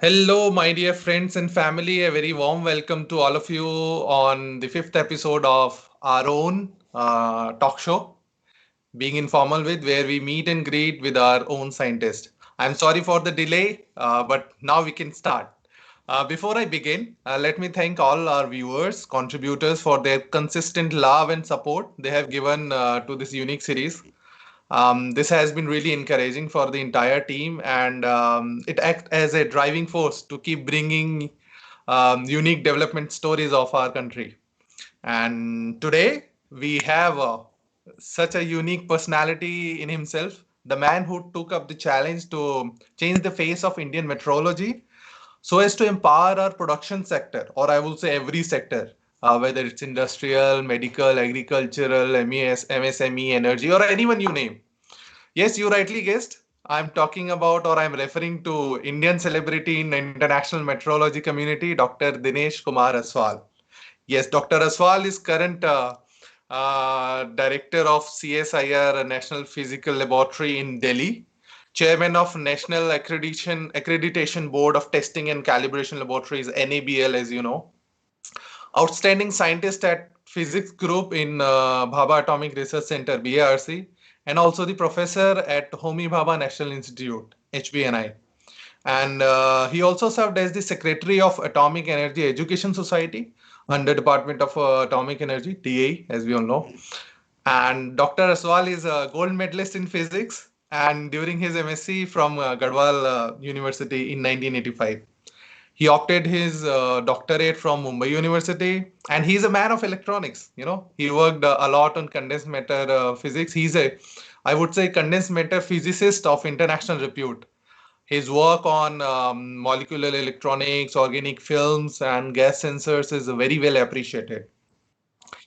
Hello, my dear friends and family. A very warm welcome to all of you on the fifth episode of our own talk show, Being Informal with, where we meet and greet with our own scientist. I'm sorry for the delay, but now we can start. Before I begin, let me thank all our viewers, contributors for their consistent love and support they have given to this unique series. This has been really encouraging for the entire team, and it acts as a driving force to keep bringing unique development stories of our country. And today we have such a unique personality in himself, the man who took up the challenge to change the face of Indian meteorology so as to empower our production sector, or I will say every sector, whether it's industrial, medical, agricultural, MES, MSME, energy, or anyone you name. Yes, you rightly guessed. I'm talking about, or I'm referring to Indian celebrity in international meteorology community, Dr. Dinesh Kumar Aswal. Yes, Dr. Aswal is current director of CSIR National Physical Laboratory in Delhi, chairman of National Accreditation Board of Testing and Calibration Laboratories, NABL, as you know, outstanding scientist at physics group in Bhabha Atomic Research Centre, BARC, and also the professor at Homi Bhabha National Institute, HBNI. And he also served as the secretary of Atomic Energy Education Society under Department of Atomic Energy, DAE, as we all know. And Dr. Aswal is a gold medalist in physics and during his MSc from Garhwal University in 1985. He obtained his doctorate from Mumbai University, and he's a man of electronics. You know, he worked a lot on condensed matter physics. He's a, I would say, condensed matter physicist of international repute. His work on molecular electronics, organic films, and gas sensors is very well appreciated.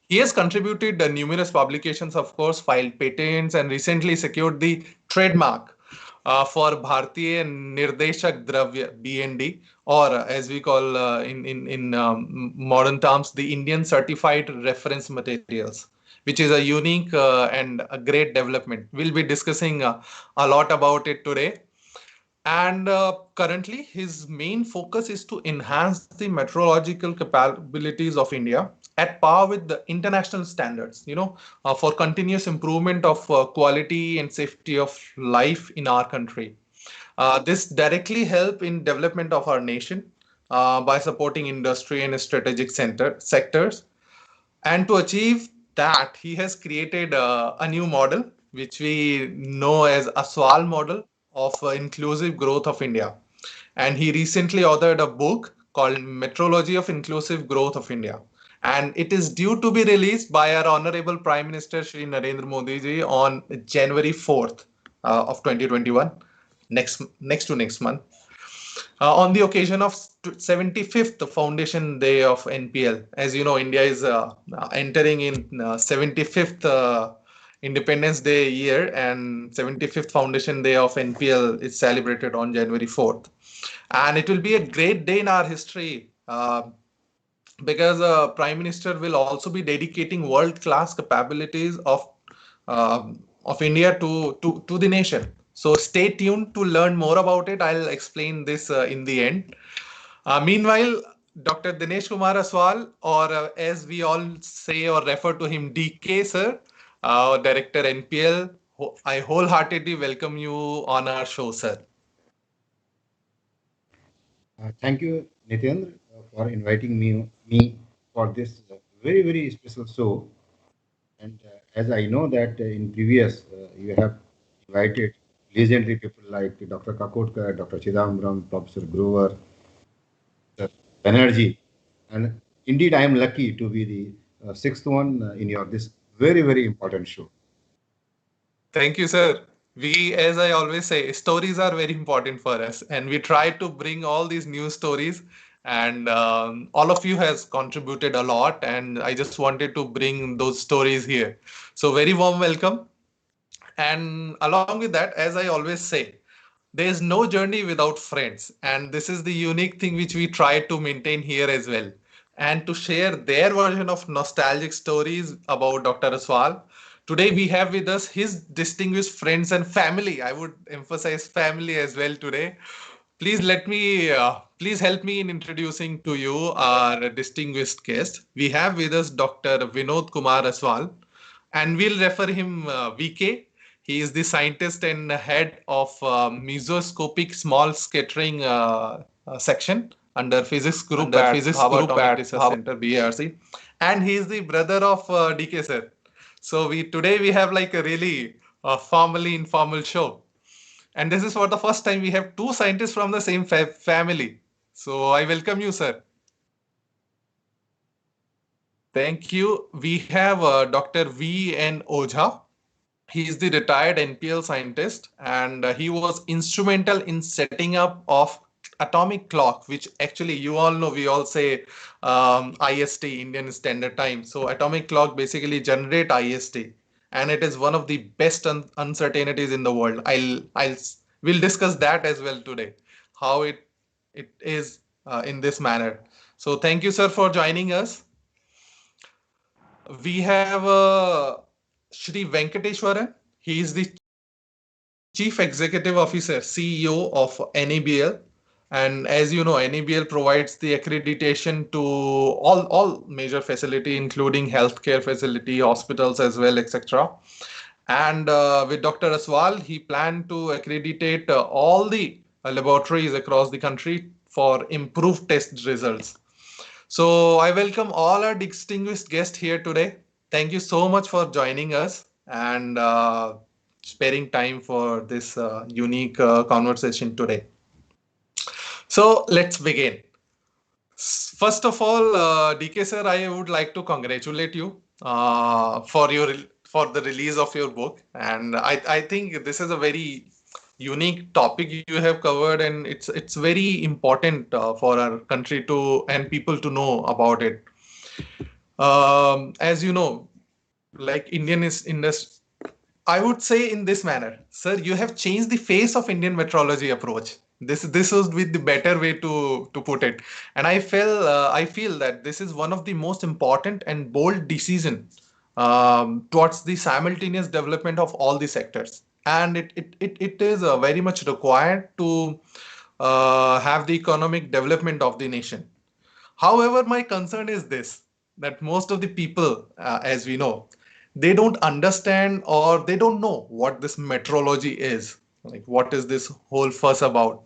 He has contributed numerous publications, of course, filed patents, and recently secured the trademark for Bharatiya Nirdeshak Dravya (BND), or as we call in modern terms, the Indian Certified Reference Materials, which is a unique and a great development. We'll be discussing a lot about it today. And currently, his main focus is to enhance the meteorological capabilities of India at par with the international standards, for continuous improvement of quality and safety of life in our country. This directly help in development of our nation by supporting industry and strategic sectors. And to achieve that, he has created a new model, which we know as Aswal model of inclusive growth of India. And he recently authored a book called Metrology of Inclusive Growth of India. And it is due to be released by our Honorable Prime Minister Shri Narendra Modi ji on January 4th of 2021, next month, on the occasion of 75th Foundation Day of NPL. As you know, India is entering in 75th Independence Day year, and 75th Foundation Day of NPL is celebrated on January 4th. And it will be a great day in our history because Prime Minister will also be dedicating world-class capabilities of India to the nation. So stay tuned to learn more about it. I'll explain this in the end. Meanwhile, Dr. Dinesh Kumar Aswal, or as we all say or refer to him, DK sir, Director NPL, I wholeheartedly welcome you on our show, sir. Thank you, Nitendra, for inviting me for this very special show. And as I know that in previous you have invited legendary people like Dr. Kakotkar, Dr. Chidambaram, Professor Grover, Sir Banerjee, and indeed I am lucky to be the sixth one in your this very important show. Thank you, sir. We, as I always say, stories are very important for us, and we try to bring all these news stories. And all of you has contributed a lot, and I just wanted to bring those stories here. So very warm welcome. And along with that, as I always say, there is no journey without friends. And this is the unique thing which we try to maintain here as well. And to share their version of nostalgic stories about Dr. Aswal, today we have with us his distinguished friends and family. I would emphasize family as well today. Please help me in introducing to you our distinguished guest. We have with us Dr. Vinod Kumar Aswal, and we'll refer him VK. He is the scientist and head of mesoscopic small scattering section under physics group at Bhabha Atomic Research Centre, BARC, and he is the brother of DK sir. So we have like a really formally informal show. And this is for the first time we have two scientists from the same family. So I welcome you, sir. Thank you. We have Dr. V.N. Ojha. He is the retired NPL scientist, and he was instrumental in setting up of atomic clock, which actually you all know, we all say IST, Indian Standard Time. So atomic clock basically generate IST, and it is one of the best uncertainties in the world. We'll discuss that as well today, how it is in this manner. So thank you, sir, for joining us. We have Shri Venkateshwaran. He is the Chief Executive Officer, CEO of NABL. And as you know, NABL provides the accreditation to all major facility, including healthcare facility, hospitals as well, etc. And with Dr. Aswal, he planned to accreditate all the laboratories across the country for improved test results. So I welcome all our distinguished guests here today. Thank you so much for joining us and sparing time for this unique conversation today. So let's begin. First of all, DK sir, I would like to congratulate you for the release of your book, and I think this is a very unique topic you have covered, and it's very important for our country to and people to know about it. As you know, like Indian is industry, I would say in this manner, sir, you have changed the face of Indian metrology approach. This was with the better way to put it, and I feel that this is one of the most important and bold decision towards the simultaneous development of all the sectors, and it is very much required to have the economic development of the nation. However, my concern is this, that most of the people, as we know, they don't understand or they don't know what this metrology is. Like, what is this whole fuss about?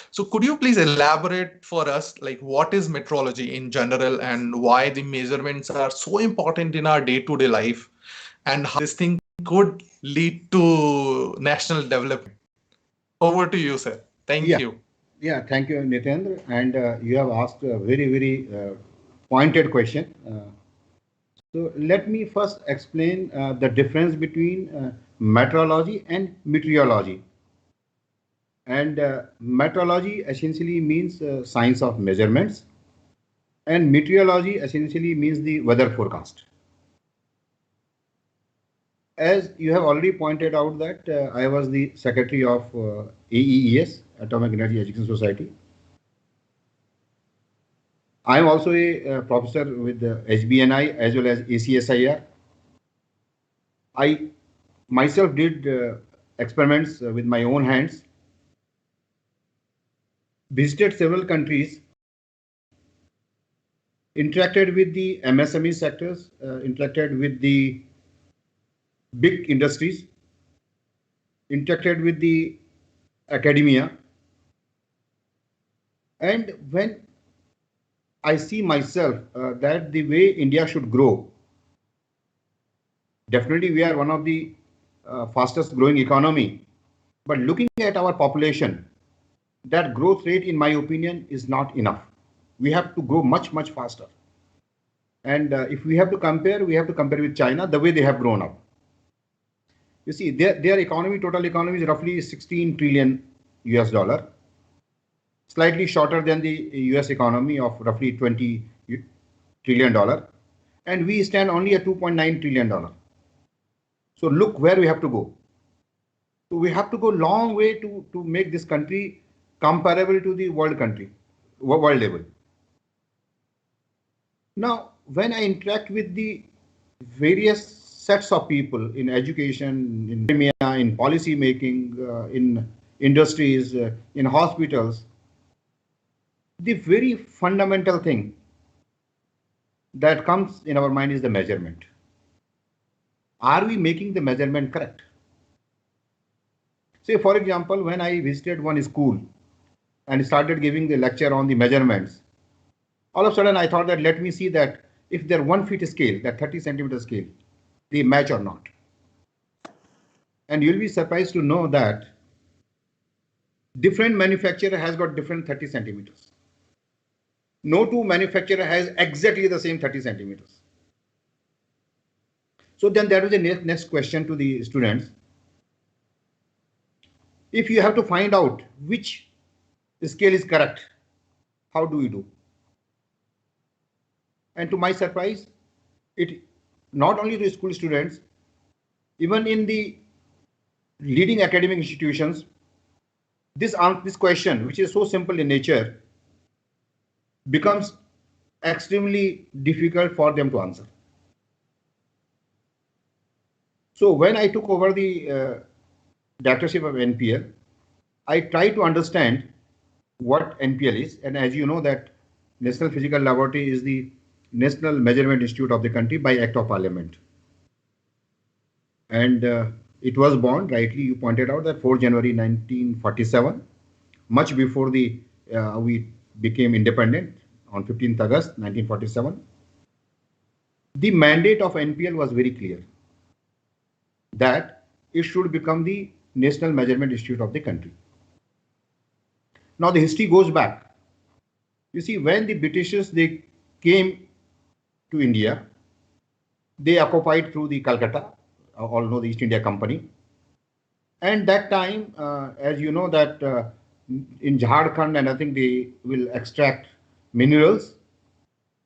So, could you please elaborate for us, like, what is metrology in general and why the measurements are so important in our day-to-day life and how this thing could lead to national development? Over to you, sir. Thank Yeah, you. yeah. Thank you, Nitendra. And you have asked a very pointed question. So let me first explain the difference between metrology and meteorology. And metrology essentially means science of measurements, and meteorology essentially means the weather forecast. As you have already pointed out that I was the secretary of AEES, Atomic Energy Education Society. I am also a professor with the HBNI as well as ACSIR. I myself did experiments with my own hands, visited several countries, interacted with the MSME sectors, interacted with the big industries, interacted with the academia. And when I see myself that the way India should grow, definitely we are one of the fastest growing economy. But looking at our population, that growth rate, in my opinion, is not enough. We have to grow much faster. And if we have to compare, we have to compare with China, the way they have grown up. You see, their economy, total economy is roughly 16 trillion US dollar, slightly shorter than the US economy of roughly 20 trillion dollar. And we stand only at 2.9 trillion dollar. So look where we have to go. So we have to go long way to make this country comparable to the world level. Now, when I interact with the various sets of people in education, in academia, in policy making, in industries, in hospitals, The very fundamental thing that comes in our mind is the measurement. Are we making the measurement correct? Say, for example, when I visited one school and started giving the lecture on the measurements, all of a sudden I thought that let me see that if their 1 feet scale, that 30 centimeter scale, they match or not. And you'll be surprised to know that different manufacturer has got different 30 centimeters. No two manufacturer has exactly the same 30 centimeters. So then there is a next question to the students. If you have to find out which scale is correct, how do we do? And to my surprise, it not only to school students, even in the leading academic institutions, this question, which is so simple in nature, becomes extremely difficult for them to answer. So when I took over the directorship of NPL, I tried to understand what NPL is. And as you know that National Physical Laboratory is the National Measurement Institute of the country by Act of Parliament. And it was born, rightly you pointed out, that 4 January 1947, much before we became independent on 15th August 1947. The mandate of NPL was very clear, that it should become the National Measurement Institute of the country. Now the history goes back. You see, when the Britishers, they came to India, they occupied through the Calcutta, all know the East India Company. And that time, as you know that in Jharkhand and I think they will extract minerals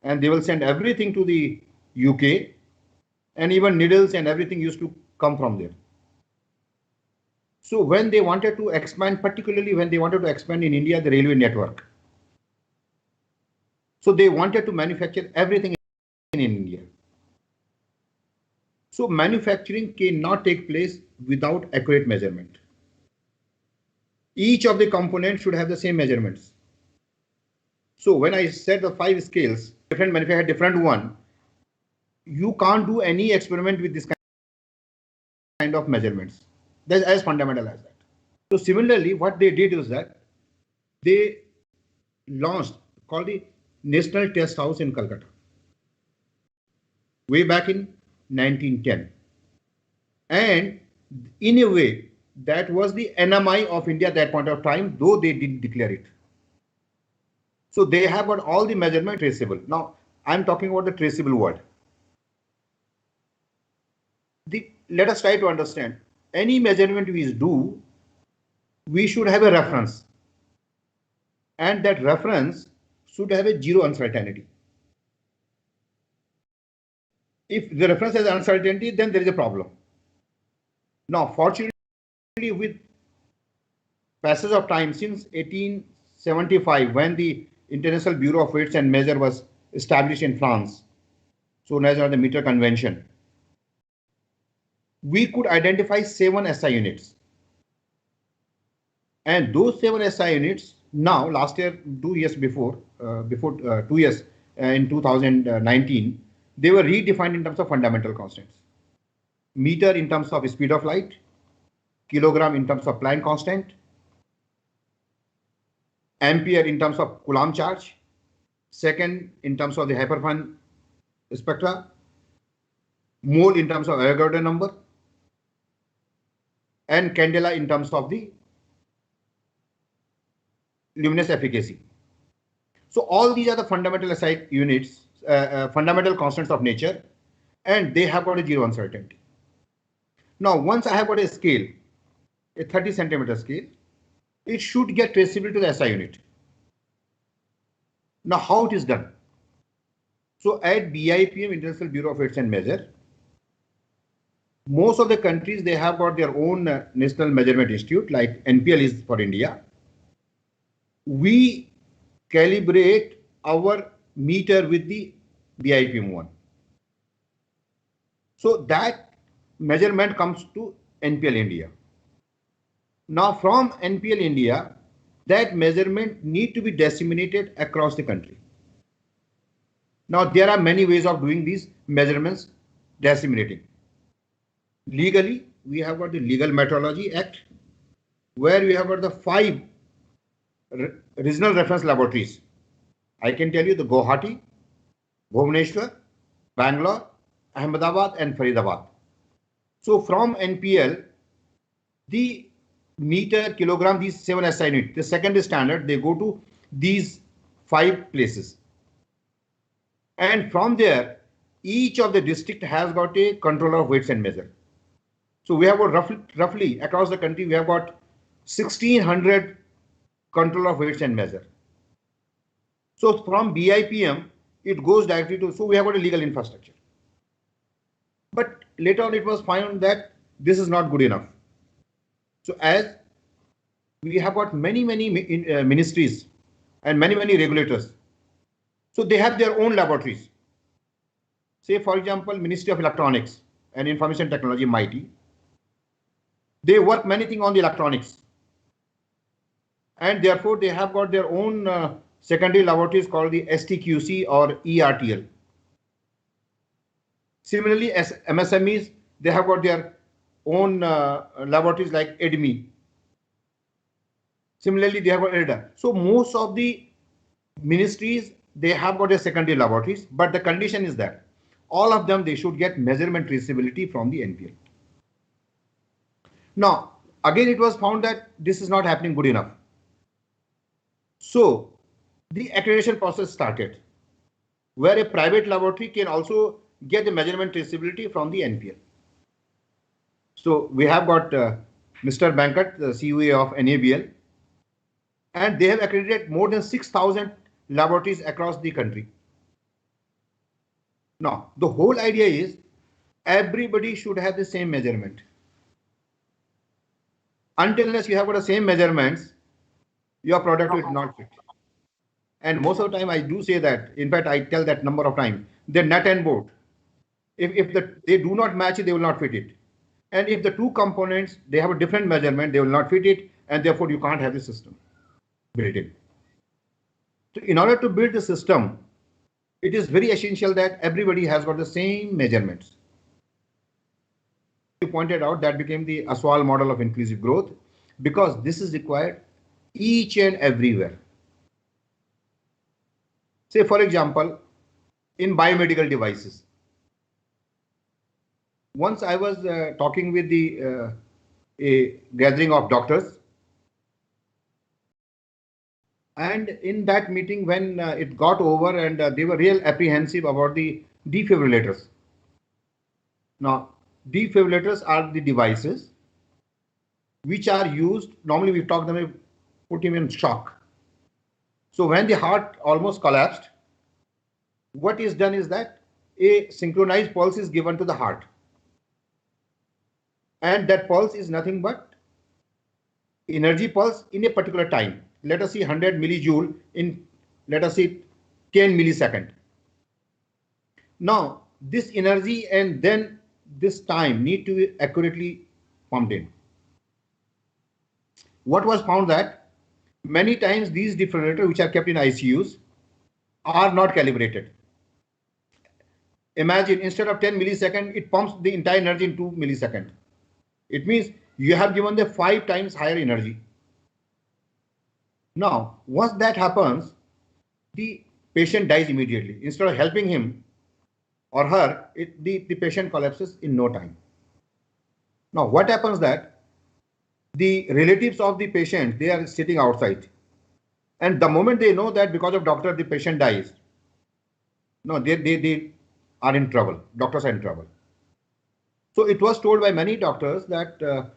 and they will send everything to the UK, and even needles and everything used to come from there. So when they wanted to expand, particularly when they wanted to expand in India, the railway network. So they wanted to manufacture everything in India. So manufacturing cannot take place without accurate measurement. Each of the components should have the same measurements. So when I said the 5 scales, different manufacturer had different one, you can't do any experiment with this kind of measurements. That's as fundamental as that. So similarly, what they did is that they launched called the National Test House in Calcutta way back in 1910. And in a way, that was the NMI of India at that point of time, though they didn't declare it. So they have got all the measurement traceable. Now, I'm talking about the traceable word. Let us try to understand. Any measurement we do, we should have a reference. And that reference should have a zero uncertainty. If the reference has uncertainty, then there is a problem. Now, fortunately, with passage of time since 1875, when the International Bureau of Weights and Measure was established in France, so known as the Meter Convention, we could identify 7 SI units. And those 7 SI units, now last year, 2 years before 2 years in 2019, they were redefined in terms of fundamental constants. Meter in terms of speed of light, kilogram in terms of Planck constant, ampere in terms of Coulomb charge, second in terms of the Hyperfine spectra, mole in terms of Avogadro number, and candela in terms of the luminous efficacy. So all these are the fundamental SI units, fundamental constants of nature, and they have got a zero uncertainty. Now, once I have got a scale, a 30 centimeter scale, it should get traceable to the SI unit. Now, how it is done? So at BIPM, International Bureau of Weights and Measure, most of the countries, they have got their own National Measurement Institute, like NPL is for India. We calibrate our meter with the BIPM one. So that measurement comes to NPL India. Now from NPL India, that measurement need to be disseminated across the country. Now, there are many ways of doing these measurements disseminating. Legally, we have got the Legal Metrology Act, where we have got the 5 regional reference laboratories. I can tell you the Guwahati, Bhubaneswar, Bangalore, Ahmedabad, and Faridabad. So from NPL, the meter, kilogram, these 7 SI units, the second standard, they go to these 5 places. And from there, each of the district has got a controller of weights and measure. So we have got roughly across the country, we have got 1600 controller of weights and measure. So from BIPM, it goes directly to, so we have got a legal infrastructure. But later on, it was found that this is not good enough. So as we have got many ministries and many regulators, so they have their own laboratories. Say, for example, Ministry of Electronics and Information Technology, MIT, they work many things on the electronics. And therefore, they have got their own secondary laboratories called the STQC or ERTL. Similarly, as MSMEs, they have got their own laboratories like ADME. Similarly, they have got ELDA. So most of the ministries, they have got their secondary laboratories, but the condition is that all of them, they should get measurement traceability from the NPL. Now, again, it was found that this is not happening good enough. So the accreditation process started, where a private laboratory can also get the measurement traceability from the NPL. So we have got Mr. Bankat, the CEO of NABL, and they have accredited more than 6,000 laboratories across the country. Now, the whole idea is everybody should have the same measurement. Unless you have got the same measurements, your product will not fit. And most of the time I do say that, in fact, I tell that number of times, the nut and bolt, if they do not match it, they will not fit it. And if the two components, they have a different measurement, they will not fit it, and therefore you can't have the system built in. So in order to build the system, it is very essential that everybody has got the same measurements. You pointed out that became the Aswal model of inclusive growth, because this is required each and everywhere. Say, for example, in biomedical devices. Once I was talking with a gathering of doctors, and in that meeting, when it got over, and they were real apprehensive about the defibrillators. Now, defibrillators are the devices which are used, normally we talk them, put him in shock. So when the heart almost collapsed, what is done is that a synchronized pulse is given to the heart. And that pulse is nothing but energy pulse in a particular time. Let us see 100 millijoule in, let us see 10 millisecond. Now, this energy and then this time need to be accurately pumped in. What was found that many times these defibrillators which are kept in ICUs are not calibrated. Imagine instead of 10 milliseconds, it pumps the entire energy in 2 milliseconds. It means you have given the 5 times higher energy. Now, once that happens, the patient dies immediately. Instead of helping him or her, the patient collapses in no time. Now, what happens that the relatives of the patient, they are sitting outside. And the moment they know that because of doctor, the patient dies, no, they are in trouble. Doctors are in trouble. So it was told by many doctors that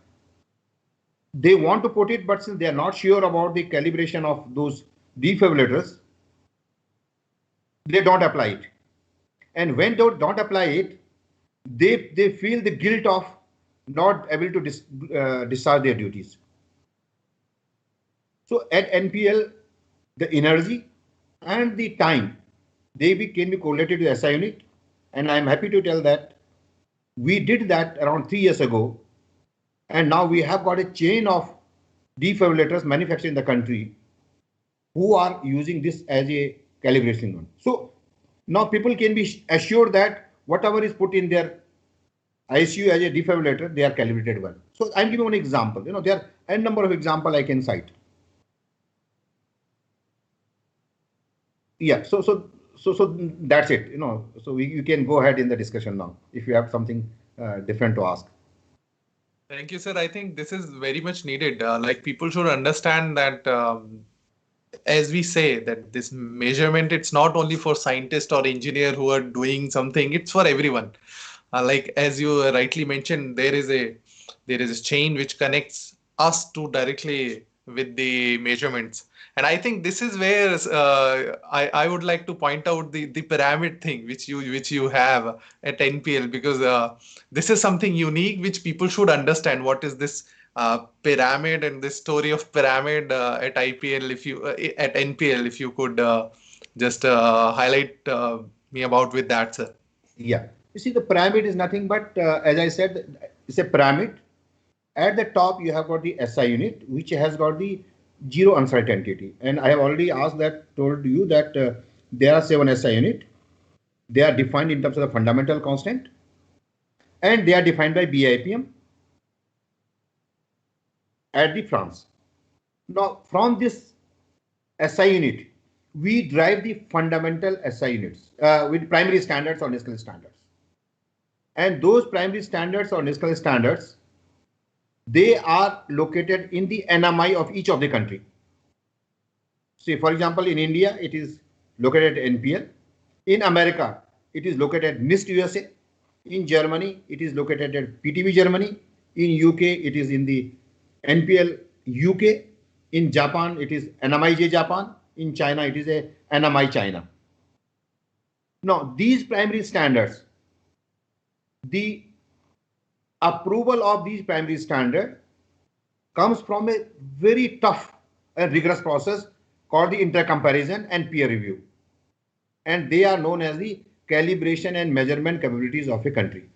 they want to put it, but since they are not sure about the calibration of those defibrillators, they don't apply it. And when they don't apply it, they feel the guilt of not able to discharge their duties. So at NPL, the energy and the time, can be correlated to SI unit. And I'm happy to tell that we did that around 3 years ago. And now we have got a chain of defibrillators manufactured in the country. who are using this as a calibration one. So now people can be assured that whatever is put in their ICU as a defibrillator, they are calibrated well. So I'm giving one example. There are a number of examples I can cite. Yeah. So that's it. So you can go ahead in the discussion now if you have something different to ask. Thank you, sir. I think this is very much needed. Like people should understand that, as we say, that this measurement, it's not only for scientists or engineer who are doing something, it's for everyone. Like as you rightly mentioned, there is a chain which connects us to directly with the measurements. And I think this is where I would like to point out the pyramid thing which you have at NPL, because this is something unique which people should understand. What is this pyramid and this story of pyramid at IPL, if you at NPL, if you could just highlight me about with that, sir. Yeah. You see, the pyramid is nothing but, as I said, it's a pyramid. At the top, you have got the SI unit, which has got the zero uncertainty. And I have already told you that there are 7 SI unit. They are defined in terms of the fundamental constant, and they are defined by BIPM at the France. Now, from this SI unit, we drive the fundamental SI units with primary standards or NISCAL standards. And those primary standards or NISCAL standards, they are located in the NMI of each of the country. See, for example, in India, it is located at NPL. In America, it is located at NIST USA. In Germany, it is located at PTB Germany. In UK, it is in the NPL UK. In Japan, it is NMIJ Japan. In China, it is a NMI China. Now, these primary standards, the approval of these primary standards comes from a very tough and rigorous process called the intercomparison and peer review. And they are known as the calibration and measurement capabilities of a country.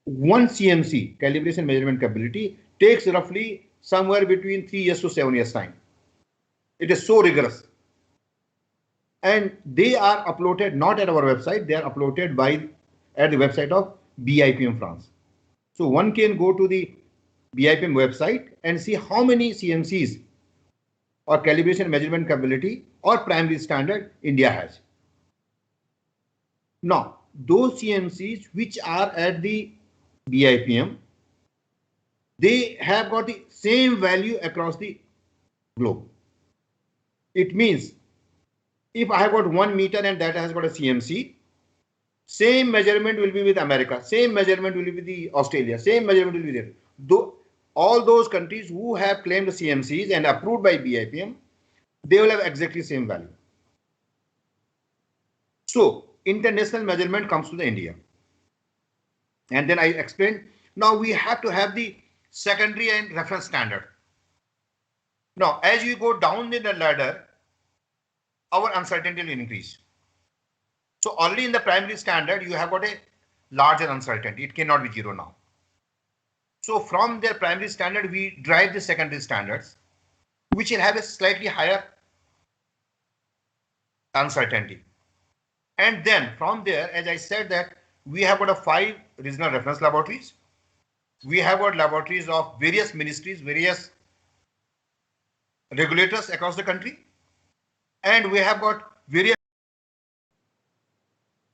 One CMC, calibration measurement capability, takes roughly somewhere between 3 years to 7 years time. It is so rigorous. And they are uploaded not at our website, they are uploaded at the website of BIPM France. So one can go to the BIPM website and see how many CMCs or calibration measurement capability or primary standard India has. Now, those CMCs which are at the BIPM, they have got the same value across the globe. It means if I have got 1 meter and that has got a CMC, same measurement will be with America, same measurement will be with the Australia, same measurement will be there. Though all those countries who have claimed the CMCs and approved by BIPM, they will have exactly same value. So international measurement comes to the India. And then I explained, now we have to have the secondary and reference standard. Now, as you go down in the ladder, our uncertainty will increase. So already in the primary standard, you have got a larger uncertainty. It cannot be 0 now. So from their primary standard, we drive the secondary standards, which will have a slightly higher uncertainty. And then from there, as I said, that we have got 5 regional reference laboratories. We have got laboratories of various ministries, various regulators across the country. And we have got various.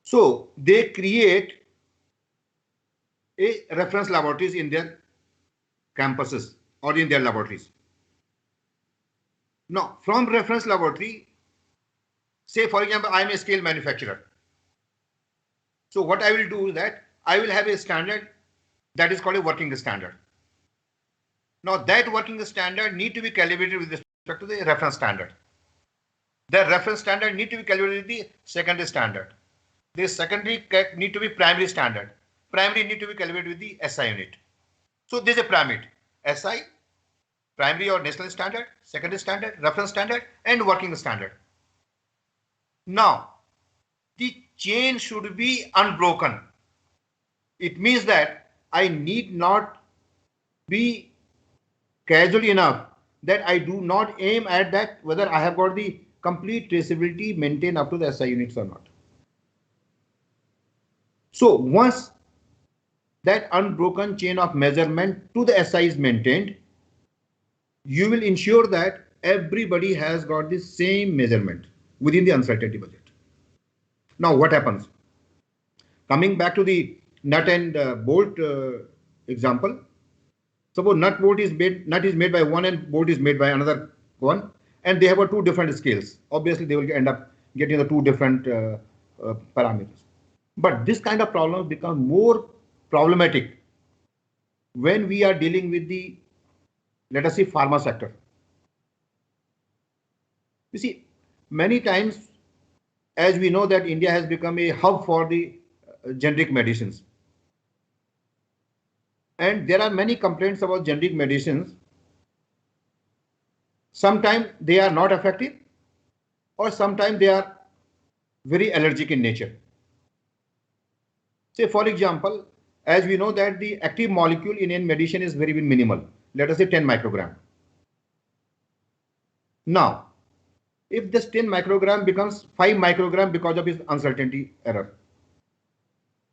So they create a reference laboratories in their campuses or in their laboratories. Now, from reference laboratory, say for example, I am a scale manufacturer. So what I will do is that I will have a standard that is called a working standard. Now that working standard need to be calibrated with respect to the reference standard. The reference standard need to be calibrated with the secondary standard. The secondary need to be primary standard. Primary need to be calibrated with the SI unit. So there is a pyramid: SI, primary or national standard, secondary standard, reference standard, and working standard. Now, the chain should be unbroken. It means that I need not be casual enough that I do not aim at that whether I have got the complete traceability maintained up to the SI units or not. So once that unbroken chain of measurement to the SI is maintained, you will ensure that everybody has got the same measurement within the uncertainty budget. Now what happens? Coming back to the nut and bolt example, suppose nut is made by one and bolt is made by another one, and they have two different scales. Obviously, they will end up getting the two different parameters. But this kind of problem becomes more problematic when we are dealing with the, let us say, pharma sector. You see, many times, as we know that India has become a hub for the generic medicines. And there are many complaints about generic medicines. Sometimes they are not effective, or sometimes they are very allergic in nature. Say, for example, as we know that the active molecule in medicine is very minimal, let us say 10 microgram. Now, if this 10 microgram becomes 5 microgram because of its uncertainty error,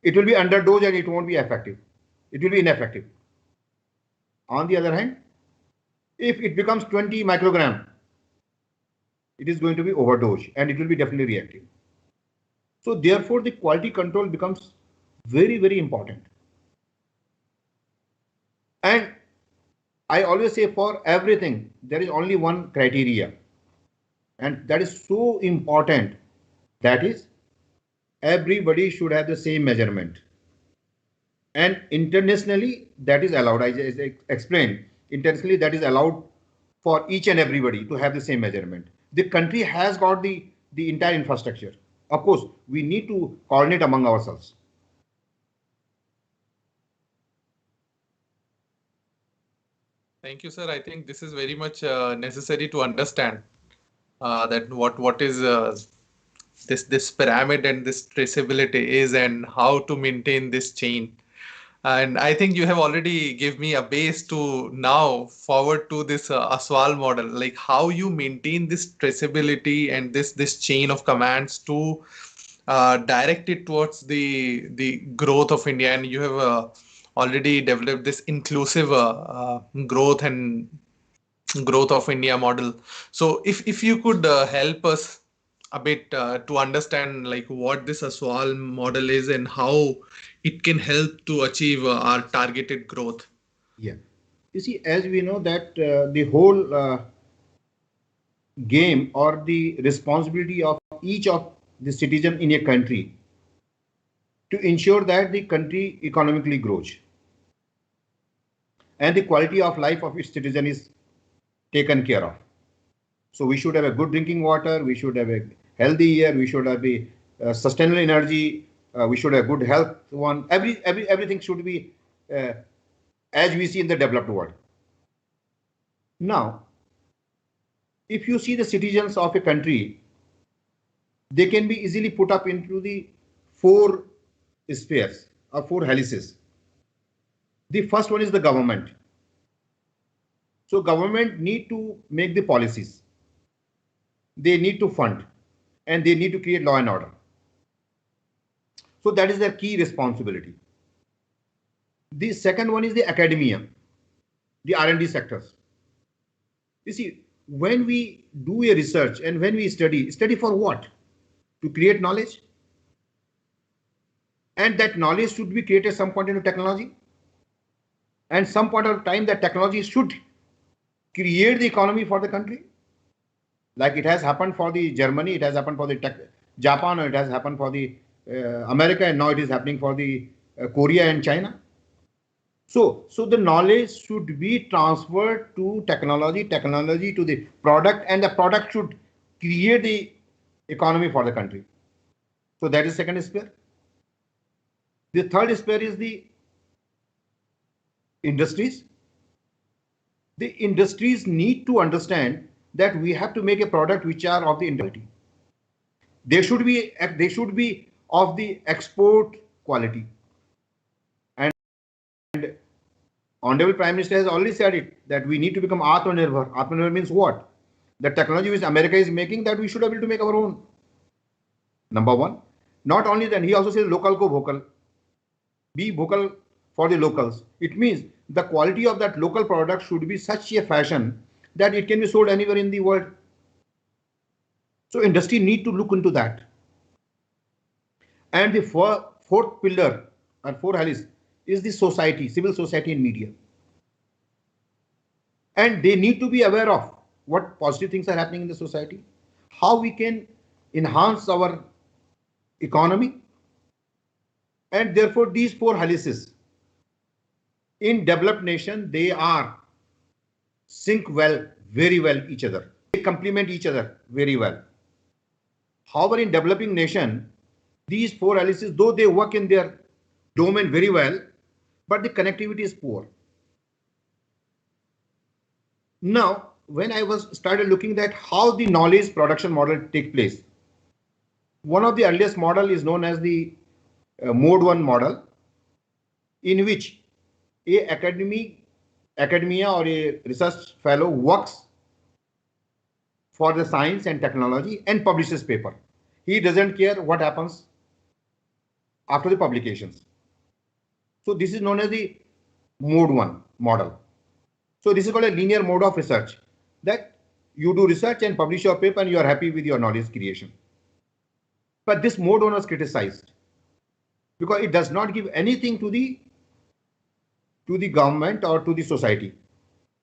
it will be underdosed and it won't be effective. It will be ineffective. On the other hand, if it becomes 20 microgram, it is going to be overdosed and it will be definitely reactive. So therefore, the quality control becomes very, very important. And I always say for everything, there is only one criteria. And that is so important. That is, everybody should have the same measurement. And internationally, that is allowed. I just explained. Internationally, that is allowed for each and everybody to have the same measurement. The country has got the entire infrastructure. Of course, we need to coordinate among ourselves. Thank you, sir. I think this is very much necessary to understand that what is this pyramid and this traceability is and how to maintain this chain. And I think you have already give me a base to now forward to this Aswal model, like how you maintain this traceability and this chain of commands to direct it towards the growth of India. And you have already developed this inclusive growth and growth of India model. So if you could help us a bit to understand like what this Aswal model is and how it can help to achieve our targeted growth. Yeah. You see, as we know that the whole game or the responsibility of each of the citizen in a country to ensure that the country economically grows and the quality of life of its citizen is taken care of. So we should have a good drinking water, we should have a healthy air, we should have a sustainable energy, we should have good health one. Everything should be as we see in the developed world. Now, if you see the citizens of a country, they can be easily put up into the four spheres or four helices. The first one is the government. So government need to make the policies. They need to fund and they need to create law and order. So that is their key responsibility. The second one is the academia, the R&D sectors. You see, when we do a research and when we study for what? To create knowledge. And that knowledge should be created some point into technology. And some point of time that technology should create the economy for the country. Like it has happened for the Germany, it has happened for the Japan, or it has happened for the America, and now it is happening for the Korea and China. So the knowledge should be transferred to technology to the product, and the product should create the economy for the country. So that is second sphere. The third sphere is the industries. The industries need to understand that we have to make a product which are of the quality. They should be of the export quality. And Honorable Prime Minister has already said it, that we need to become Atmanirbhar. Atmanirbhar means what? The technology which America is making, that we should be able to make our own. Number one. Not only that, he also says local ko vocal. Be vocal for the locals. It means the quality of that local product should be such a fashion that it can be sold anywhere in the world. So industry need to look into that. And the fourth pillar or fourth helix is the society, civil society and media. And they need to be aware of what positive things are happening in the society, how we can enhance our economy. And therefore, these four helices in developed nation, they are sync well, very well each other. They complement each other very well. However, in developing nation, these four helices, though they work in their domain very well, but the connectivity is poor. Now, when I started looking at how the knowledge production model take place, one of the earliest model is known as the Mode 1 model, in which a academia or a research fellow works for the science and technology and publishes paper. He doesn't care what happens after the publications. So this is known as the Mode 1 model. So this is called a linear mode of research, that you do research and publish your paper and you are happy with your knowledge creation. But this Mode 1 was criticized because it does not give anything to the government or to the society.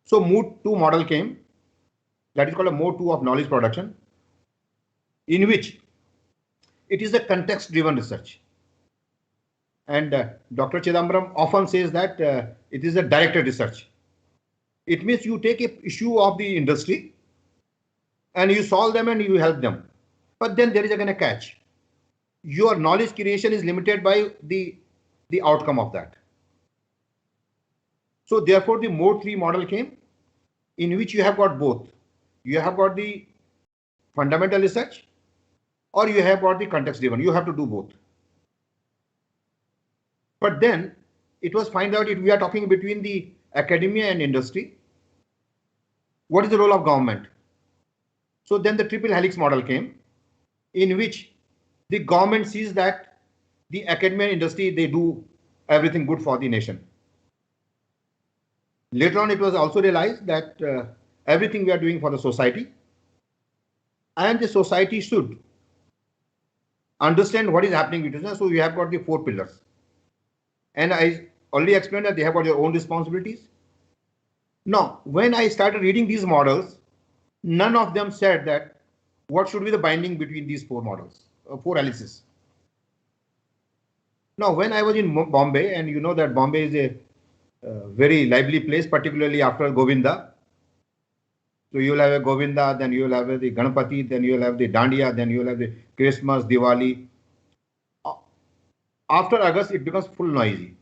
So Mode 2 model came, that is called a Mode 2 of knowledge production, in which it is a context driven research. And Dr. Chidambaram often says that it is a directed research. It means you take a issue of the industry and you solve them and you help them. But then there is again a catch. Your knowledge creation is limited by the outcome of that. So therefore the Mode 3 model came, in which you have got both. You have got the fundamental research or you have got the context driven. You have to do both. But then it was find out if we are talking between the academia and industry, what is the role of government? So then the triple helix model came, in which the government sees that the academia and industry, they do everything good for the nation. Later on, it was also realized that everything we are doing for the society, and the society should understand what is happening between us. So you have got the four pillars. And I already explained that they have got their own responsibilities. Now, when I started reading these models, none of them said that what should be the binding between these four models, four helices. Now, when I was in Bombay, and you know that Bombay is a very lively place, particularly after Govinda. So you will have a Govinda, then you will have the Ganpati, then you will have the Dandiya, then you will have the Christmas, Diwali. After August, it becomes full noisy.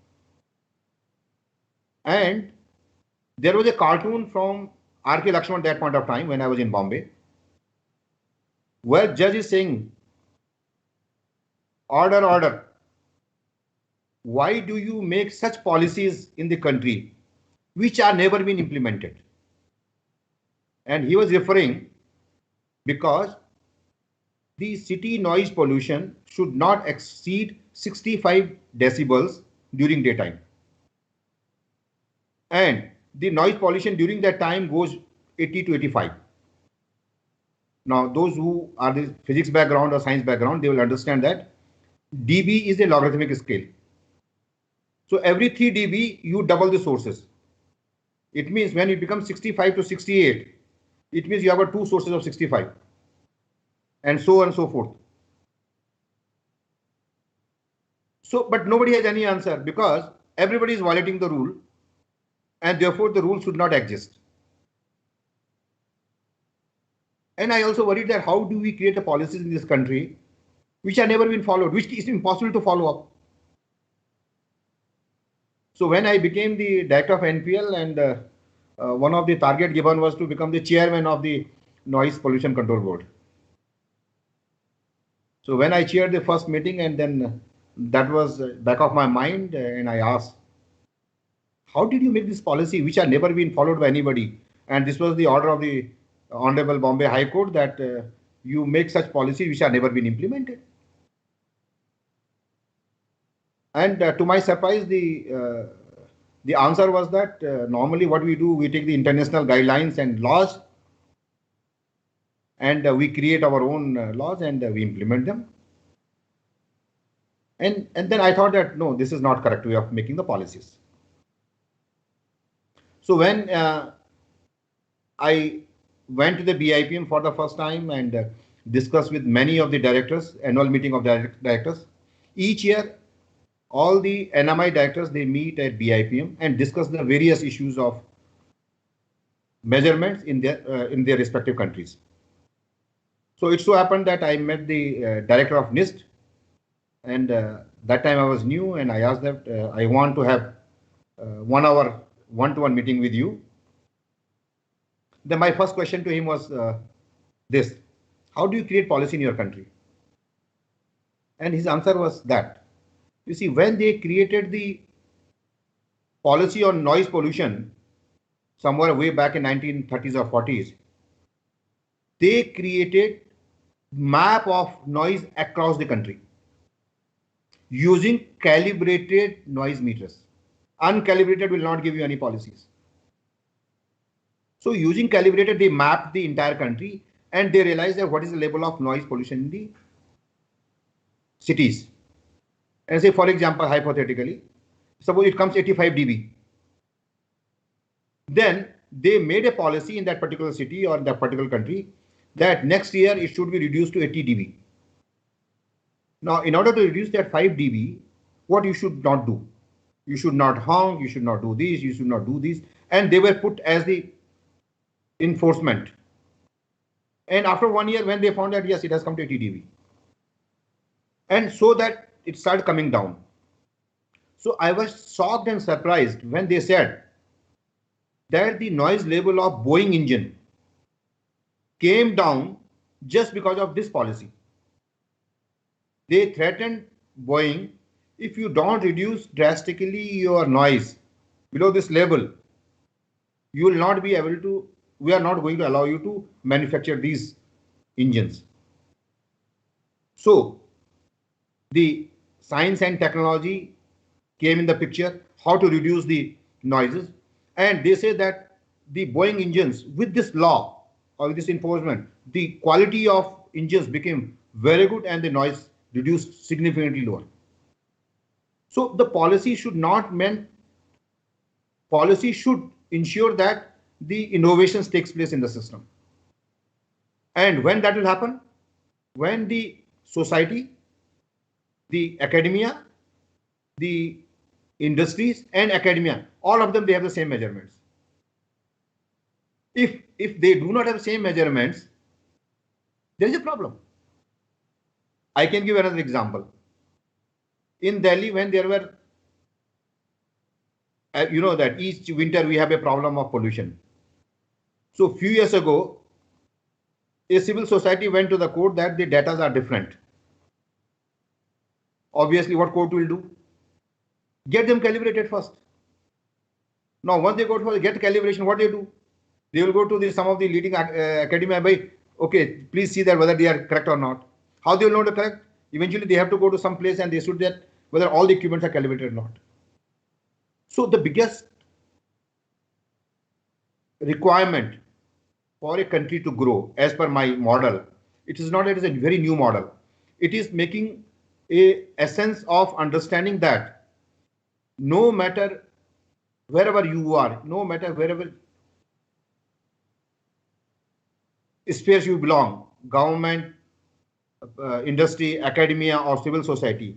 And there was a cartoon from R.K. Lakshman at that point of time when I was in Bombay, where judge is saying, order, order. Why do you make such policies in the country which are never been implemented? And he was referring because the city noise pollution should not exceed 65 decibels during daytime. And the noise pollution during that time goes 80 to 85. Now, those who are the physics background or science background, they will understand that dB is a logarithmic scale. So every 3 dB, you double the sources. It means when it becomes 65 to 68, it means you have got two sources of 65, and so on and so forth. So, but nobody has any answer because everybody is violating the rule, and therefore the rule should not exist. And I also worried that how do we create a policies in this country which have never been followed, which is impossible to follow up. So when I became the director of NPL, and one of the target given was to become the chairman of the Noise Pollution Control Board. So when I chaired the first meeting, and then that was back of my mind, and I asked, how did you make this policy which had never been followed by anybody? And this was the order of the Honorable Bombay High Court that you make such policies which have never been implemented. And to my surprise, the answer was that normally what we do, we take the international guidelines and laws, and we create our own laws and we implement them. And then I thought that no, this is not correct way of making the policies. So when I went to the BIPM for the first time and discussed with many of the directors, annual meeting of directors, each year all the NMI directors, they meet at BIPM and discuss the various issues of measurements in their respective countries. So it so happened that I met the director of NIST, and that time I was new, and I asked that I want to have 1 hour one-to-one meeting with you. Then my first question to him was this: how do you create policy in your country? And his answer was that, you see, when they created the policy on noise pollution, somewhere way back in 1930s or 40s, they created map of noise across the country using calibrated noise meters. Uncalibrated will not give you any policies. So using calibrated, they mapped the entire country and they realized that what is the level of noise pollution in the cities. And say, for example, hypothetically, suppose it comes 85 dB. Then they made a policy in that particular city or that particular country that next year it should be reduced to 80 dB. Now, in order to reduce that 5 dB, what you should not do? You should not honk, you should not do this, you should not do this. And they were put as the enforcement. And after 1 year, when they found that, yes, it has come to 80 dB. And so that it started coming down. So I was shocked and surprised when they said that the noise level of Boeing engine came down just because of this policy. They threatened Boeing, if you don't reduce drastically your noise below this level, you will not be able to, we are not going to allow you to manufacture these engines. So the science and technology came in the picture, how to reduce the noises. And they say that the Boeing engines, with this law or with this enforcement, the quality of engines became very good and the noise reduced significantly lower. So the policy should not mean, policy should ensure that the innovations takes place in the system. And when that will happen? When the society, the academia, the industries and academia, all of them, they have the same measurements. If they do not have the same measurements, there is a problem. I can give another example. In Delhi, when there were, you know that each winter we have a problem of pollution. So a few years ago, a civil society went to the court that the data are different. Obviously, what court will do? Get them calibrated first. Now, once they go for get calibration, what they do? They will go to some of the leading academia by, okay, please see that whether they are correct or not. How they will know they're correct? Eventually, they have to go to some place and they should that whether all the equipments are calibrated or not. So the biggest requirement for a country to grow, as per my model, it is not that it is a very new model. It is making a essence of understanding that no matter wherever you are, no matter wherever spheres you belong, government, industry, academia or civil society,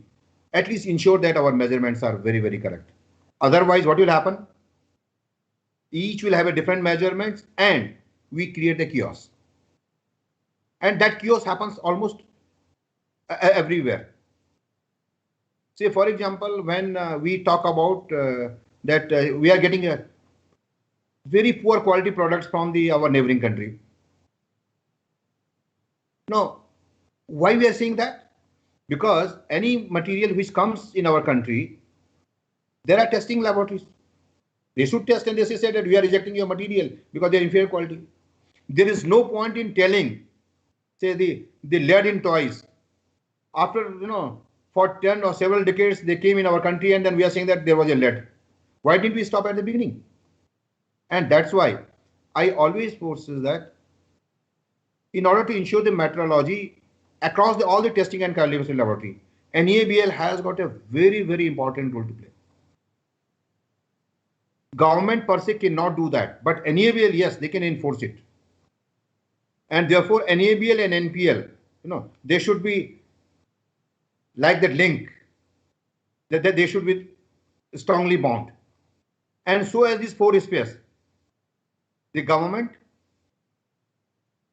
at least ensure that our measurements are very, very correct. Otherwise, what will happen? Each will have a different measurements and we create a chaos. And that chaos happens almost everywhere. Say, for example, when we talk about that we are getting a very poor quality products from our neighboring country. Now, why we are saying that? Because any material which comes in our country, there are testing laboratories. They should test and they say that we are rejecting your material because they are inferior quality. There is no point in telling, say the lead in toys. After, for 10 or several decades, they came in our country and then we are saying that there was a lead. Why didn't we stop at the beginning? And that's why I always force that in order to ensure the metrology across all the testing and calibration laboratory, NABL has got a very, very important role to play. Government per se cannot do that, but NABL, yes, they can enforce it. And therefore, NABL and NPL, they should be like that link, that they should be strongly bound. And so as these four spheres, the government,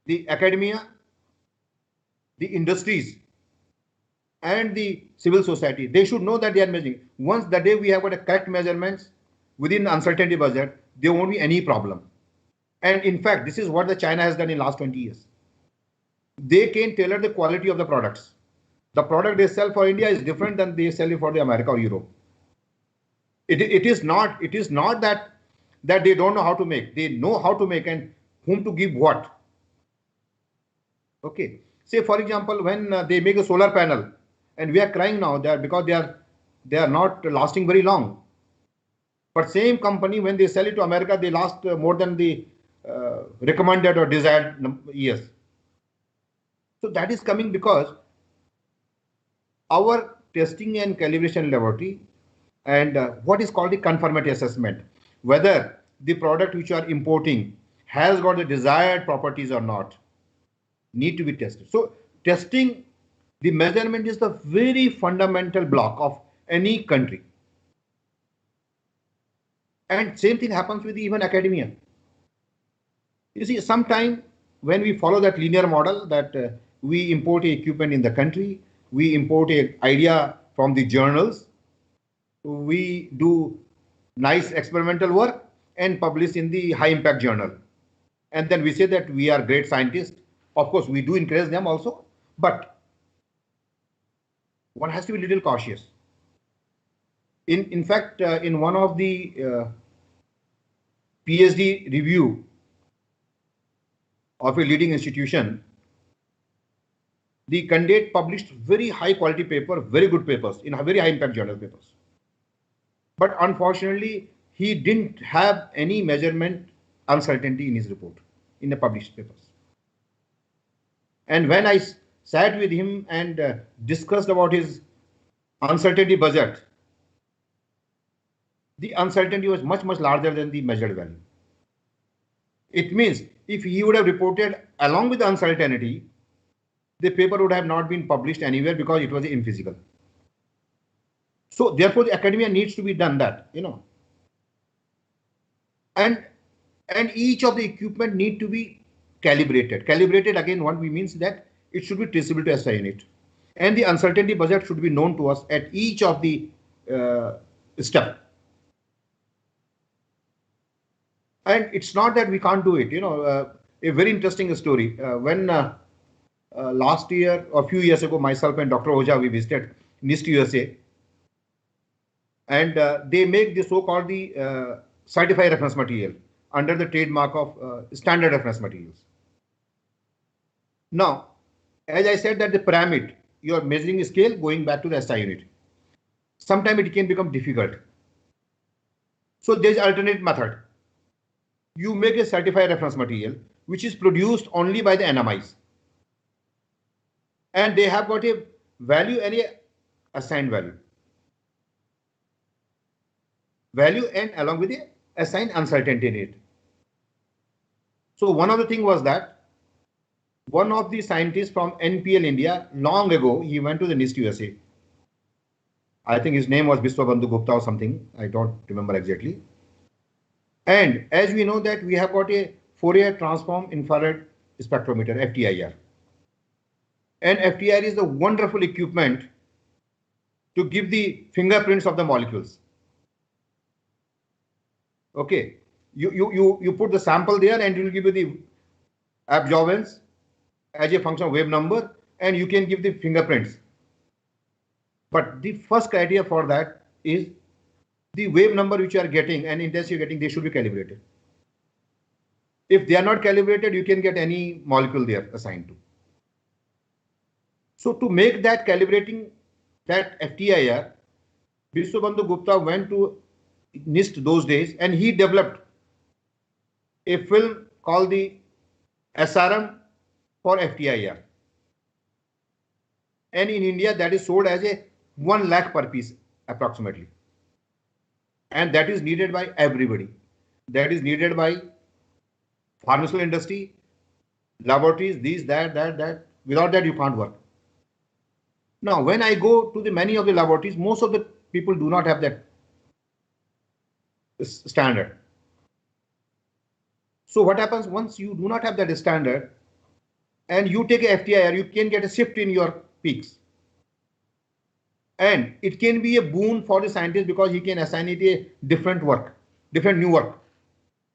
the academia, the industries, and the civil society, they should know that they are measuring. Once the day we have got a correct measurements within uncertainty budget, there won't be any problem. And in fact, this is what the China has done in last 20 years. They can tailor the quality of the products. The product they sell for India is different than they sell it for the America or Europe. It is not that they don't know how to make. They know how to make and whom to give what. Okay. Say for example, when they make a solar panel, and we are crying now that because they are not lasting very long. But same company, when they sell it to America, they last more than the recommended or desired years. So that is coming because our testing and calibration laboratory and what is called the conformity assessment, whether the product which you are importing has got the desired properties or not, need to be tested. So testing, the measurement is the very fundamental block of any country. And same thing happens with even academia. You see, sometime when we follow that linear model that we import equipment in the country, we import an idea from the journals, we do nice experimental work and publish in the high impact journal. And then we say that we are great scientists. Of course, we do encourage them also, but one has to be a little cautious. In fact, in one of the PhD review of a leading institution, the candidate published very high quality paper, very good papers in a very high impact journal papers. But unfortunately, he didn't have any measurement uncertainty in his report, in the published papers. And when I sat with him and discussed about his uncertainty budget, the uncertainty was much, much larger than the measured value. It means if he would have reported along with the uncertainty, the paper would have not been published anywhere because it was imphysical. So therefore, the academia needs to be done that, and each of the equipment need to be calibrated. Calibrated again, what we means that it should be traceable to SI unit, and the uncertainty budget should be known to us at each of the step. And it's not that we can't do it. A very interesting story. When last year or a few years ago, myself and Dr. Oja, we visited NIST USA, and they make the so-called the certified reference material under the trademark of standard reference materials. Now, as I said that the pyramid, you are measuring scale going back to the SI unit. Sometimes it can become difficult. So there is alternate method. You make a certified reference material which is produced only by the NMIs. And they have got a value and a assigned value. Value and along with the assigned uncertainty rate. So one of the things was that one of the scientists from NPL India, long ago, he went to the NIST USA. I think his name was Biswabandhu Gupta or something. I don't remember exactly. And as we know that we have got a Fourier transform infrared spectrometer, FTIR. And FTIR is a wonderful equipment to give the fingerprints of the molecules. Okay, you put the sample there and it will give you the absorbance as a function of wave number, and you can give the fingerprints. But the first criteria for that is the wave number which you are getting and intensity you're getting, they should be calibrated. If they are not calibrated, you can get any molecule they are assigned to. So to make that calibrating that FTIR, Biswabandhu Gupta went to NIST those days and he developed a film called the SRM for FTIR. And in India, that is sold as a 1 lakh per piece approximately. And that is needed by everybody. That is needed by pharmaceutical industry, laboratories, these, that. Without that, you can't work. Now, when I go to the many of the laboratories, most of the people do not have that standard. So what happens once you do not have that standard and you take a FTIR, you can get a shift in your peaks. And it can be a boon for the scientist because he can assign it a different work, different new work,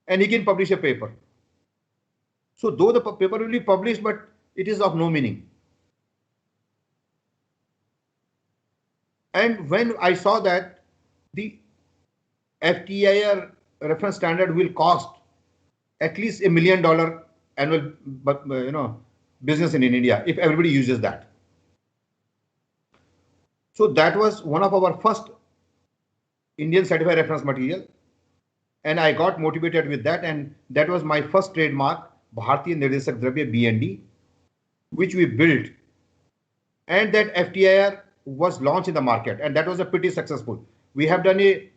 and he can publish a paper. So though the paper will be published, but it is of no meaning. And when I saw that the FTIR reference standard will cost at least $1 million annual, business in India if everybody uses that. So that was one of our first Indian certified reference material, and I got motivated with that, and that was my first trademark, Bharatiya Nirdesak Dravya BND, which we built, and that FTIR was launched in the market, and that was a pretty successful. We have done a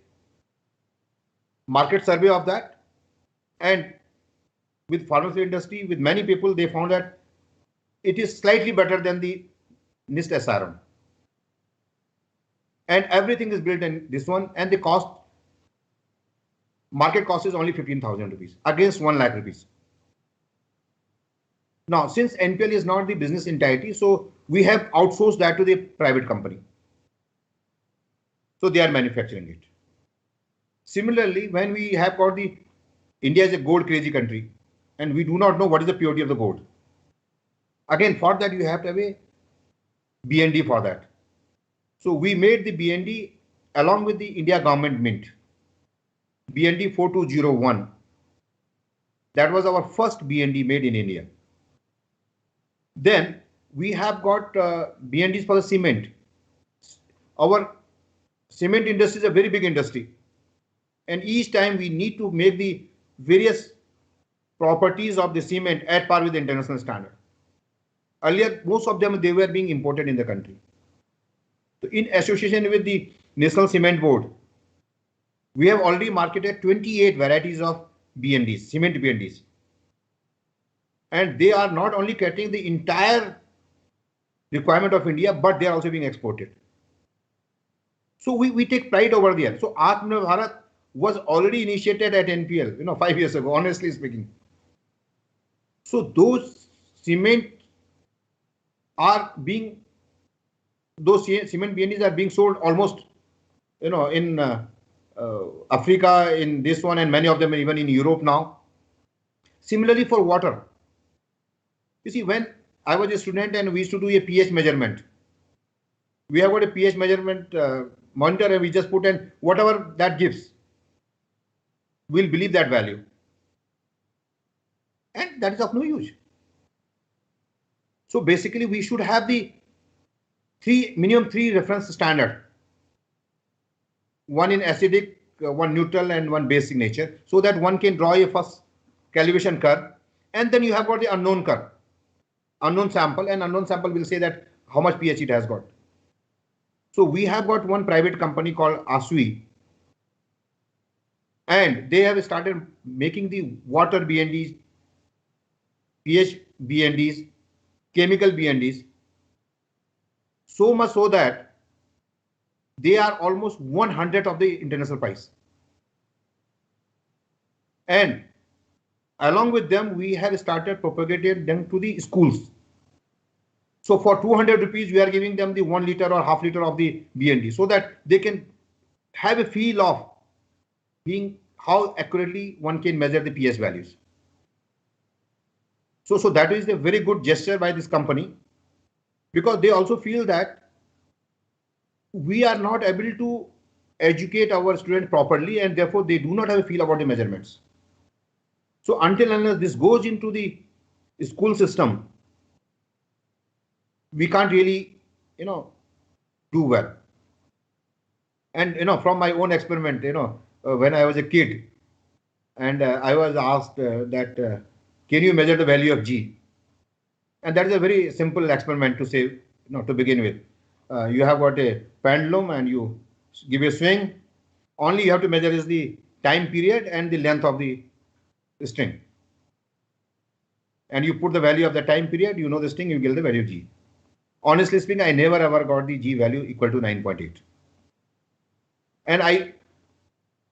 market survey of that, and with pharmaceutical industry, with many people, they found that it is slightly better than the NIST SRM. And everything is built in this one, and the cost, market cost is only 15,000 rupees against 1 lakh rupees. Now, since NPL is not the business entirety, so we have outsourced that to the private company. So they are manufacturing it. Similarly, when we have got India is a gold crazy country, and we do not know what is the purity of the gold. Again, for that you have to have a BND for that. So we made the BND along with the India government mint, BND 4201. That was our first BND made in India. Then we have got BNDs for the cement. Our cement industry is a very big industry. And each time we need to make the various properties of the cement at par with the international standard. Earlier, most of them, they were being imported in the country. So in association with the National Cement Board, we have already marketed 28 varieties of BNDs, cement BNDs. And they are not only catering the entire requirement of India, but they are also being exported. So we take pride over there. So Atmanirbhar Bharat was already initiated at NPL, 5 years ago, honestly speaking. So those cement BNDs are being sold almost, in Africa, in this one, and many of them even in Europe now. Similarly for water. You see, when I was a student and we used to do a pH measurement, we have got a pH measurement monitor, and we just put in whatever that gives. We'll believe that value. And that is of no use. So basically, we should have the minimum three reference standard. One in acidic, one neutral, and one basic nature, so that one can draw a first calibration curve. And then you have got the unknown curve, unknown sample, and unknown sample will say that how much pH it has got. So we have got one private company called Aswal, and they have started making the water BNDs, pH BNDs, chemical BNDs, so much so that they are almost 100 of the international price. And along with them, we have started propagating them to the schools. So for 200 rupees, we are giving them the 1 liter or half liter of the BND, so that they can have a feel of being how accurately one can measure the pH values. So that is a very good gesture by this company, because they also feel that we are not able to educate our students properly, and therefore they do not have a feel about the measurements. So until and unless this goes into the school system, we can't really, do well. And from my own experiment, when I was a kid, and I was asked that can you measure the value of G? And that is a very simple experiment to say, to begin with. You have got a pendulum and you give a swing. Only you have to measure is the time period and the length of the string. And you put the value of the time period, the string, you get the value G. Honestly speaking, I never ever got the G value equal to 9.8.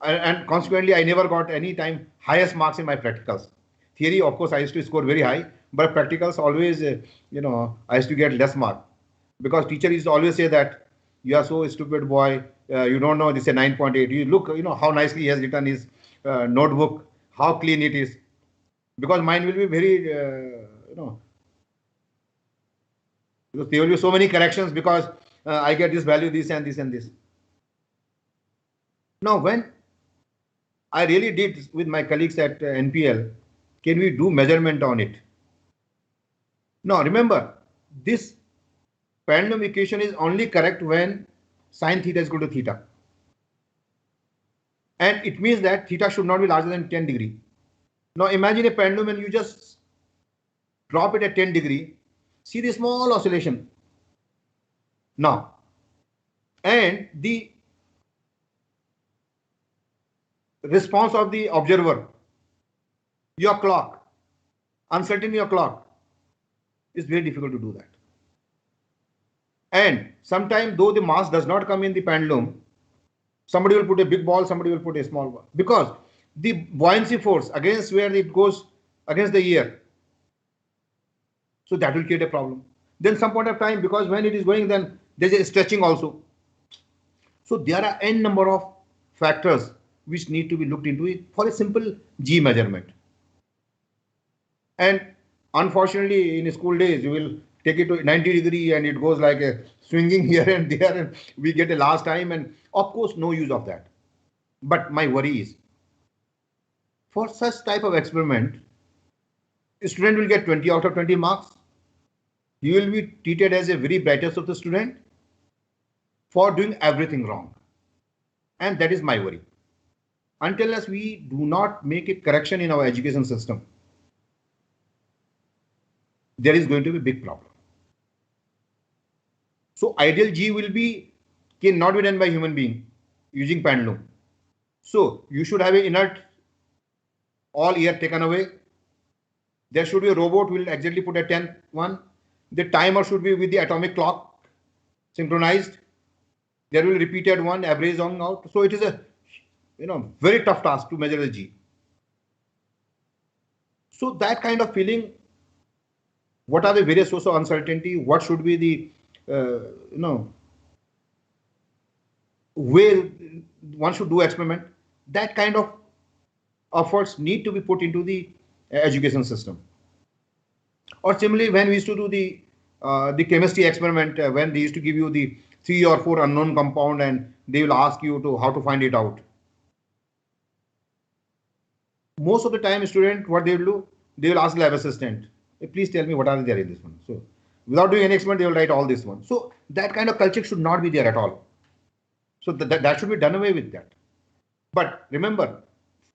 And consequently, I never got any time highest marks in my practicals. Theory, of course, I used to score very high, but practicals always, I used to get less mark, because teacher used to always say that you are so stupid boy, you don't know this is a 9.8. You look, how nicely he has written his notebook, how clean it is, because mine will be very, because there will be so many corrections, because I get this value, this and this and this. Now, when I really did with my colleagues at NPL, can we do measurement on it? Now, remember, this pendulum equation is only correct when sine theta is equal to theta. And it means that theta should not be larger than 10 degree. Now, imagine a pendulum and you just drop it at 10 degree. See the small oscillation. Now, and the response of the observer, your clock, uncertain your clock, is very difficult to do that. And sometimes, though the mass does not come in the pendulum, somebody will put a big ball, somebody will put a small ball, because the buoyancy force against where it goes against the ear, so that will create a problem. Then some point of time, because when it is going, then there's a stretching also. So there are n number of factors which need to be looked into it for a simple G measurement. And unfortunately, in school days, you will take it to 90 degree and it goes like a swinging here and there, and we get a last time, and of course, no use of that. But my worry is, for such type of experiment, a student will get 20 out of 20 marks. He will be treated as a very brightest of the student for doing everything wrong. And that is my worry. Until as we do not make a correction in our education system, there is going to be a big problem. So ideal G cannot be done by human being using pendulum. So you should have an inert all ear taken away. There should be a robot who will exactly put a 10th one. The timer should be with the atomic clock synchronized. There will be repeated one, average on out. So it is a very tough task to measure the G. So that kind of feeling, what are the various sources of uncertainty? What should be the, where one should do experiment? That kind of efforts need to be put into the education system. Or similarly, when we used to do the chemistry experiment, when they used to give you the 3 or 4 unknown compound and they will ask you to how to find it out. Most of the time, student, what they will do, they will ask lab assistant, hey, please tell me what are there in this one. So without doing any experiment, they will write all this one. So that kind of culture should not be there at all. So that should be done away with that. But remember,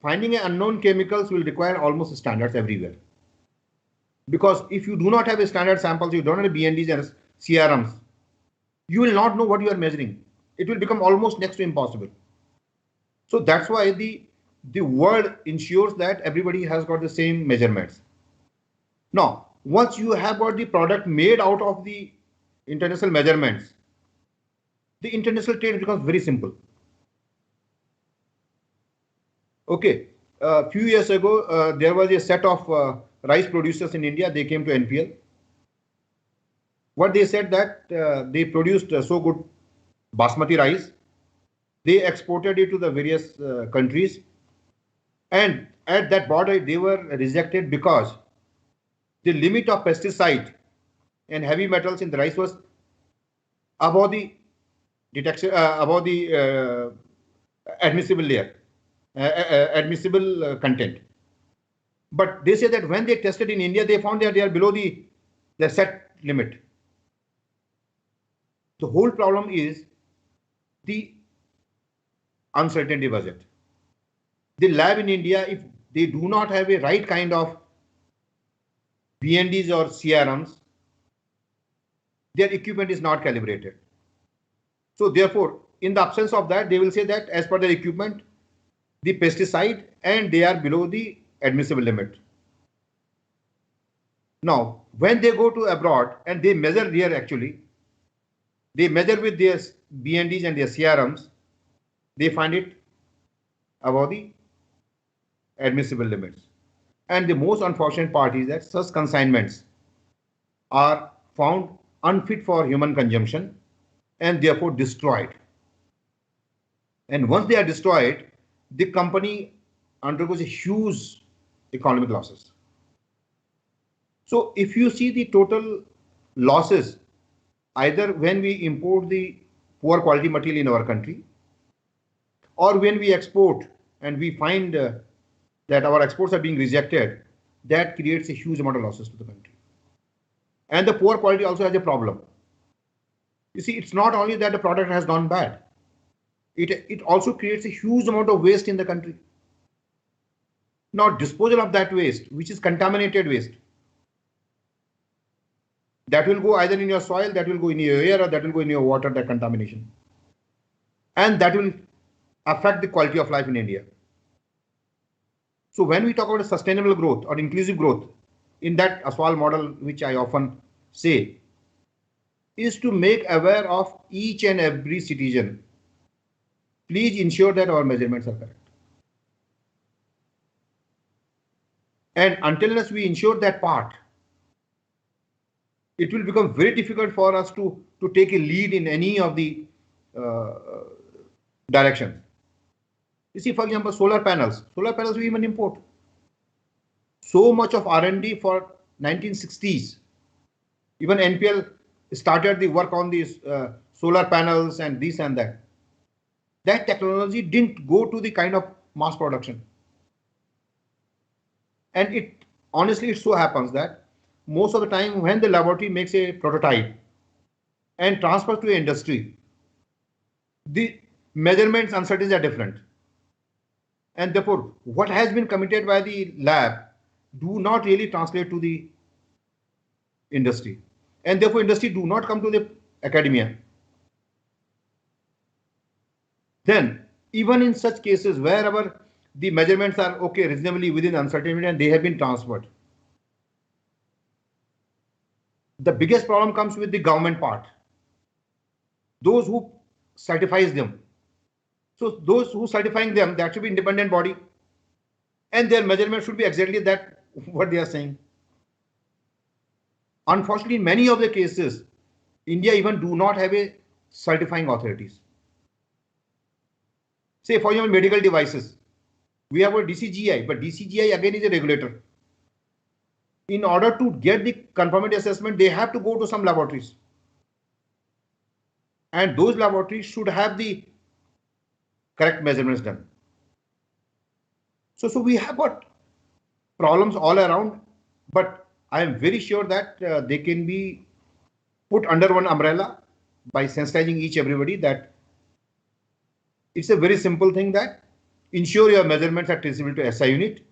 finding unknown chemicals will require almost standards everywhere. Because if you do not have a standard samples, you don't have BNDs and CRMs, you will not know what you are measuring. It will become almost next to impossible. So that's why the world ensures that everybody has got the same measurements. Now, once you have got the product made out of the international measurements, the international trade becomes very simple. Okay, a few years ago, there was a set of rice producers in India. They came to NPL. What they said that they produced so good basmati rice, they exported it to the various countries, and at that border they were rejected because the limit of pesticide and heavy metals in the rice was above the detection, above the admissible layer, admissible content. But they say that when they tested in India, they found that they are below the set limit. The whole problem is the uncertainty budget. The lab in India, if they do not have a right kind of BNDs or CRMs, their equipment is not calibrated. So therefore, in the absence of that, they will say that as per their equipment, the pesticide and they are below the admissible limit. Now, when they go to abroad and they measure here actually, they measure with their BNDs and their CRMs, they find it above the admissible limits. And the most unfortunate part is that such consignments are found unfit for human consumption and therefore destroyed. And once they are destroyed, the company undergoes a huge economic losses. So if you see the total losses, either when we import the poor quality material in our country, or when we export and we find that our exports are being rejected, that creates a huge amount of losses to the country. And the poor quality also has a problem. You see, it's not only that the product has gone bad, it also creates a huge amount of waste in the country. Now, disposal of that waste, which is contaminated waste, that will go either in your soil, that will go in your air, or that will go in your water, that contamination. And that will affect the quality of life in India. So when we talk about sustainable growth or inclusive growth, in that Aswal model, which I often say, is to make aware of each and every citizen. Please ensure that our measurements are correct. And until unless we ensure that part, it will become very difficult for us to take a lead in any of the directions. You see, for example, solar panels we even import. So much of R&D for 1960s. Even NPL started the work on these solar panels and this and that. That technology didn't go to the kind of mass production. And honestly, it so happens that most of the time when the laboratory makes a prototype and transfers to industry, the measurements uncertainties are different. And therefore, what has been committed by the lab do not really translate to the industry. And therefore, industry do not come to the academia. Then, even in such cases, wherever the measurements are okay, reasonably within uncertainty and they have been transferred, the biggest problem comes with the government part. Those who certifies them. So those who certifying them, that should be independent body. And their measurement should be exactly that, what they are saying. Unfortunately, in many of the cases, India even do not have a certifying authorities. Say, for example, medical devices. We have a DCGI, but DCGI again is a regulator. In order to get the conformity assessment, they have to go to some laboratories. And those laboratories should have the correct measurements done. So we have got problems all around, but I am very sure that they can be put under one umbrella by sensitizing everybody that it's a very simple thing that ensure your measurements are traceable to SI unit.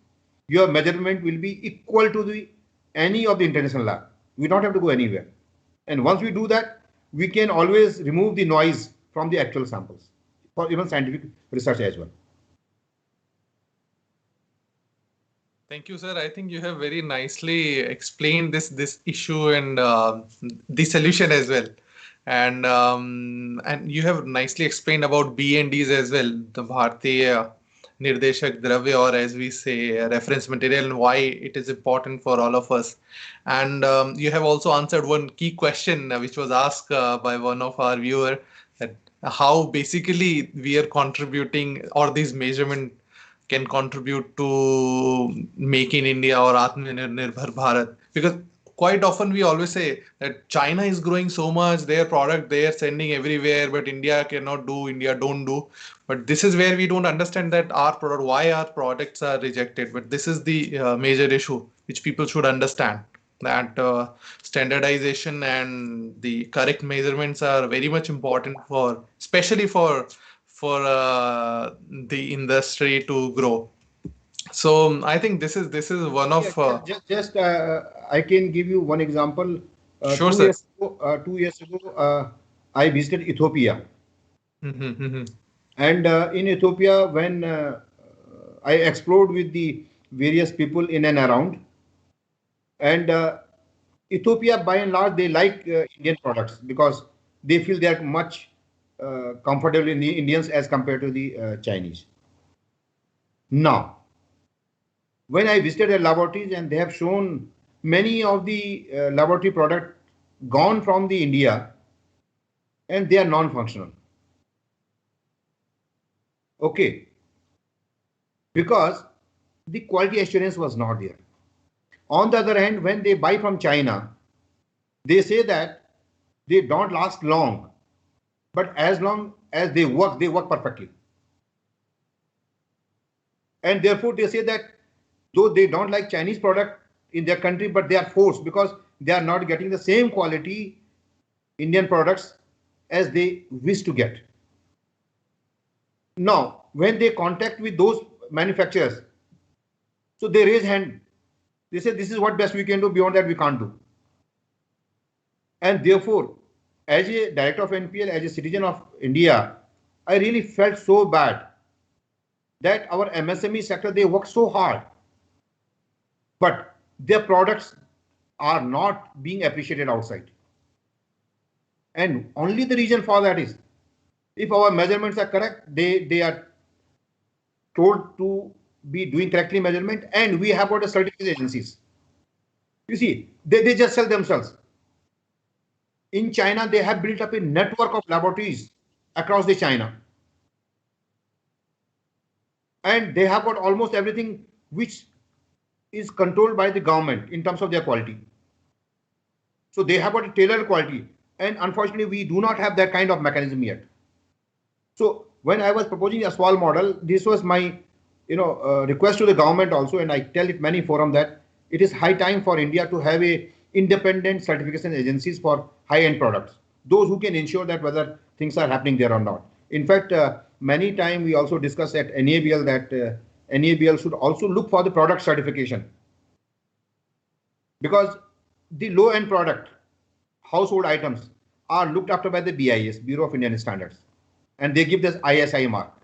Your measurement will be equal to any of the international lab. We don't have to go anywhere. And once we do that, we can always remove the noise from the actual samples for even scientific research as well. Thank you, sir. I think you have very nicely explained this issue and the solution as well. And you have nicely explained about BNDs as well, the Bharatiya Nirdeshak Dravya, or as we say, reference material, and why it is important for all of us. And you have also answered one key question which was asked by one of our viewer, that how basically we are contributing, or these measurement can contribute to Make in India or Atmanirbhar Bharat. Because quite often we always say that China is growing so much, their product they are sending everywhere, but India cannot do, India don't do. But this is where we don't understand that our product, why our products are rejected. But this is the major issue which people should understand, that standardization and the correct measurements are very much important for, especially for the industry to grow. So I think this is one Yeah, of I can give you one example. sure, sir. 2 years ago, I visited Ethiopia, Mm-hmm. and in Ethiopia, when I explored with the various people in and around, and Ethiopia, by and large, they like Indian products because they feel they are much comfortable in the Indians as compared to the Chinese. Now, when I visited their laboratories and they have shown many of the laboratory products gone from the India and they are non-functional. Okay, because the quality assurance was not there. On the other hand, when they buy from China, they say that they don't last long, but as long as they work perfectly. And therefore, they say that though they don't like Chinese product in their country, but they are forced because they are not getting the same quality Indian products as they wish to get. Now, when they contact with those manufacturers, so they raise hand. They say this is what best we can do. Beyond that, we can't do. And therefore, as a director of NPL, as a citizen of India, I really felt so bad that our MSME sector, they work so hard, but their products are not being appreciated outside. And only the reason for that is if our measurements are correct, they are told to be doing correctly measurement, and we have got a certificate agencies. You see, they just sell themselves. In China, they have built up a network of laboratories across the China. And they have got almost everything which is controlled by the government in terms of their quality. So they have got a tailored quality. And unfortunately, we do not have that kind of mechanism yet. So when I was proposing a Aswal model, this was my request to the government also, and I tell it many forum that it is high time for India to have a independent certification agencies for high-end products, those who can ensure that whether things are happening there or not. In fact, many times we also discuss at NABL that NABL should also look for the product certification, because the low-end product, household items, are looked after by the BIS, Bureau of Indian Standards, and they give this ISI mark.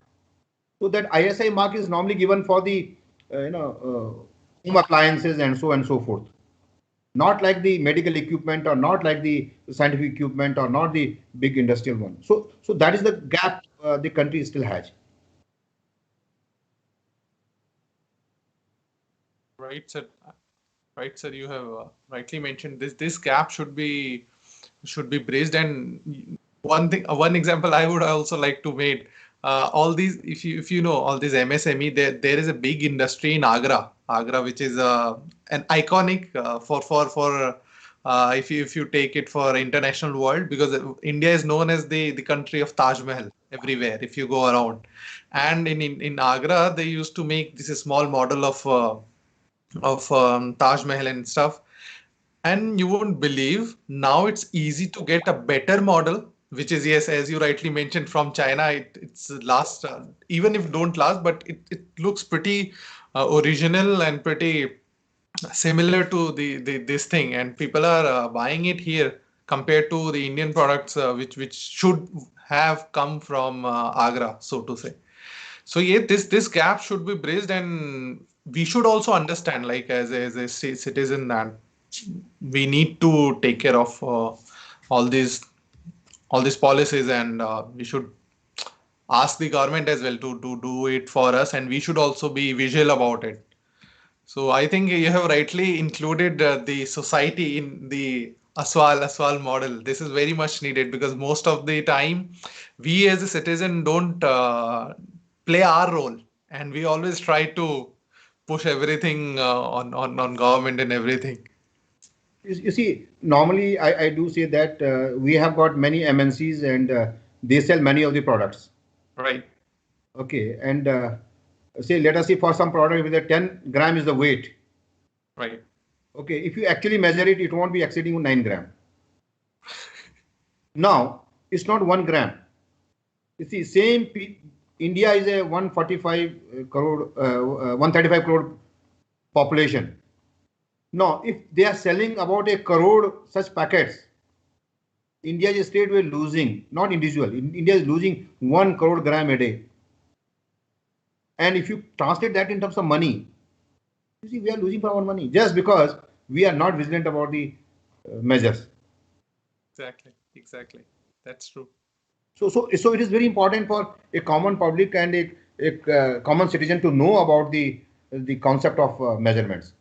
So that ISI mark is normally given for the home appliances and so forth. Not like the medical equipment, or not like the scientific equipment, or not the big industrial one. So that is the gap the country still has. Right, sir. Right, sir. You have rightly mentioned this gap should be bridged. And one example I would also like to make, all these, if you know all these MSME, there is a big industry in Agra, which is an iconic if you take it for international world, because India is known as the country of Taj Mahal everywhere if you go around. And in Agra they used to make this small model of Taj Mahal and stuff. And you won't believe, now it's easy to get a better model, which is, yes, as you rightly mentioned, from China. It's last, even if don't last, but it looks pretty original and pretty similar to the this thing, and people are buying it here compared to the Indian products, which should have come from Agra, so to say. So yeah, this gap should be bridged, and we should also understand, like as a citizen, that we need to take care of all these all these policies, and we should ask the government as well to do it for us, and we should also be visual about it. So I think you have rightly included the society in the Aswal model. This is very much needed, because most of the time we as a citizen don't play our role, and we always try to push everything on government and everything. You see, normally I do say that we have got many MNCs and they sell many of the products. Right. Okay, and say let us see for some product with a 10 gram is the weight. Right. Okay, if you actually measure it, it won't be exceeding 9 gram. Now, it's not 1 gram. You see, India is a 145 crore, 135 crore population. Now, if they are selling about a crore such packets, India is a state we're losing, not individual. India is losing 1 crore gram a day. And if you translate that in terms of money, you see, we are losing for our money just because we are not vigilant about the measures. Exactly. Exactly. That's true. So it is very important for a common public and a common citizen to know about the concept of measurements.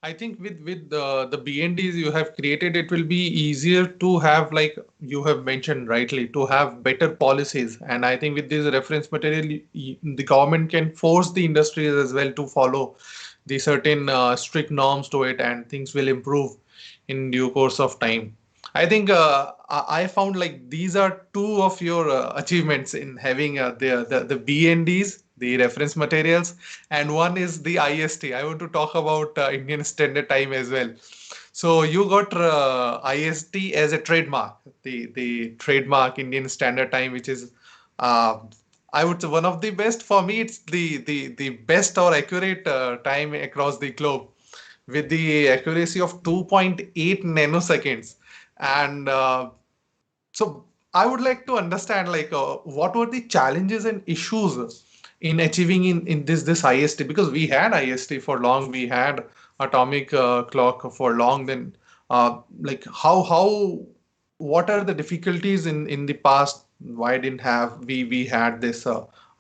I think with the BNDs you have created, it will be easier to have, like you have mentioned rightly, to have better policies. And I think with this reference material, the government can force the industries as well to follow the certain strict norms to it, and things will improve in due course of time. I think I found like these are two of your achievements in having the BNDs, the reference materials, and one is the IST. I want to talk about Indian Standard Time as well. So you got IST as a trademark, the trademark Indian Standard Time, which is uh, I would say one of the best for me. It's the best or accurate time across the globe with the accuracy of 2.8 nanoseconds. And so I would like to understand like what were the challenges and issues in achieving in this IST, because we had IST for long, we had atomic clock for long. Then like how what are the difficulties in the past? Why didn't have we had this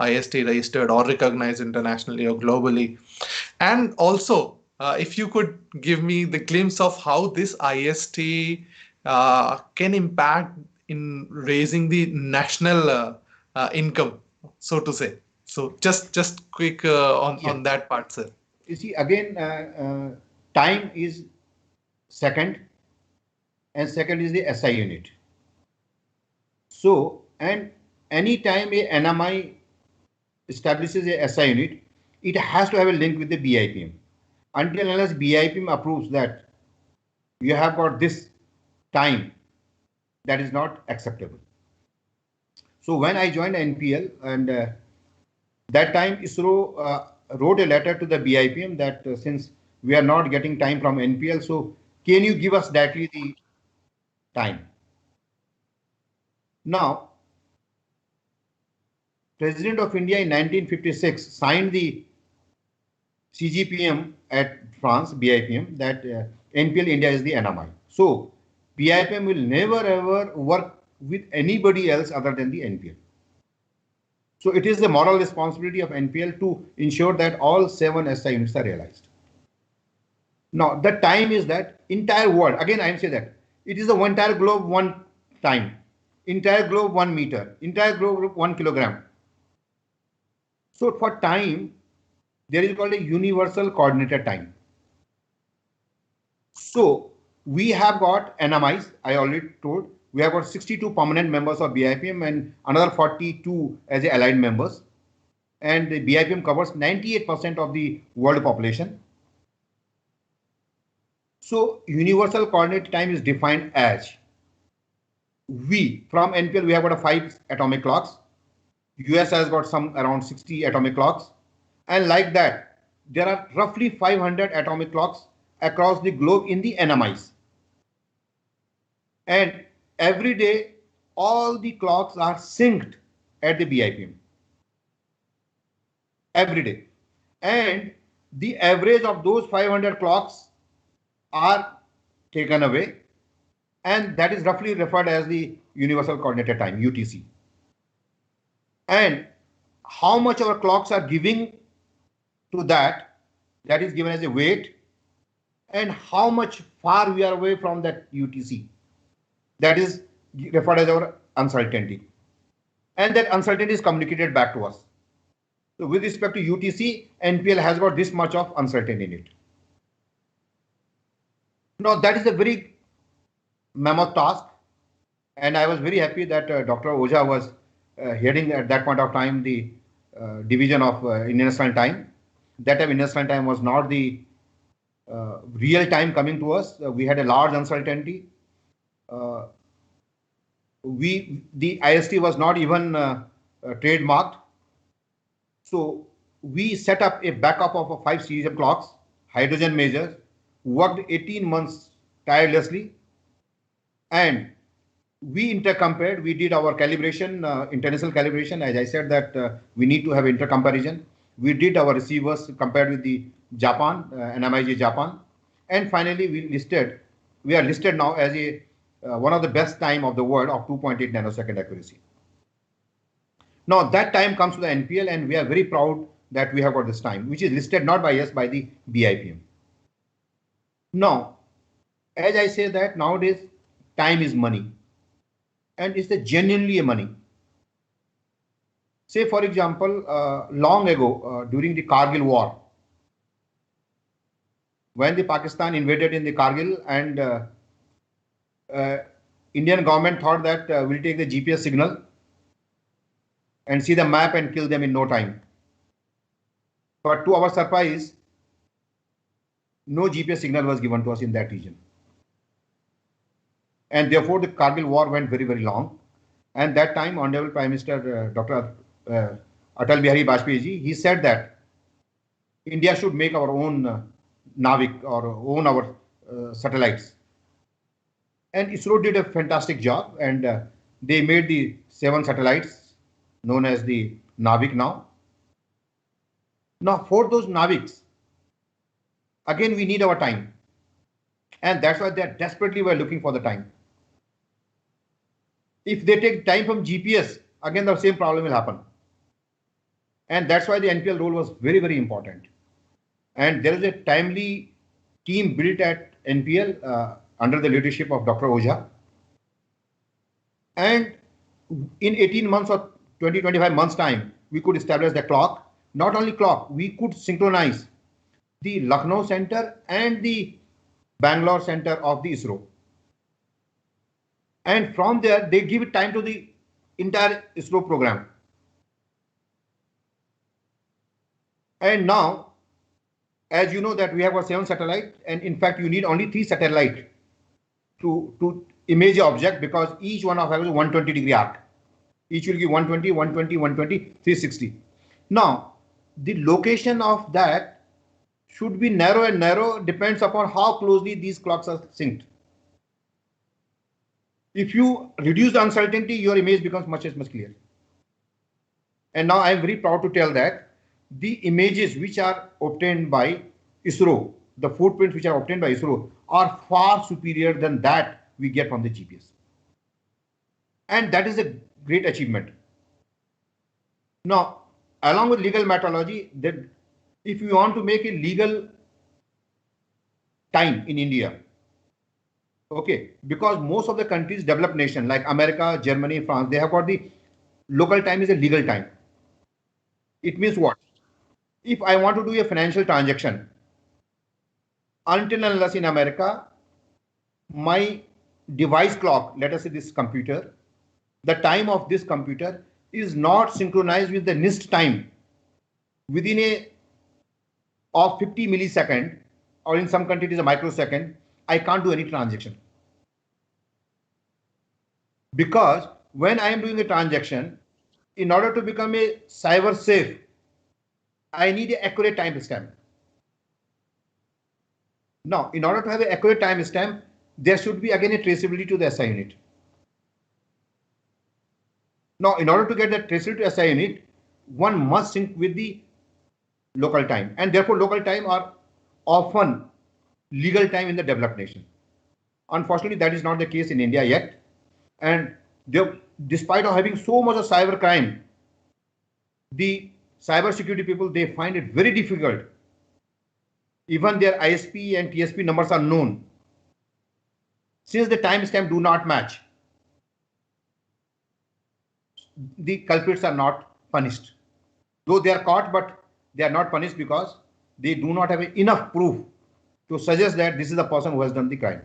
IST registered or recognized internationally or globally? And also, if you could give me the glimpse of how this IST can impact in raising the national income, so to say. So just quick Yeah. on that part, sir. You see, again, time is second, and second is the SI unit. So, and any time a NMI establishes a SI unit, it has to have a link with the BIPM. Until unless BIPM approves that you have got this time, that is not acceptable. So when I joined NPL, and that time ISRO wrote a letter to the BIPM that since we are not getting time from NPL, so can you give us directly the time? Now, President of India in 1956 signed the CGPM at France, BIPM, that NPL India is the NMI. So BIPM will never ever work with anybody else other than the NPL. So it is the moral responsibility of NPL to ensure that all 7 SI units are realized. Now the time is that entire world, again I am saying that it is the entire globe one time, entire globe 1 meter, entire globe 1 kilogram. So for time, there is called a universal coordinated time. So we have got NMIs, I already told, we have got 62 permanent members of BIPM and another 42 as allied members. And the BIPM covers 98% of the world population. So universal coordinate time is defined as from NPL, we have got 5 atomic clocks. US has got some around 60 atomic clocks. And like that, there are roughly 500 atomic clocks across the globe in the NMIs. And every day, all the clocks are synced at the BIPM. Every day. And the average of those 500 clocks are taken away. And that is roughly referred as the Universal Coordinated Time, UTC. And how much our clocks are giving to that is given as a weight, and how much far we are away from that UTC, that is referred as our uncertainty. And that uncertainty is communicated back to us. So with respect to UTC, NPL has got this much of uncertainty in it. Now, that is a very mammoth task. And I was very happy that Dr. Oja was heading at that point of time the division of Indian Standard Time. That time Indian Standard Time was not the real time coming to us. We had a large uncertainty. Uh, the IST was not even trademarked. So we set up a backup of 5 cesium clocks, hydrogen measures, worked 18 months tirelessly, and we intercompared. We did our calibration, international calibration. As I said that we need to have intercomparison. We did our receivers compared with the Japan, NMIJ Japan, and finally we are listed now as a one of the best time of the world of 2.8 nanosecond accuracy. Now that time comes to the NPL, and we are very proud that we have got this time, which is listed not by us, by the BIPM. Now, as I say that nowadays time is money, and it's genuinely a money. Say, for example, long ago, during the Kargil war, when the Pakistan invaded in the Kargil, and Indian government thought that we'll take the GPS signal and see the map and kill them in no time. But to our surprise, no GPS signal was given to us in that region. And therefore, the Kargil war went very, very long. And that time, Honorable Prime Minister Dr. Atal Bihari Vajpayee ji, he said that India should make our own Navik or own our satellites. And ISRO did a fantastic job, and they made the 7 satellites known as the Navik now. Now, for those Naviks, again, we need our time. And that's why they're desperately were looking for the time. If they take time from GPS, again, the same problem will happen. And that's why the NPL role was very, very important. And there is a timely team built at NPL under the leadership of Dr. Oja. And in 18 months or 20, 25 months time, we could establish the clock. Not only clock, we could synchronize the Lucknow center and the Bangalore center of the ISRO. And from there, they give time to the entire ISRO program. And now, as you know that we have got 7 satellites, and in fact, you need only 3 satellites to image the object, because each one of them is 120-degree arc. Each will give 120, 120, 120, 360. Now, the location of that should be narrow, and narrow depends upon how closely these clocks are synced. If you reduce the uncertainty, your image becomes much clearer. And now I am very proud to tell that the images which are obtained by ISRO, the footprints which are obtained by ISRO, are far superior than that we get from the GPS. And that is a great achievement. Now, along with legal metrology, that if you want to make a legal time in India, okay, because most of the countries, developed nation like America, Germany, France, they have got the local time is a legal time. It means what? If I want to do a financial transaction, until and unless in America, my device clock, let us say this computer, the time of this computer is not synchronized with the NIST time within a of 50 millisecond, or in some countries it is a microsecond, I can't do any transaction. Because when I am doing a transaction, in order to become a cyber safe, I need an accurate timestamp. Now, in order to have an accurate timestamp, there should be again a traceability to the SI unit. Now, in order to get that traceability to SI unit, one must sync with the local time, and therefore local time are often legal time in the developed nation. Unfortunately, that is not the case in India yet. And despite of having so much of cyber crime, the cyber security people, they find it very difficult. Even their ISP and TSP numbers are known. Since the timestamp do not match, the culprits are not punished. Though they are caught, but they are not punished because they do not have enough proof to suggest that this is the person who has done the crime.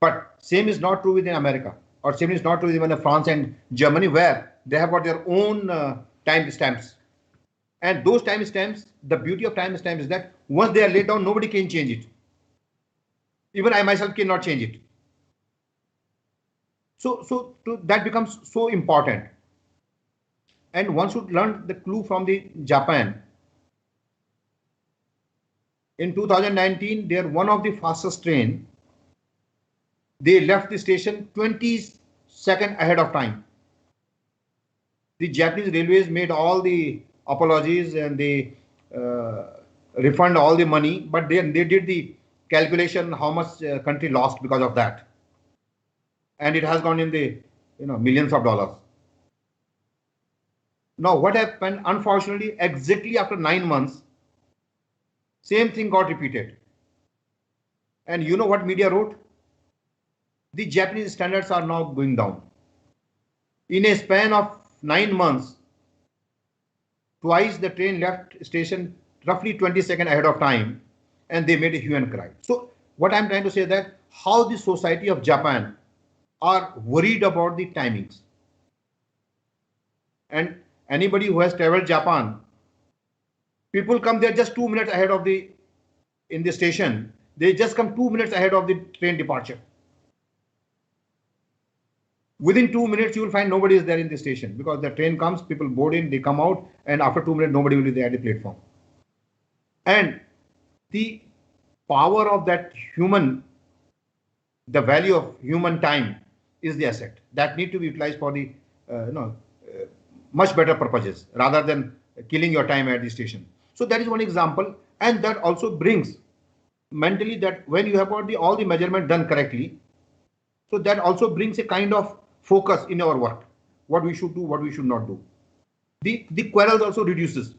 But same is not true within America, or same is not true even in France and Germany, where they have got their own time stamps. And those time stamps, the beauty of time stamps is that once they are laid down, nobody can change it. Even I myself cannot change it. So that becomes so important. And one should learn the clue from the Japan. In 2019, they are one of the fastest train. They left the station 20 seconds ahead of time. The Japanese railways made all the apologies and they refund all the money, but they did the calculation how much country lost because of that. And it has gone in the millions of dollars. Now what happened, unfortunately, exactly after 9 months, same thing got repeated. And you know what media wrote? The Japanese standards are now going down. In a span of 9 months, twice the train left station roughly 20 seconds ahead of time, and they made a hue and cry. So what I'm trying to say is that how the society of Japan are worried about the timings. And anybody who has traveled Japan, people come there just 2 minutes ahead of in the station. They just come 2 minutes ahead of the train departure. Within 2 minutes, you will find nobody is there in the station because the train comes, people board in, they come out, and after 2 minutes, nobody will be there at the platform. And the power of that human, the value of human time is the asset that need to be utilized for the much better purposes rather than killing your time at the station. So that is one example, and that also brings mentally that when you have got all the measurement done correctly, so that also brings a kind of focus in our work, what we should do, what we should not do. The quarrels also reduces.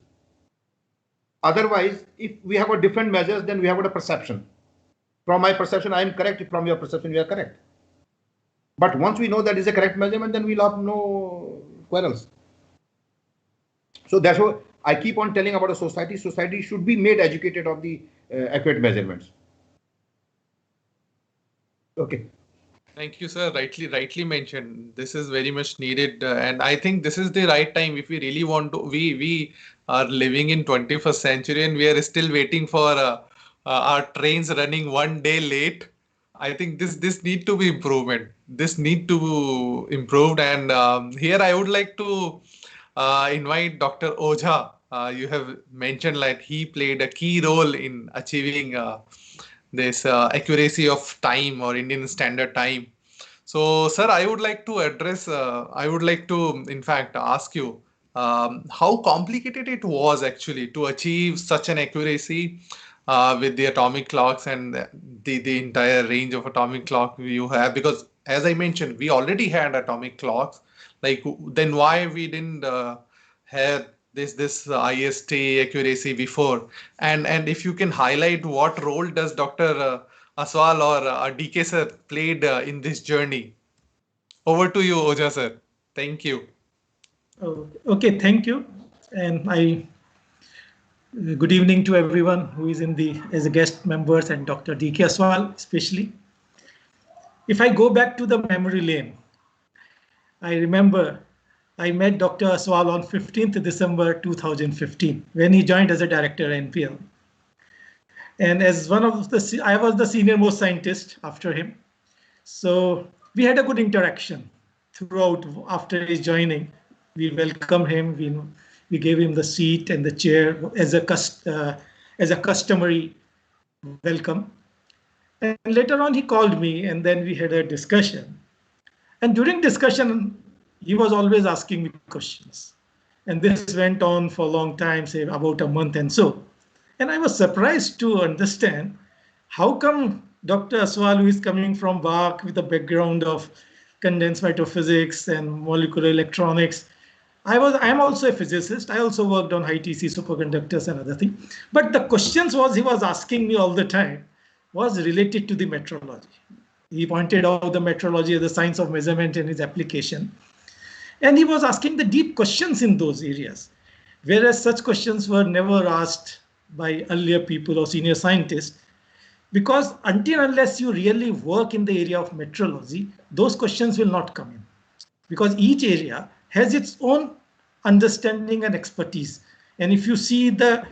Otherwise, if we have got different measures, then we have got a perception. From my perception, I am correct. From your perception, you are correct. But once we know that is a correct measurement, then we'll have no quarrels. So that's why I keep on telling about a society. Society should be made educated of the accurate measurements. Okay. Thank you, sir. Rightly mentioned. This is very much needed, and I think this is the right time if we really want to. We are living in 21st century, and we are still waiting for our trains running one day late. I think this need to be improvement. This need to improved, and here I would like to invite Dr. Ojha. You have mentioned like he played a key role in achieving this accuracy of time or Indian Standard Time. So, sir, I would like to address, I would like to, in fact, ask you how complicated it was actually to achieve such an accuracy with the atomic clocks and the entire range of atomic clock you have. Because as I mentioned, we already had atomic clocks. Like, then why we didn't have this IST accuracy before? And if you can highlight what role does Dr. Aswal or DK sir played in this journey. Over to you, Ojha sir. Thank you. Okay, thank you. And good evening to everyone who is as a guest members and Dr. DK Aswal especially. If I go back to the memory lane, I remember I met Dr. Aswal on 15th December 2015 when he joined as a director at NPL. And as one of I was the senior most scientist after him. So we had a good interaction throughout after his joining. We welcomed him. We gave him the seat and the chair as a customary welcome. And later on, he called me, and then we had a discussion. And during discussion, he was always asking me questions. And this went on for a long time, say about a month and so. And I was surprised to understand how come Dr. Aswal, who is coming from BARC with a background of condensed matter physics and molecular electronics. I am also a physicist. I also worked on high TC superconductors and other things. But the questions he was asking me all the time was related to the metrology. He pointed out the metrology as the science of measurement and its application. And he was asking the deep questions in those areas, whereas such questions were never asked by earlier people or senior scientists, because until unless you really work in the area of metrology, those questions will not come in, because each area has its own understanding and expertise. And if you see the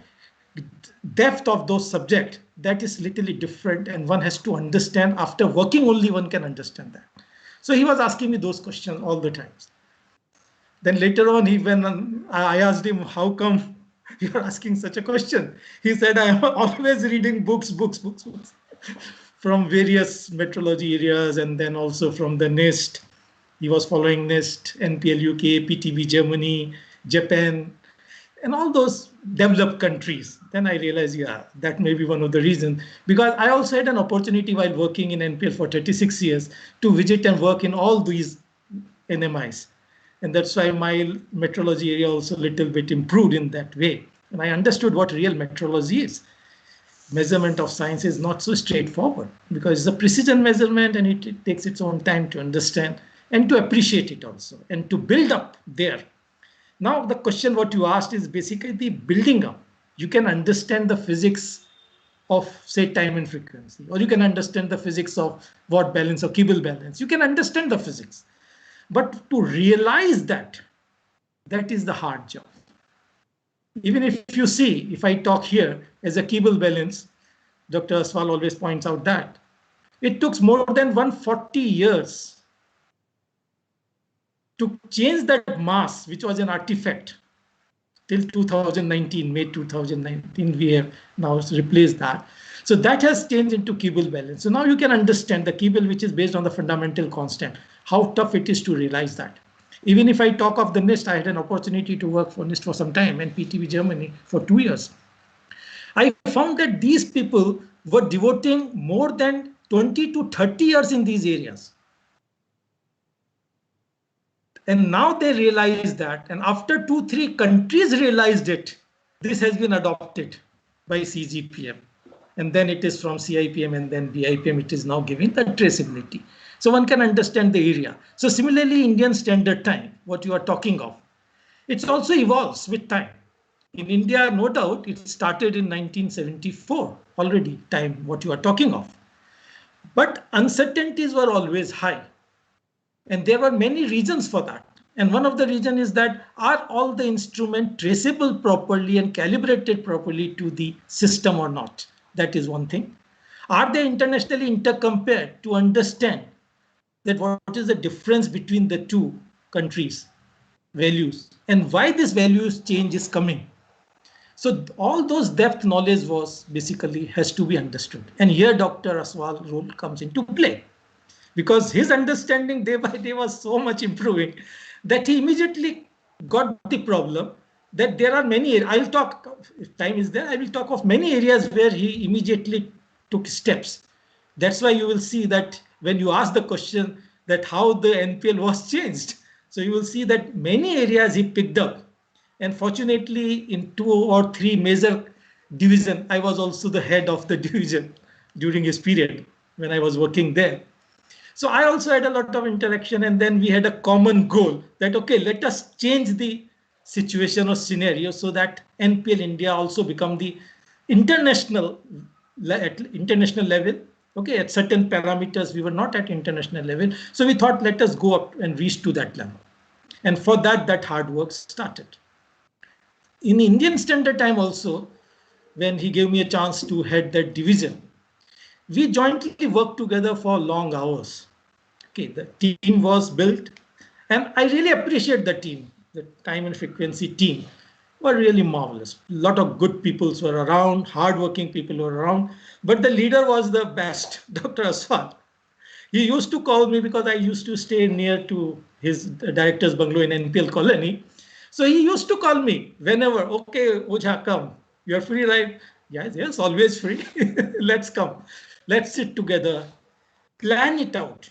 depth of those subjects, that is literally different, and one has to understand. After working only, one can understand that. So he was asking me those questions all the times. Then later on, when I asked him, how come you're asking such a question? He said, I am always reading books from various metrology areas, and then also from the NIST. He was following NIST, NPL UK, PTB Germany, Japan, and all those developed countries. Then I realized, yeah, that may be one of the reasons. Because I also had an opportunity while working in NPL for 36 years to visit and work in all these NMIs. And that's why my metrology area also a little bit improved in that way. And I understood what real metrology is. Measurement of science is not so straightforward, because it's a precision measurement, and it takes its own time to understand and to appreciate it also, and to build up there. Now, the question what you asked is basically the building up. You can understand the physics of, say, time and frequency, or you can understand the physics of Watt balance or Kibble balance. You can understand the physics. But to realize that, that is the hard job. Even if you see, if I talk here as a Kibble balance, Dr. Aswal always points out that it took more than 140 years to change that mass, which was an artifact, till 2019, May 2019, we have now replaced that. So that has changed into Kibble balance. So now you can understand the Kibble, which is based on the fundamental constant, how tough it is to realize that. Even if I talk of the NIST, I had an opportunity to work for NIST for some time and PTV Germany for 2 years. I found that these people were devoting more than 20 to 30 years in these areas. And now they realize that, and after 2-3 countries realized it, this has been adopted by CGPM. And then it is from CIPM and then BIPM, it is now giving the traceability. So one can understand the area. So similarly, Indian Standard Time, what you are talking of, it also evolves with time. In India, no doubt, it started in 1974 already, time, what you are talking of. But uncertainties were always high. And there were many reasons for that. And one of the reasons is that, are all the instruments traceable properly and calibrated properly to the system or not? That is one thing. Are they internationally intercompared to understand that what is the difference between the two countries' values and why this values change is coming? So all those depth knowledge was basically has to be understood. And here Dr. Aswal's role comes into play, because his understanding day by day was so much improving that he immediately got the problem that there are many, I'll talk, if time is there, I will talk of many areas where he immediately took steps. That's why you will see that when you ask the question that how the NPL was changed, so you will see that many areas he picked up. And fortunately, in 2 or 3 major division, I was also the head of the division during his period when I was working there. So I also had a lot of interaction, and then we had a common goal that, okay, let us change the situation or scenario so that NPL India also become the international level. Okay, at certain parameters, we were not at international level. So we thought, let us go up and reach to that level. And for that, that hard work started. In Indian Standard Time also, when he gave me a chance to head that division, we jointly worked together for long hours. Okay, the team was built, and I really appreciate the team. The time and frequency team were really marvelous. A lot of good people were around, hardworking people were around, but the leader was the best, Dr. Aswal. He used to call me because I used to stay near to his director's bungalow in NPL colony. So he used to call me whenever, okay, Ojha, come. You're free, right? Yes, always free. Let's come. Let's sit together, plan it out,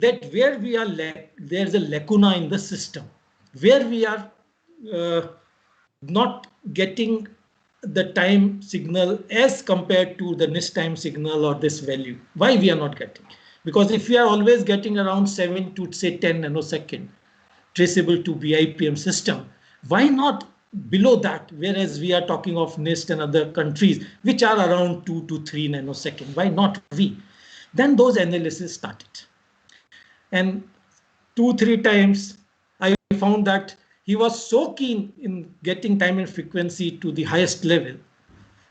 that where we are, there's a lacuna in the system, where we are not getting the time signal as compared to the NIST time signal or this value. Why we are not getting? Because if we are always getting around 7 to say 10 nanosecond traceable to BIPM system, why not below that, whereas we are talking of NIST and other countries, which are around 2 to 3 nanoseconds. Why not we? Then those analysis started. And 2-3 times, I found that he was so keen in getting time and frequency to the highest level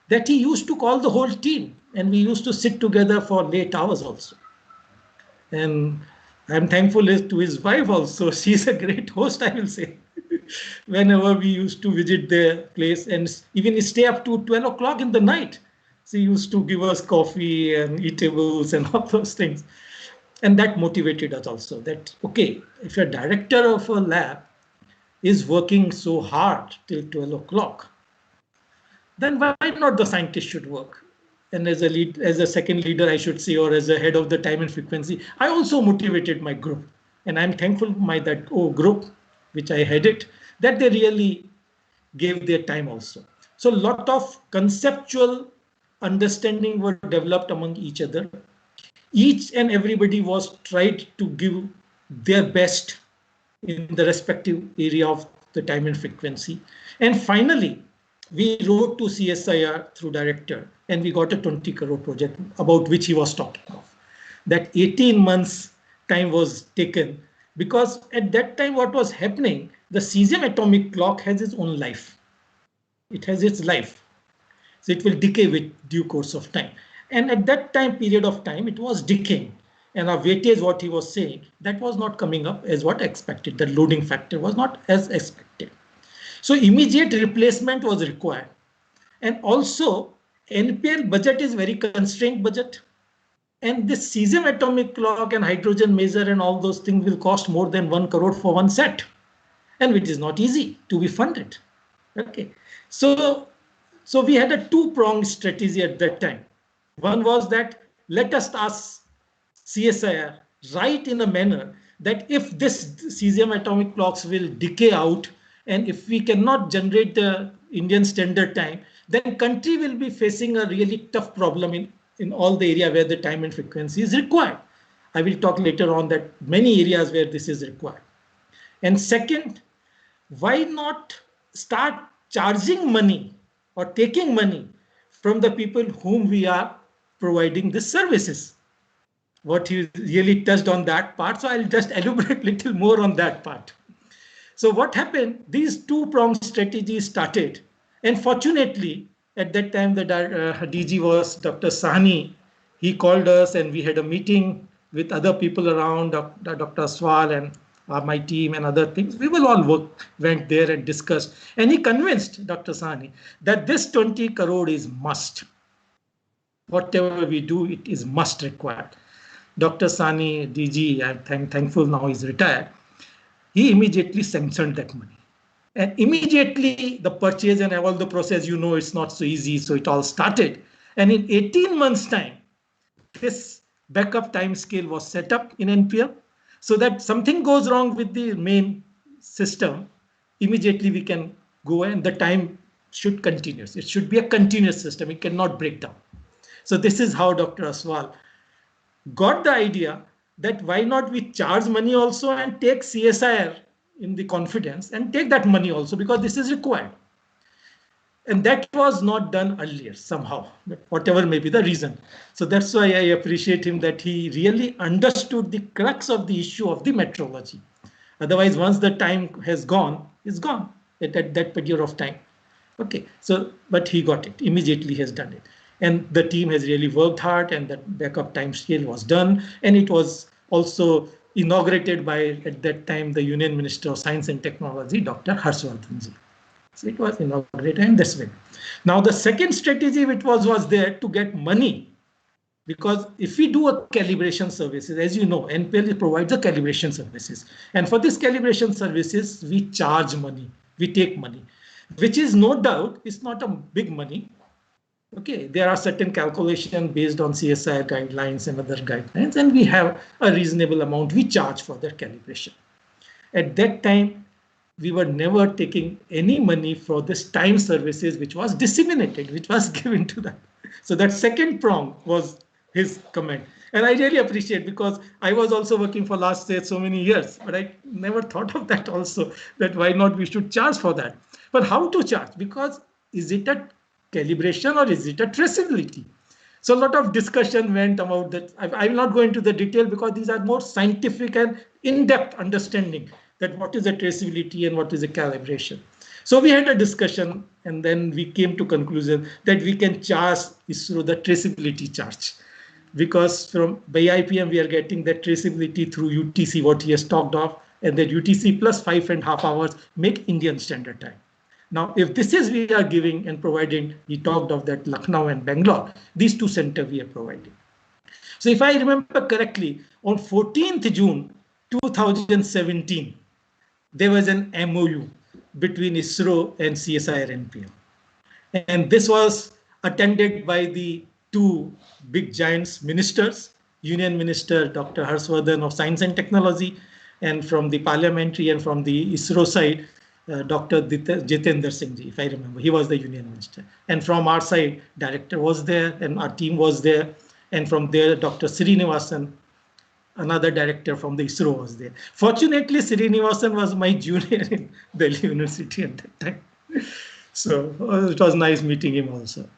that he used to call the whole team. And we used to sit together for late hours also. And I'm thankful to his wife also. She's a great host, I will say. Whenever we used to visit their place and even stay up to 12 o'clock in the night, she used to give us coffee and eatables and all those things. And that motivated us also that, okay, if a director of a lab is working so hard till 12 o'clock, then why not the scientist should work? And as a second leader, I should say, or as a head of the time and frequency, I also motivated my group. And I'm thankful my that group, which I headed, that they really gave their time also. So a lot of conceptual understanding were developed among each other. Each and everybody was tried to give their best in the respective area of the time and frequency. And finally, we wrote to CSIR through director, and we got a 20 crore project about which he was talking of. That 18 months time was taken because at that time what was happening, the cesium atomic clock has its own life. It has its life. So it will decay with due course of time. And at that time period of time, it was decaying. And our weightage, what he was saying, that was not coming up as what expected. The loading factor was not as expected. So immediate replacement was required. And also, NPL budget is very constrained budget. And this cesium atomic clock and hydrogen maser and all those things will cost more than 1 crore for one set. And which is not easy to be funded. Okay. So we had a two-pronged strategy at that time. One was that let us ask CSIR right in a manner that if this cesium atomic clocks will decay out and if we cannot generate the Indian standard time, then country will be facing a really tough problem in all the area where the time and frequency is required. I will talk later on that many areas where this is required. And second, why not start charging money or taking money from the people whom we are providing these services? What he really touched on that part, so I'll just elaborate a little more on that part. So what happened, these two-pronged strategies started, and fortunately, at that time, the DG was Dr. Sahni. He called us and we had a meeting with other people around, Dr. Aswal and my team and other things. We will all went there and discussed. And he convinced Dr. Sahni that this 20 crore is must. Whatever we do, it is must required. Dr. Sahni, DG, I'm thankful now he's retired. He immediately sanctioned that money. And immediately the purchase and all the process, you know, it's not so easy. So it all started. And in 18 months time, this backup time scale was set up in NPL so that something goes wrong with the main system, immediately we can go and the time should continue. It should be a continuous system. It cannot break down. So this is how Dr. Aswal got the idea that why not we charge money also and take CSIR in the confidence and take that money also because this is required. And that was not done earlier somehow, whatever may be the reason. So that's why I appreciate him that he really understood the crux of the issue of the metrology. Otherwise, once the time has gone, it's gone at that period of time. Okay, so, but he got it, immediately has done it. And the team has really worked hard and that backup time scale was done. And it was also inaugurated by, at that time, the Union Minister of Science and Technology, Dr. Harshvardhanji. So it was inaugurated in this way. Now, the second strategy which was there to get money, because if we do a calibration services, as you know, NPL provides a calibration services. And for this calibration services, we charge money, we take money, which is no doubt, it's not a big money. Okay, there are certain calculations based on CSIR guidelines and other guidelines, and we have a reasonable amount we charge for their calibration. At that time, we were never taking any money for this time services, which was disseminated, which was given to them. So that second prong was his comment. And I really appreciate, because I was also working for last say so many years, but I never thought of that also, that why not we should charge for that. But how to charge? Because is it a calibration or is it a traceability? So a lot of discussion went about that. I will not go into the detail because these are more scientific and in-depth understanding that what is a traceability and what is a calibration. So we had a discussion and then we came to conclusion that we can charge ISRO the traceability charge, because from by IPM we are getting that traceability through UTC, what he has talked of, and that UTC plus 5.5 hours make Indian Standard Time. Now, if this is we are giving and providing, he talked of that Lucknow and Bangalore, these two centers we are providing. So if I remember correctly, on 14th June 2017, there was an MOU between ISRO and CSIR-NPL. And this was attended by the two big giants ministers, Union Minister Dr. Harshvardhan of Science and Technology, and from the parliamentary and from the ISRO side, Dr. Jitendra Singh, if I remember, he was the Union Minister. And from our side, director was there and our team was there. And from there, Dr. Srinivasan, another director from the ISRO was there. Fortunately, Srinivasan was my junior in Delhi University at that time. So it was nice meeting him also.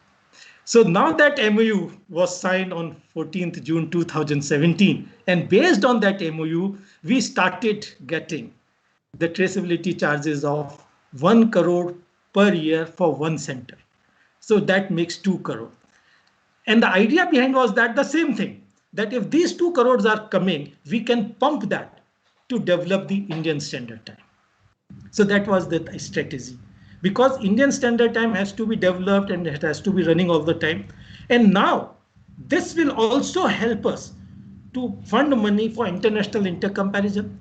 So now that MOU was signed on 14th June 2017, and based on that MOU, we started getting the traceability charges of 1 crore per year for one center. So that makes 2 crore. And the idea behind was that the same thing, that if these 2 crores are coming, we can pump that to develop the Indian Standard Time. So that was the strategy. Because Indian Standard Time has to be developed and it has to be running all the time. And now this will also help us to fund money for international intercomparison,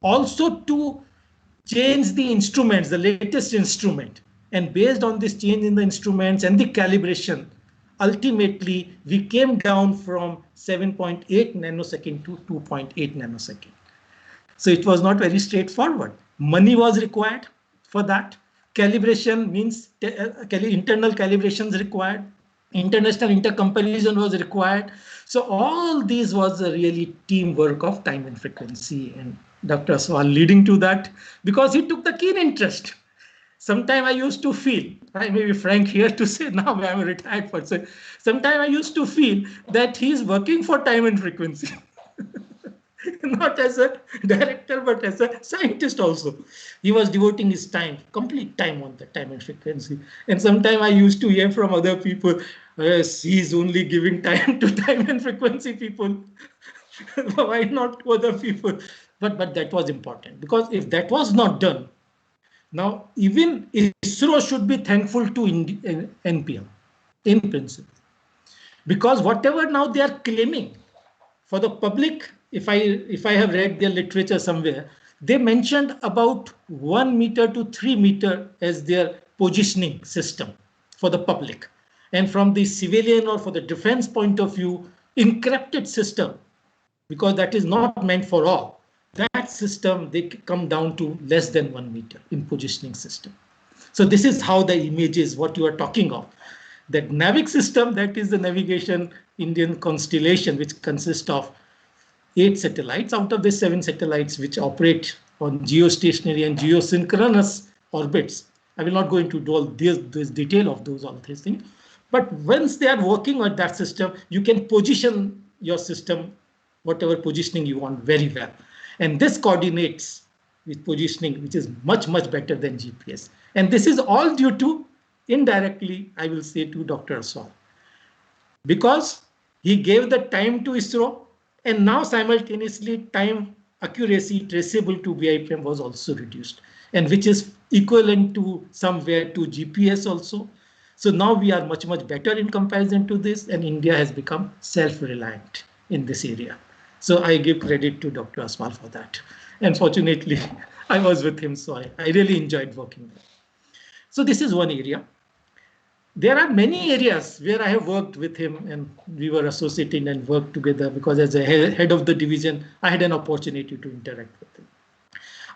also to change the instruments, the latest instrument. And based on this change in the instruments and the calibration, ultimately we came down from 7.8 nanosecond to 2.8 nanosecond. So it was not very straightforward. Money was required for that. Calibration means internal calibrations required. International intercomparison was required. So all these was a really teamwork of time and frequency, and Dr. Aswal leading to that because he took the keen interest. Sometimes I used to feel, I may be frank here to say now I'm a retired person, sometimes I used to feel that he's working for time and frequency. Not as a director, but as a scientist also. He was devoting his time, complete time on the time and frequency. And sometimes I used to hear from other people, he's only giving time to time and frequency people. Why not to other people? But that was important, because if that was not done, now even ISRO should be thankful to NPL in principle. Because whatever now they are claiming for the public, if I have read their literature somewhere, they mentioned about 1 meter to 3 meter as their positioning system for the public. And from the civilian or for the defense point of view, encrypted system, because that is not meant for all. That system, they come down to less than 1 meter in positioning system. So this is how the image is, what you are talking of. That NAVIC system, that is the navigation Indian constellation, which consists of 8 satellites. Out of the 7 satellites which operate on geostationary and geosynchronous orbits. I will not go into all this detail of all these things. But once they are working on that system, you can position your system, whatever positioning you want, very well. And this coordinates with positioning, which is much, much better than GPS. And this is all due to, indirectly, I will say, to Dr. Aswal. Because he gave the time to ISRO, and now simultaneously time accuracy traceable to BIPM was also reduced, and which is equivalent to somewhere to GPS also. So now we are much, much better in comparison to this, and India has become self-reliant in this area. So I give credit to Dr. Aswal for that. And fortunately, I was with him, so I really enjoyed working there. So this is one area. There are many areas where I have worked with him and we were associated and worked together, because as a head of the division, I had an opportunity to interact with him.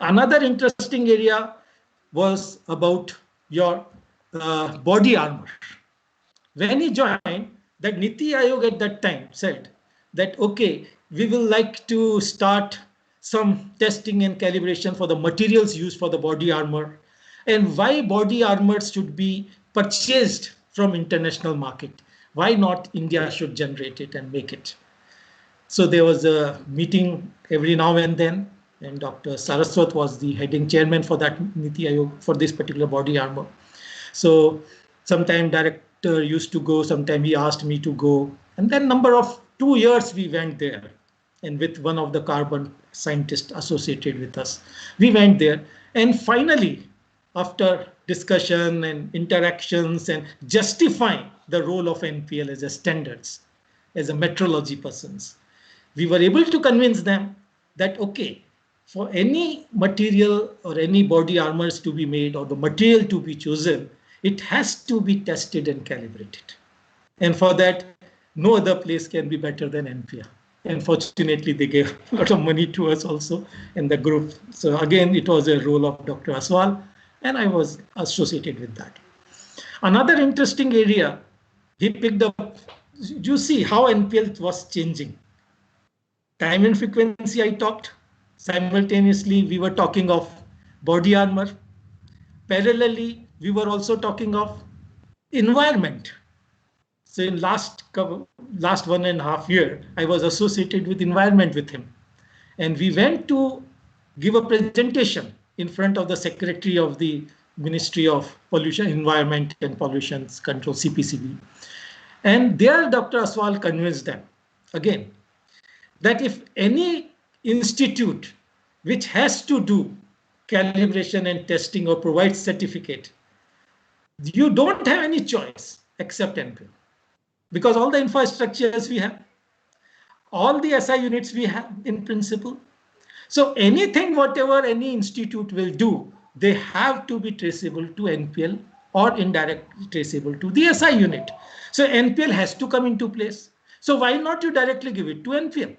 Another interesting area was about your body armor. When he joined, that Niti Aayog at that time said that, okay, we will like to start some testing and calibration for the materials used for the body armor, and why body armors should be purchased from international market. Why not India should generate it and make it? So there was a meeting every now and then, and Dr. Saraswat was the heading chairman for that Niti Aayog for this particular body armor. So sometime director used to go, sometime he asked me to go. And then number of 2 years we went there, and with one of the carbon scientists associated with us, we went there. And finally, after discussion and interactions and justifying the role of NPL as a standards, as a metrology persons, we were able to convince them that, okay, for any material or any body armors to be made or the material to be chosen, it has to be tested and calibrated. And for that, no other place can be better than NPL. And fortunately, they gave a lot of money to us also in the group. So again, it was a role of Dr. Aswal, and I was associated with that. Another interesting area he picked up, you see how NPL was changing. Time and frequency, I talked. Simultaneously, we were talking of body armor. Parallelly, we were also talking of environment. So in last 1.5 years, I was associated with environment with him. And we went to give a presentation in front of the Secretary of the Ministry of Pollution, Environment and Pollution Control, CPCB. And there Dr. Aswal convinced them, again, that if any institute which has to do calibration and testing or provide certificate, you don't have any choice except NPL. Because all the infrastructures we have, all the SI units we have in principle. So anything, whatever any institute will do, they have to be traceable to NPL or indirectly traceable to the SI unit. So NPL has to come into place. So why not you directly give it to NPL?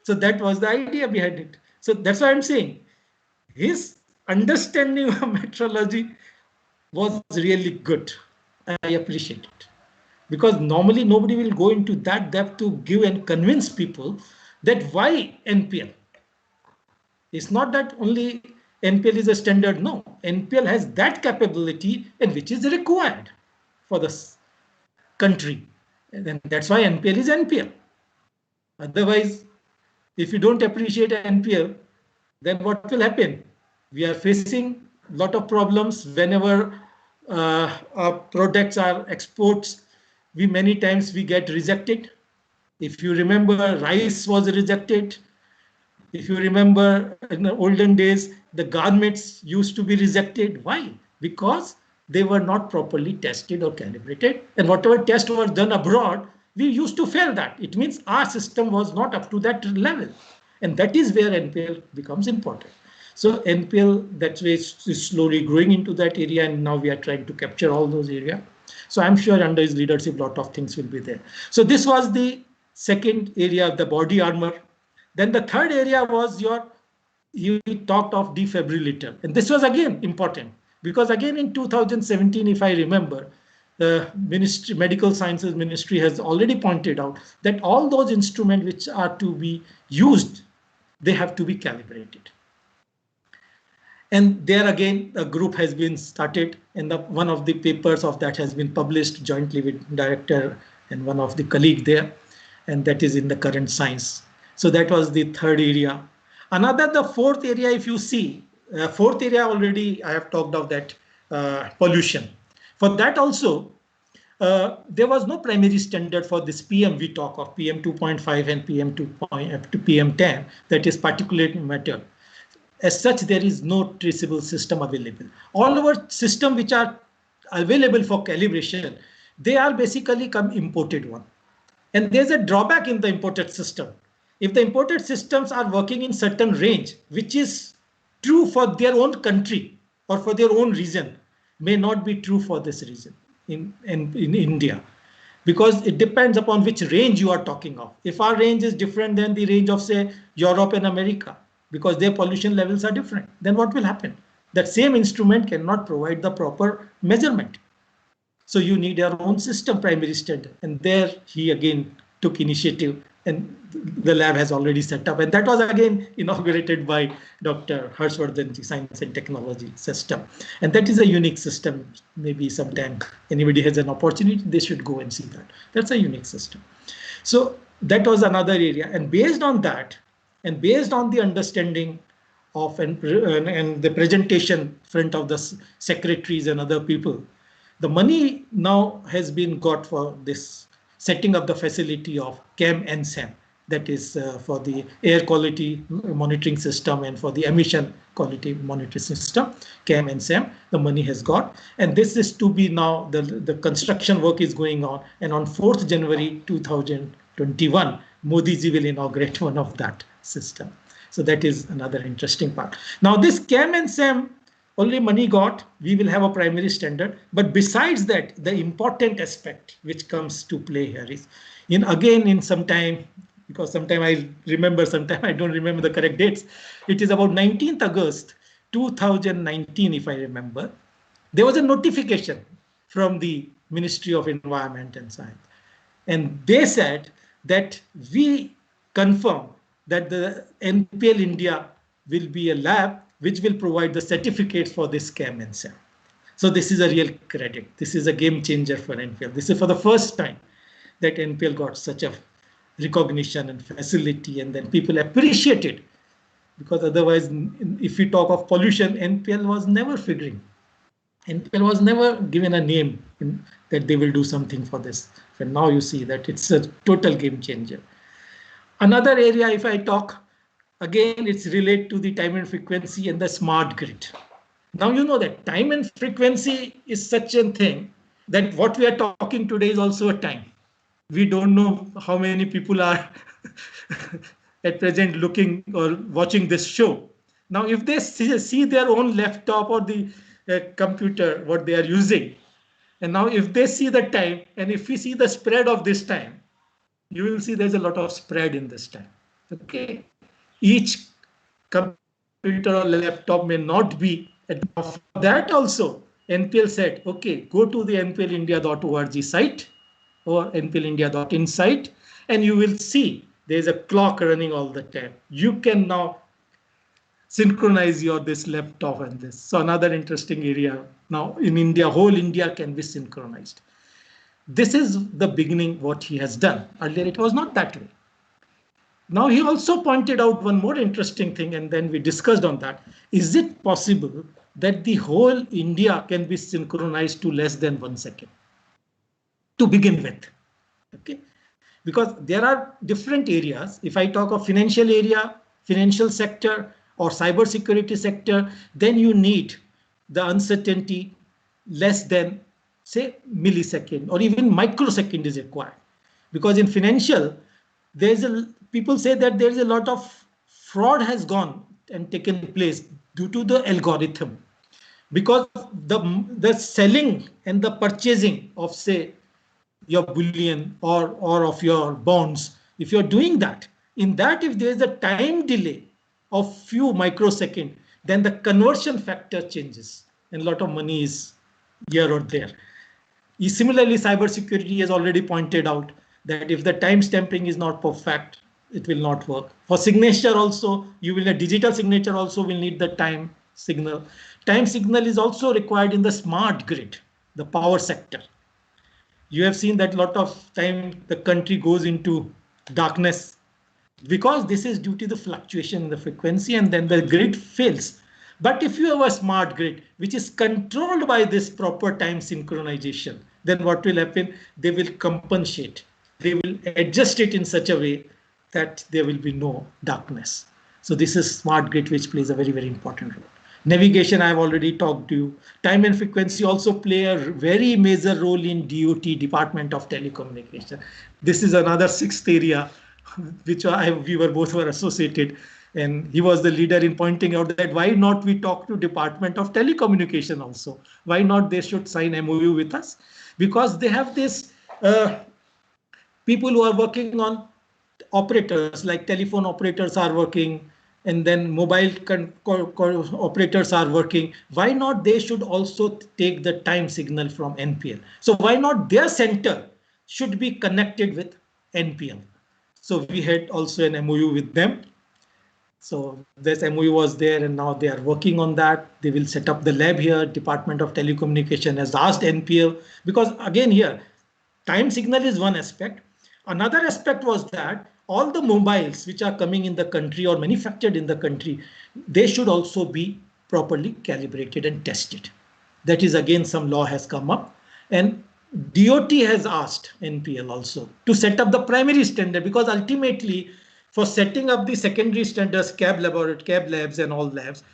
So that was the idea behind it. So that's why I'm saying his understanding of metrology was really good. I appreciate it. Because normally nobody will go into that depth to give and convince people that why NPL. It's not that only NPL is a standard. No, NPL has that capability and which is required for this country. And that's why NPL is NPL. Otherwise, if you don't appreciate NPL, then what will happen? We are facing a lot of problems whenever our products are exports. Many times we get rejected. If you remember, rice was rejected. If you remember, in the olden days, the garments used to be rejected. Why? Because they were not properly tested or calibrated. And whatever test was done abroad, we used to fail that. It means our system was not up to that level. And that is where NPL becomes important. So NPL, that way, is slowly growing into that area. And now we are trying to capture all those areas. So I'm sure under his leadership, a lot of things will be there. So this was the second area of the body armor. Then the third area was you talked of defibrillator. And this was again important because again in 2017, if I remember, the Ministry, Medical Sciences Ministry has already pointed out that all those instruments which are to be used, they have to be calibrated. And there again, a group has been started and one of the papers of that has been published jointly with director and one of the colleague there. And that is in the current science. So that was the third area. The fourth area, if you see, fourth area already I have talked of that pollution. For that also, there was no primary standard for this PM we talk of, PM 2.5 and PM 2.0 to PM 10, that is particulate matter. As such, there is no traceable system available. All our systems which are available for calibration, they are basically imported one. And there's a drawback in the imported system. If the imported systems are working in certain range, which is true for their own country or for their own region, may not be true for this region in India, because it depends upon which range you are talking of. If our range is different than the range of, say, Europe and America, because their pollution levels are different, then what will happen? That same instrument cannot provide the proper measurement. So you need your own system primary standard. And there he again took initiative, and the lab has already set up. And that was again inaugurated by Dr. Harshvardhan, the Science and Technology system. And that is a unique system. Maybe sometime anybody has an opportunity, they should go and see that. That's a unique system. So that was another area. And based on that, and based on the understanding of and the presentation front of the secretaries and other people, the money now has been got for this setting up the facility of CAM and SAM, that is for the air quality monitoring system and for the emission quality monitoring system, CAM and SAM, the money has got. And this is to be now, the construction work is going on. And on 4th January 2021, Modi ji will inaugurate one of that system. So that is another interesting part. Now this CAM and SAM, only money got, we will have a primary standard. But besides that, the important aspect which comes to play here is, in some time, because sometime I remember, sometime I don't remember the correct dates. It is about 19th August 2019, if I remember. There was a notification from the Ministry of Environment and Science. And they said that we confirm that the NPL India will be a lab which will provide the certificates for this CAM and SAM. So this is a real credit. This is a game changer for NPL. This is for the first time that NPL got such a recognition and facility, and then people appreciate it. Because otherwise, if we talk of pollution, NPL was never figuring. NPL was never given a name that they will do something for this. And now you see that it's a total game changer. Another area, if I talk, again, it's related to the time and frequency and the smart grid. Now, you know that time and frequency is such a thing that what we are talking today is also a time. We don't know how many people are at present looking or watching this show. Now, if they see their own laptop or the computer, what they are using, and now if they see the time, and if we see the spread of this time, you will see there's a lot of spread in this time. Okay, each computer or laptop may not be enough. For that also, NPL said, okay, go to the nplindia.org site or nplindia.in site, and you will see there's a clock running all the time. You can now synchronize this laptop and this. So another interesting area. Now in India, whole India can be synchronized. This is the beginning what he has done. Earlier it was not that way. Now he also pointed out one more interesting thing, and then we discussed on that. Is it possible that the whole India can be synchronized to less than 1 second to begin with? Okay, because there are different areas. If I talk of financial area, financial sector or cyber security sector, then you need the uncertainty less than, say, millisecond or even microsecond is required. Because in financial, people say that there's a lot of fraud has gone and taken place due to the algorithm. Because the selling and the purchasing of, say, your bullion or of your bonds, if you're doing that, in that if there's a time delay of few microseconds, then the conversion factor changes and a lot of money is here or there. Similarly, cybersecurity has already pointed out that if the time stamping is not perfect, it will not work. For signature also, a digital signature also will need the time signal. Time signal is also required in the smart grid, the power sector. You have seen that a lot of time the country goes into darkness because this is due to the fluctuation in the frequency, and then the grid fails. But if you have a smart grid, which is controlled by this proper time synchronization, then what will happen? They will compensate. They will adjust it in such a way that there will be no darkness. So this is smart grid, which plays a very, very important role. Navigation, I've already talked to you. Time and frequency also play a very major role in DOT, Department of Telecommunication. This is another sixth area, which we were both associated. And he was the leader in pointing out that why not we talk to Department of Telecommunication also? Why not they should sign MOU with us? Because they have this people who are working on operators, like telephone operators are working, and then mobile operators are working. Why not they should also take the time signal from NPL? So why not their center should be connected with NPL. So we had also an MOU with them. So this MOU was there, and now they are working on that. They will set up the lab here. Department of Telecommunication has asked NPL, because again here, time signal is one aspect. Another aspect was that all the mobiles which are coming in the country or manufactured in the country, they should also be properly calibrated and tested. That is again some law has come up, and DOT has asked NPL also to set up the primary standard, because ultimately for setting up the secondary standards, cab labs and all labs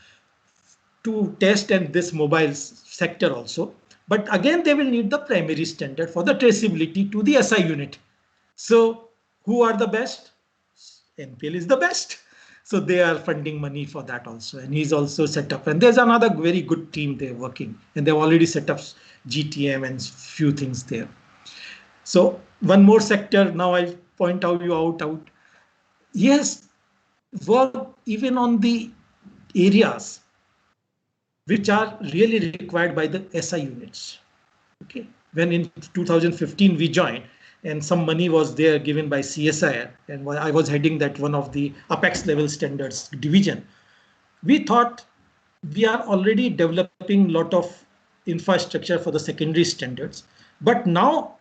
to test and this mobile sector also. But again, they will need the primary standard for the traceability to the SI unit. So who are the best? NPL is the best. So they are funding money for that also. And he's also set up. And there's another very good team they're working. And they've already set up GTM and few things there. So one more sector, now I'll point out you out. Yes, work even on the areas which are really required by the SI units. Okay, when in 2015 we joined, and some money was there given by CSIR, and I was heading that one of the Apex level standards division. We thought we are already developing a lot of infrastructure for the secondary standards, but now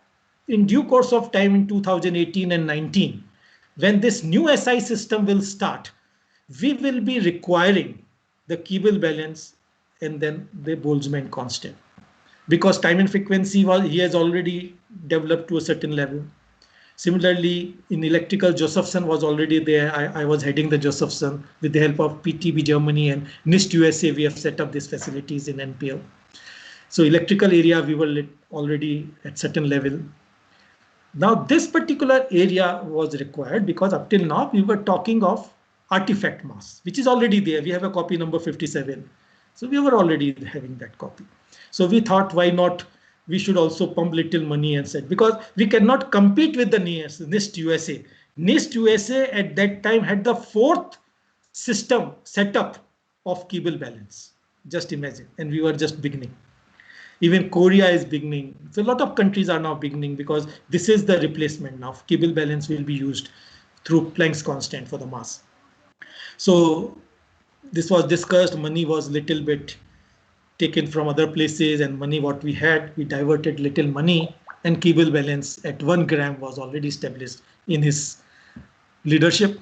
in due course of time in 2018 and 19, when this new SI system will start, we will be requiring the cable balance and then the Boltzmann constant, because time and frequency he has already developed to a certain level. Similarly, in electrical, Josephson was already there. I was heading the Josephson with the help of PTB Germany and NIST USA. We have set up these facilities in NPL. So electrical area, we were already at certain level. Now this particular area was required because up till now we were talking of artifact mass, which is already there. We have a copy number 57. So we were already having that copy. So we thought, why not? We should also pump little money and said, because we cannot compete with the NIST USA. NIST USA at that time had the 4th system setup of cable balance. Just imagine. And we were just beginning. Even Korea is beginning. So a lot of countries are now beginning, because this is the replacement now. Cable balance will be used through Planck's constant for the mass. So this was discussed. Money was little bit taken from other places, and money what we had, we diverted little money, and cable balance at 1 gram was already established in his leadership.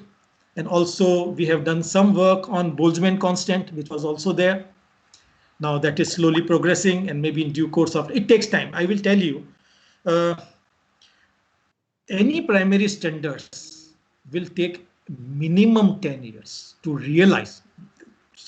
And also we have done some work on Boltzmann constant, which was also there. Now that is slowly progressing, and maybe in due course of it takes time. I will tell you, any primary standards will take minimum 10 years to realize.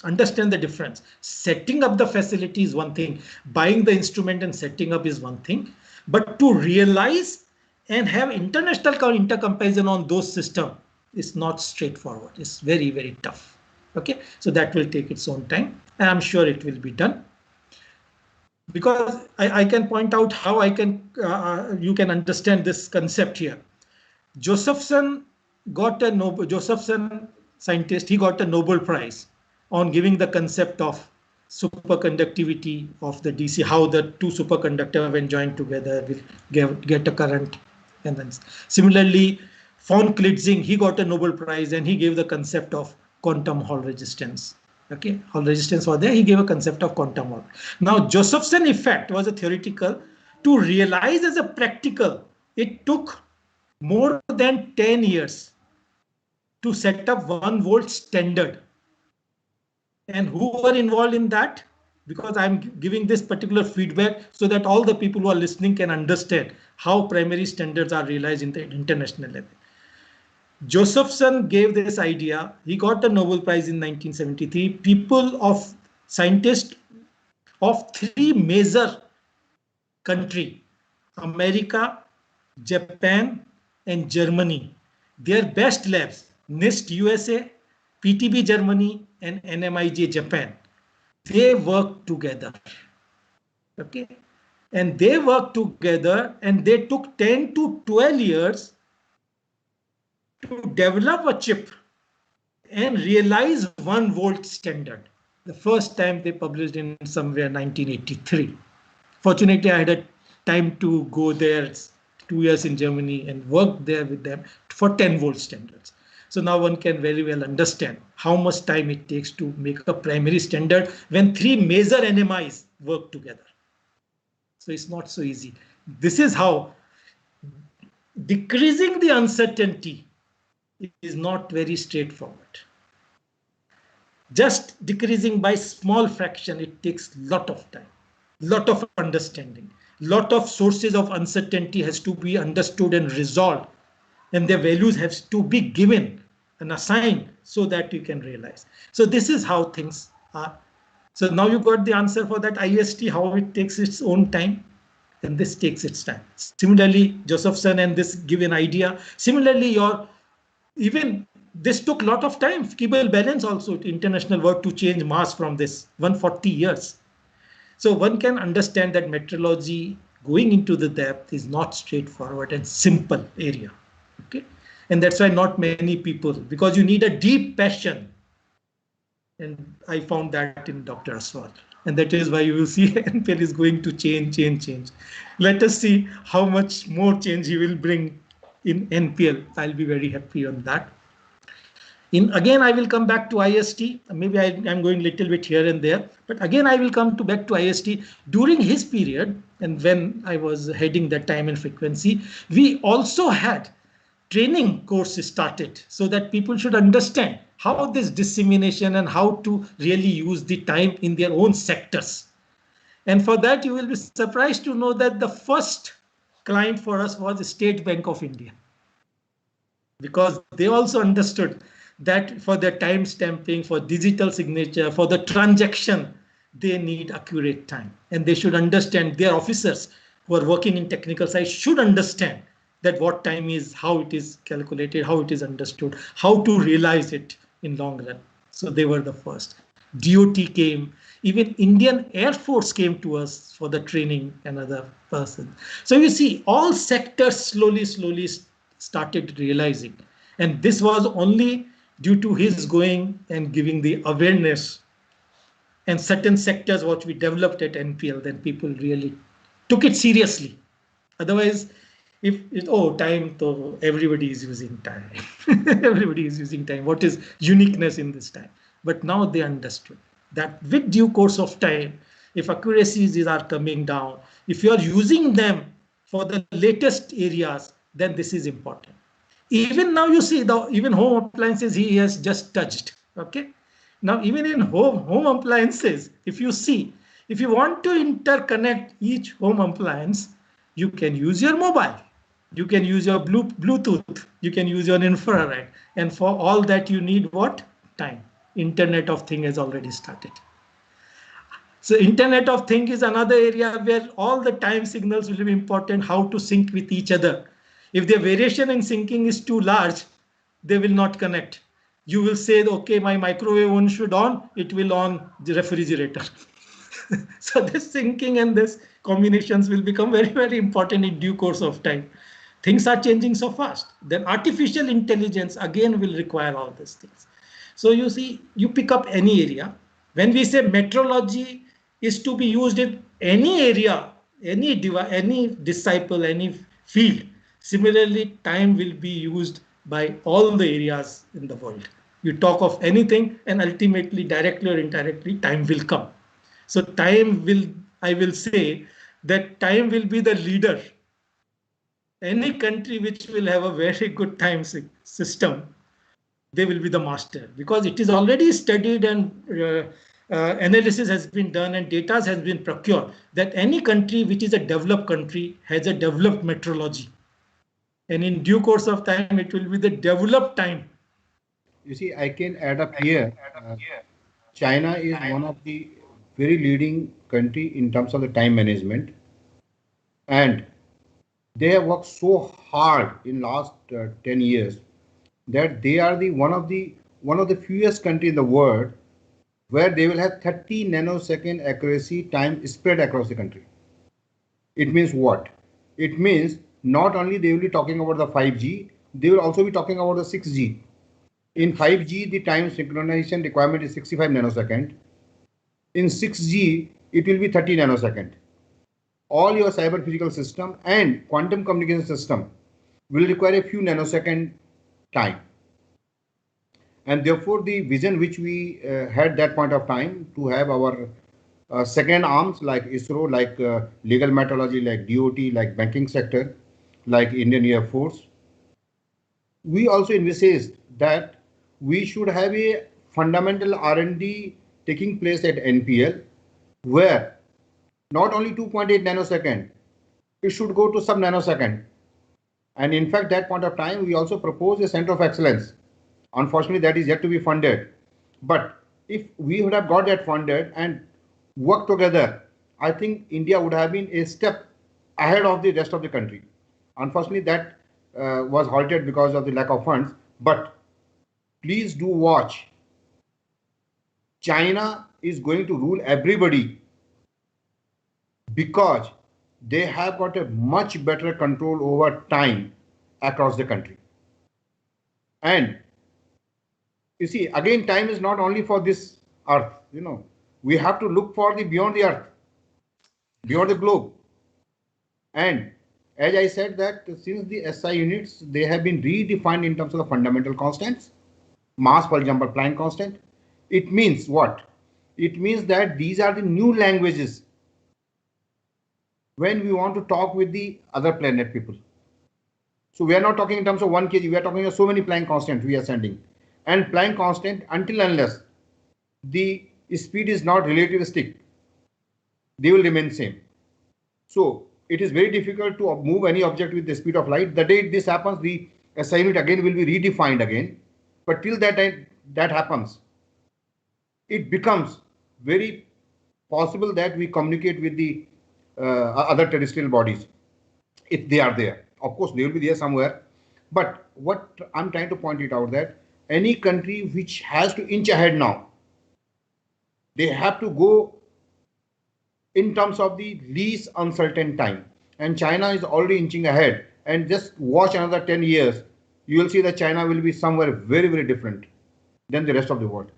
Understand the difference. Setting up the facility is one thing, buying the instrument and setting up is one thing, but to realize and have international intercomparison on those systems is not straightforward. It's very, very tough. Okay, so that will take its own time, and I'm sure it will be done. Because I can point out how I can you can understand this concept here. Josephson got a Nobel, Josephson scientist, he got a Nobel Prize on giving the concept of superconductivity of the DC, how the two superconductors when joined together will get a current. And then similarly, von Klitzing, he got a Nobel Prize and he gave the concept of quantum Hall resistance. Okay, Hall resistance was there, he gave a concept of quantum Hall. Now, Josephson effect was a theoretical. To realize as a practical, it took more than 10 years to set up 1 volt standard. And who were involved in that? Because I'm giving this particular feedback so that all the people who are listening can understand how primary standards are realized in the international level. Josephson gave this idea. He got a Nobel Prize in 1973. People of scientists of 3 major countries, America, Japan, and Germany, their best labs, NIST USA, PTB Germany, and NMIJ Japan, they work together. Okay, and they work together, and they took 10 to 12 years to develop a chip and realize 1 volt standard. The first time they published in somewhere 1983. Fortunately, I had a time to go there 2 years in Germany and worked there with them for 10 volt standards. So now one can very well understand how much time it takes to make a primary standard when 3 major NMIs work together. So it's not so easy. This is how decreasing the uncertainty is not very straightforward. Just decreasing by small fraction, it takes lot of time, lot of understanding, lot of sources of uncertainty has to be understood and resolved, and their values have to be given and assigned so that you can realize. So this is how things are. So now you got the answer for that IST, how it takes its own time. And this takes its time. Similarly, Josephson and this give an idea. Similarly, even this took a lot of time. Keeble balance also international work to change mass from this 140 years. So one can understand that metrology going into the depth is not straightforward and simple area. Okay, and that's why not many people, because you need a deep passion. And I found that in Dr. Aswal. And that is why you will see NPL is going to change. Let us see how much more change he will bring in NPL. I'll be very happy on that. Again, I will come back to IST. Maybe I'm going a little bit here and there. But again, I will come back to IST. During his period, and when I was heading that time and frequency, we also had training courses started so that people should understand how this dissemination and how to really use the time in their own sectors. And for that, you will be surprised to know that the first client for us was the State Bank of India, because they also understood that for the time stamping, for digital signature, for the transaction, they need accurate time. And they should understand, their officers who are working in technical side should understand that what time is, how it is calculated, how it is understood, how to realize it in long run. So they were the first. DOT came, even Indian Air Force came to us for the training, another person. So you see, all sectors slowly started realizing. And this was only due to his going and giving the awareness. And certain sectors what we developed at NPL, then people really took it seriously. Otherwise, time, so everybody is using time. Everybody is using time. What is uniqueness in this time? But now they understood that with due course of time, if accuracies are coming down, if you are using them for the latest areas, then this is important. Even now you see, even home appliances he has just touched. Okay. Now even in home appliances, if you see, if you want to interconnect each home appliance, you can use your mobile. You can use your Bluetooth, you can use your infrared, and for all that you need what? Time. Internet of Things has already started. So Internet of Things is another area where all the time signals will be important, how to sync with each other. If the variation in syncing is too large, they will not connect. You will say, okay, my microwave oven should on, it will on the refrigerator. So this syncing and this combinations will become very important in due course of time. Things are changing so fast. Then artificial intelligence again will require all these things. So you see, you pick up any area. When we say metrology is to be used in any area, any disciple, any field, similarly, time will be used by all the areas in the world. You talk of anything and ultimately, directly or indirectly, time will come. So I will say that time will be the leader. Any country which will have a very good time system, they will be the master, because it is already studied and analysis has been done and data has been procured that any country which is a developed country has a developed metrology. And in due course of time, it will be the developed time. You see, I can add up here. China is one of the very leading country in terms of the time management, and they have worked so hard in last 10 years that they are one of the fewest country in the world where they will have 30 nanosecond accuracy time spread across the country. It means what? It means not only they will be talking about the 5G, they will also be talking about the 6G. In 5G, the time synchronization requirement is 65 nanosecond. In 6G, it will be 30 nanosecond. all your cyber physical system and quantum communication system will require a few nanosecond time. And therefore, the vision which we had that point of time to have our second arms like ISRO, like legal metrology, like DOT, like banking sector, like Indian Air Force, we also envisaged that we should have a fundamental R&D taking place at NPL, where not only 2.8 nanosecond, it should go to sub nanosecond. And in fact, that point of time, we also proposed a center of excellence. Unfortunately, that is yet to be funded. But if we would have got that funded and worked together, I think India would have been a step ahead of the rest of the country. Unfortunately, that was halted because of the lack of funds. But please do watch. China is going to rule everybody because they have got a much better control over time across the country. And you see, again, time is not only for this earth, we have to look for the beyond the earth, beyond the globe. And as I said that since the SI units, they have been redefined in terms of the fundamental constants, mass, for example, Planck constant. It means what? It means that these are the new languages when we want to talk with the other planet people. So we are not talking in terms of 1 kg, we are talking of so many Planck constants we are sending. And Planck constant, until unless the speed is not relativistic, they will remain same. So it is very difficult to move any object with the speed of light. The day this happens, the SI unit again will be redefined again. But till that time that happens, it becomes very possible that we communicate with the other terrestrial bodies if they are there. Of course, they will be there somewhere. But what I'm trying to point it out that any country which has to inch ahead now, they have to go in terms of the least uncertain time. And China is already inching ahead. And just watch another 10 years, you will see that China will be somewhere very, very different than the rest of the world.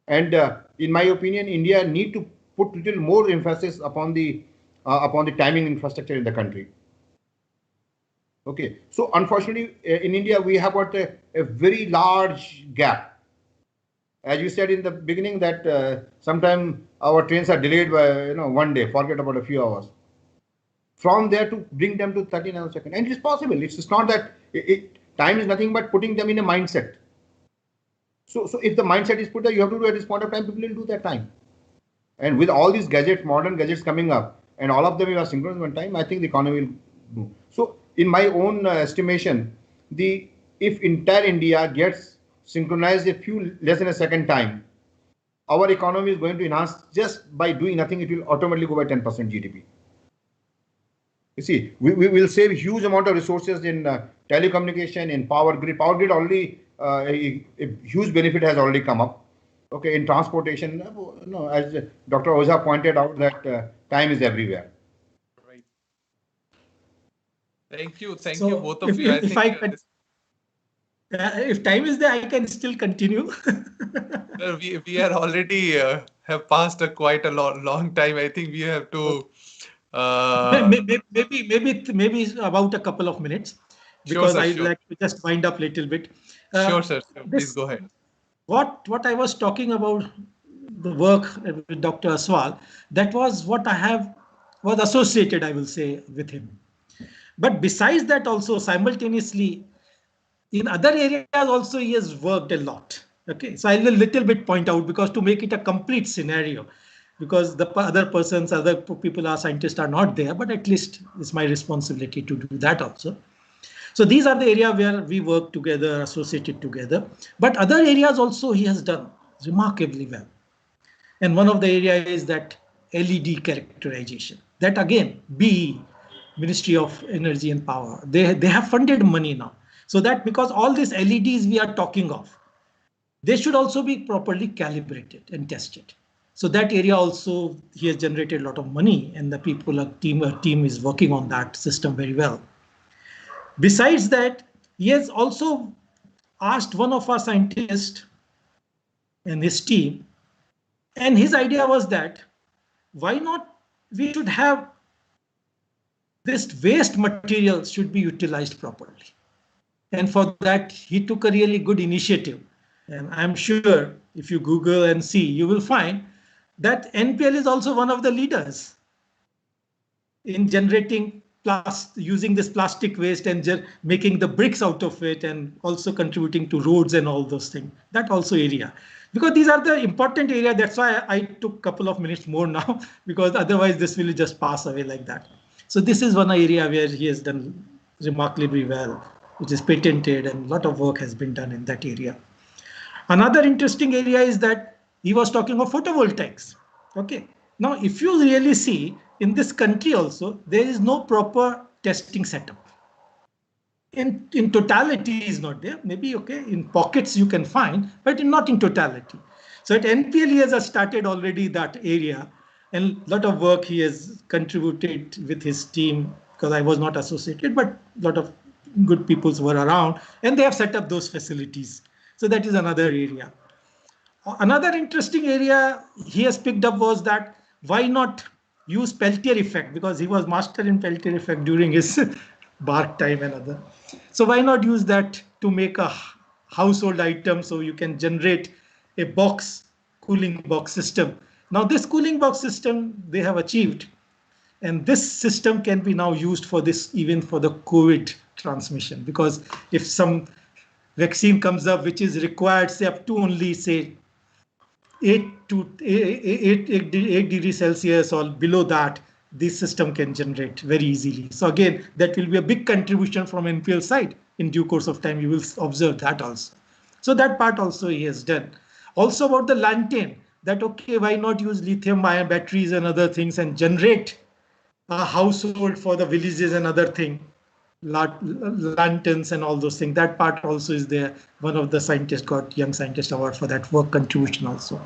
And in my opinion, India need to put little more emphasis upon the timing infrastructure in the country. Okay, so unfortunately, in India, we have got a very large gap. As you said in the beginning that sometimes our trains are delayed by 1 day, forget about a few hours. From there to bring them to 30 nanoseconds, and it is possible. It's not that time is nothing but putting them in a mindset. So if the mindset is put there, you have to do at this point of time, people will do that time. And with all these gadgets, modern gadgets coming up, and all of them you are synchronized one time, I think the economy will do. So in my own estimation, if entire India gets synchronized a few less than a second time, our economy is going to enhance just by doing nothing. It will automatically go by 10% GDP. You see, we will save a huge amount of resources in telecommunication, in power grid. Power grid already, a huge benefit has already come up. Okay, in transportation, as Dr. Oza pointed out that time is everywhere. Right. Thank you both if, of you. If time is there, I can still continue. we are already have passed quite a long time. I think we have to. Maybe about a couple of minutes, because Sure, sir, I'd sure. like to just wind up a little bit. Sure, sir. Please go ahead. What I was talking about, the work with Dr. Aswal, that was what was associated, I will say, with him. But besides that, also simultaneously, in other areas also he has worked a lot. Okay, so I will a little bit point out, because to make it a complete scenario, because the other people are scientists are not there, but at least it's my responsibility to do that also. So these are the areas where we work together, associated together. But other areas also he has done remarkably well. And one of the areas is that LED characterization. That again, BE, Ministry of Energy and Power, they have funded money now. So that because all these LEDs we are talking of, they should also be properly calibrated and tested. So that area also, he has generated a lot of money, and the team is working on that system very well. Besides that, he has also asked one of our scientists and his team, and his idea was that why not we should have this waste material should be utilized properly. And for that, he took a really good initiative. And I'm sure if you Google and see, you will find that NPL is also one of the leaders in generating using this plastic waste and making the bricks out of it, and also contributing to roads and all those things. That also area. Because these are the important area. That's why I took a couple of minutes more now, because otherwise this will just pass away like that. So this is one area where he has done remarkably well, which is patented, and a lot of work has been done in that area. Another interesting area is that he was talking of photovoltaics. Okay. Now, if you really see in this country also, there is no proper testing setup. In totality is not there. Maybe okay, in pockets you can find, but not in totality. So at NPL he has started already that area, and a lot of work he has contributed with his team, because I was not associated, but a lot of good people were around, and they have set up those facilities. So that is another area. Another interesting area he has picked up was that why not use Peltier effect, because he was master in Peltier effect during his BARC time and other. So why not use that to make a household item, so you can generate a cooling box system. Now this cooling box system they have achieved, and this system can be now used for this, even for the COVID transmission, because if some vaccine comes up which is required, say up to only say 8 degrees Celsius or below that, this system can generate very easily. So again, that will be a big contribution from NPL side. In due course of time, you will observe that also. So that part also he has done. Also about the lantern, that okay, why not use lithium-ion batteries and other things and generate a household for the villages and other thing, lanterns and all those things. That part also is there. One of the scientists got Young Scientist Award for that work contribution also.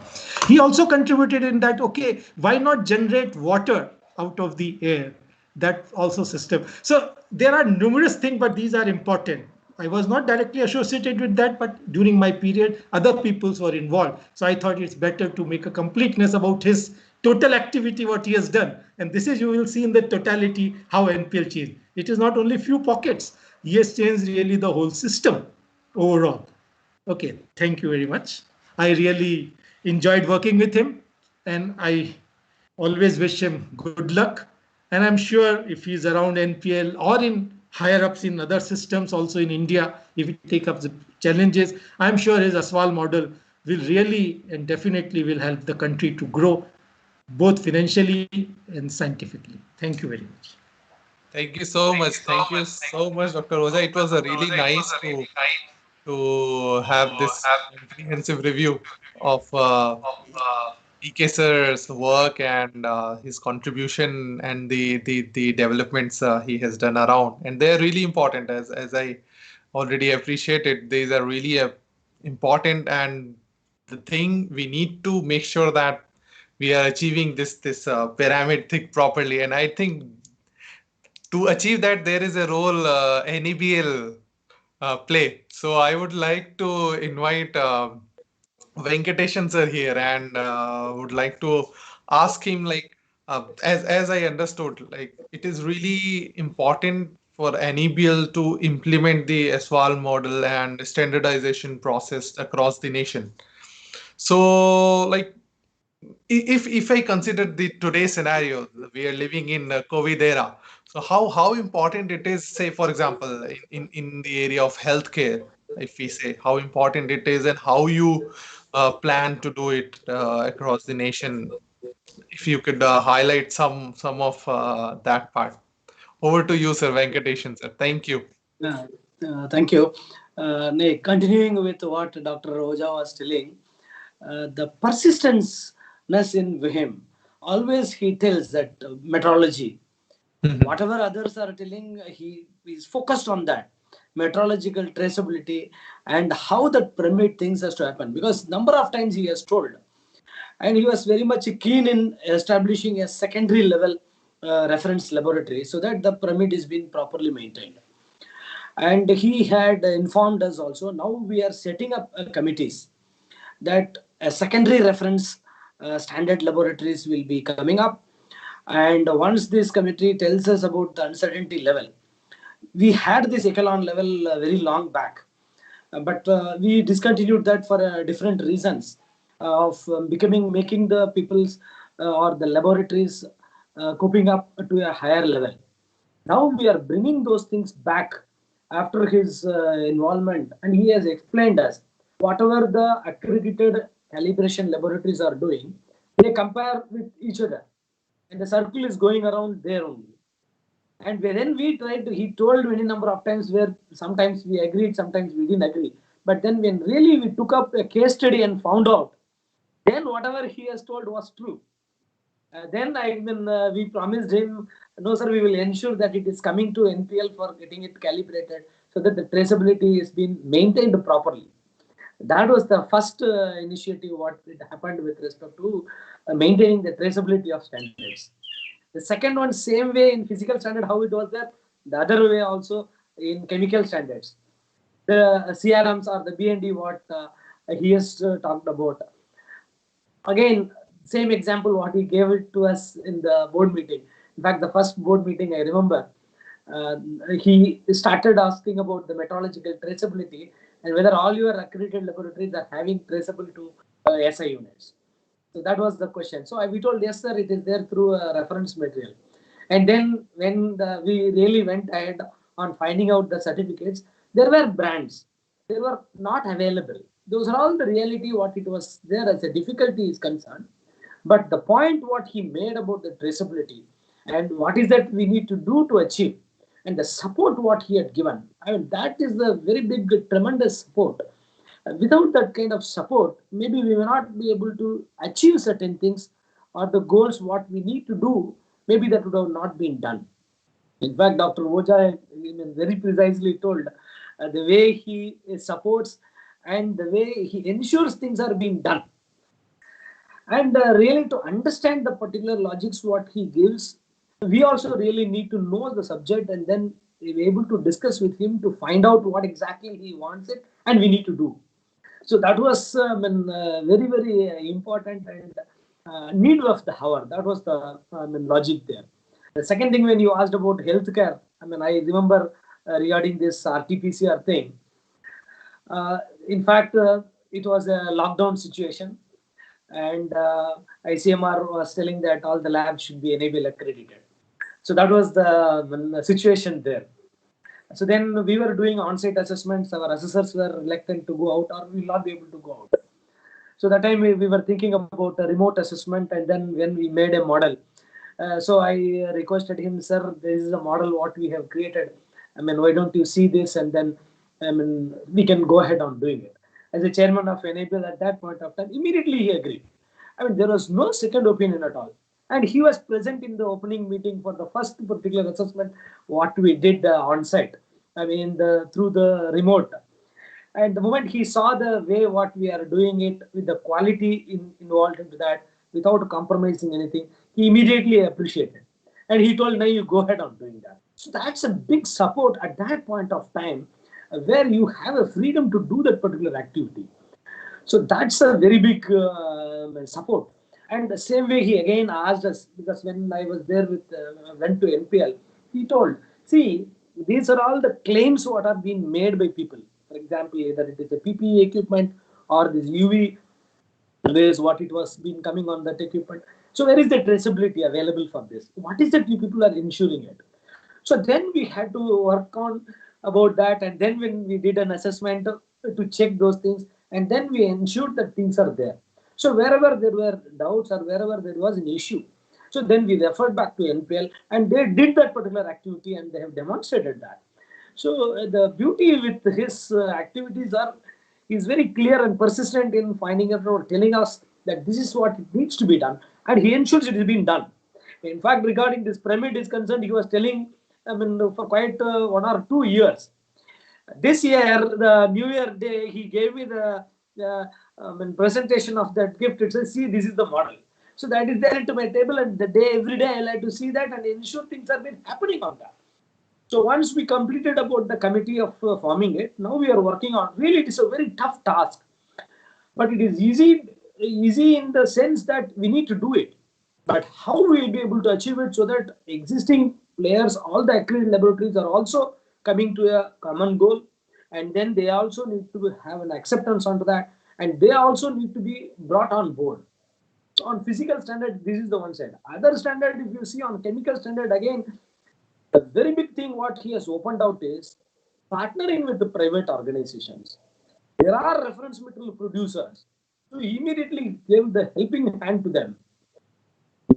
He also contributed in that, okay, why not generate water out of the air? That also system. So there are numerous things, but these are important. I was not directly associated with that, but during my period, other peoples were involved. So I thought it's better to make a completeness about his total activity, what he has done. And this is, you will see in the totality how NPL changed. It is not only few pockets. He has changed really the whole system overall. Okay, thank you very much. I really enjoyed working with him, and I always wish him good luck. And I'm sure if he's around NPL or in higher ups in other systems also in India, if he take up the challenges, I'm sure his Aswal model will really and definitely will help the country to grow both financially and scientifically. Thank you very much. Thank you so much. Thank you so much, Dr. Roja. It was a really nice to have this comprehensive review of DK sir's work and his contribution and the developments he has done around. And they're really important, as I already appreciated. These are really important, and the thing we need to make sure that we are achieving this pyramid thing properly. And I think to achieve that, there is a role NEBL play. So I would like to invite Venkateshan sir here, and would like to ask him, like, as I understood, like it is really important for NEBL to implement the SWAL model and standardization process across the nation. So, like, if I consider the today's scenario, we are living in a COVID era. So how important it is, say for example, in the area of healthcare, if we say how important it is and how you plan to do it across the nation, if you could highlight some of that part. Over to you, Sir Venkateshan, sir. Thank you. Thank you. Continuing with what Dr. Roja was telling, the persistence in him, always he tells that metrology, whatever others are telling, he is focused on that metrological traceability and how that pyramid things has to happen, because number of times he has told, and he was very much keen in establishing a secondary level reference laboratory so that the pyramid is being properly maintained. And he had informed us also, now we are setting up committees that a secondary reference standard laboratories will be coming up, And once this committee tells us about the uncertainty level, we had this echelon level very long back, but we discontinued that for different reasons of making the people's or the laboratories coping up to a higher level. Now we are bringing those things back after his involvement, and he has explained us whatever the accredited calibration laboratories are doing, they compare with each other, and the circle is going around there only. And then we tried to, he told many number of times where sometimes we agreed, sometimes we didn't agree. But then when really we took up a case study and found out, then whatever he has told was true. We promised him, no sir, we will ensure that it is coming to NPL for getting it calibrated so that the traceability is being maintained properly. That was the first initiative what it happened with respect to maintaining the traceability of standards. The second one, same way in physical standard, how it was there, the other way also in chemical standards. The CRMs or the BND, what he has talked about. Again, same example what he gave it to us in the board meeting. In fact, the first board meeting I remember, he started asking about the metrological traceability and whether all your accredited laboratories are having traceable to SI units. So that was the question. So we told, yes, sir, it is there through a reference material. And then when we really went ahead on finding out the certificates, there were brands. They were not available. Those are all the reality what it was there as a difficulty is concerned. But the point what he made about the traceability and what is that we need to do to achieve and the support what he had given, I mean, that is the very big, tremendous support. Without that kind of support, maybe we will not be able to achieve certain things or the goals what we need to do, maybe that would have not been done. In fact, Dr. Oja very precisely told the way he supports and the way he ensures things are being done. And really to understand the particular logics what he gives, we also really need to know the subject and then be able to discuss with him to find out what exactly he wants it and we need to do. So that was very, very important and need of the hour. That was the logic there. The second thing, when you asked about healthcare, I remember regarding this RT-PCR thing. In fact, it was a lockdown situation, and ICMR was telling that all the labs should be enable accredited. So that was the situation there. So then we were doing on-site assessments. Our assessors were reluctant to go out, or we will not be able to go out. So that time we were thinking about a remote assessment, and then when we made a model. So I requested him, sir, this is a model what we have created. Why don't you see this, and then we can go ahead on doing it. As a chairman of NAPL at that point of time, immediately he agreed. There was no second opinion at all. And he was present in the opening meeting for the first particular assessment, what we did on site, through the remote. And the moment he saw the way what we are doing it with the quality involved into that, without compromising anything, he immediately appreciated. And he told, now you go ahead on doing that. So that's a big support at that point of time, where you have a freedom to do that particular activity. So that's a very big support. And the same way he again asked us, because when I was there with, went to NPL, he told, see, these are all the claims what are being made by people. For example, either it is a PPE equipment or this UV rays, what it was been coming on that equipment. So where is the traceability available for this? What is that you people are ensuring it? So then we had to work on about that. And then when we did an assessment to check those things, and then we ensured that things are there. So wherever there were doubts or wherever there was an issue, so then we referred back to NPL and they did that particular activity and they have demonstrated that. So the beauty with his activities are, he's very clear and persistent in finding out or telling us that this is what needs to be done, and he ensures it is being done. In fact, regarding this pyramid is concerned, he was telling, for quite 1 or 2 years. This year, the New Year day, he gave me the presentation of that gift. It says, see, this is the model. So that is there into my table, and the day, every day, I like to see that and ensure things have been happening on that. So once we completed about the committee of forming it, now we are working on, really it is a very tough task, but it is easy in the sense that we need to do it. But how we will be able to achieve it so that existing players, all the accredited laboratories are also coming to a common goal, and then they also need to have an acceptance onto that, and they also need to be brought on board. So on physical standard, this is the one side. Other standard, if you see on chemical standard, again, the very big thing what he has opened out is partnering with the private organizations. There are reference material producers who immediately gave the helping hand to them,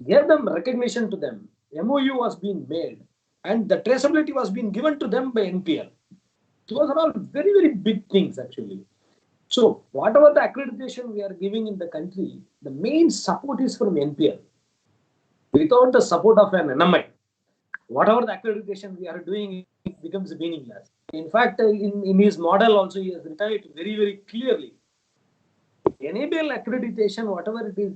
gave them recognition to them. MOU was being made, and the traceability was being given to them by NPL. Those are all very, very big things actually. So whatever the accreditation we are giving in the country, the main support is from NPL. Without the support of an NMI, whatever the accreditation we are doing, it becomes meaningless. In fact, in his model also, he has written it very, very clearly. Enable accreditation, whatever it is,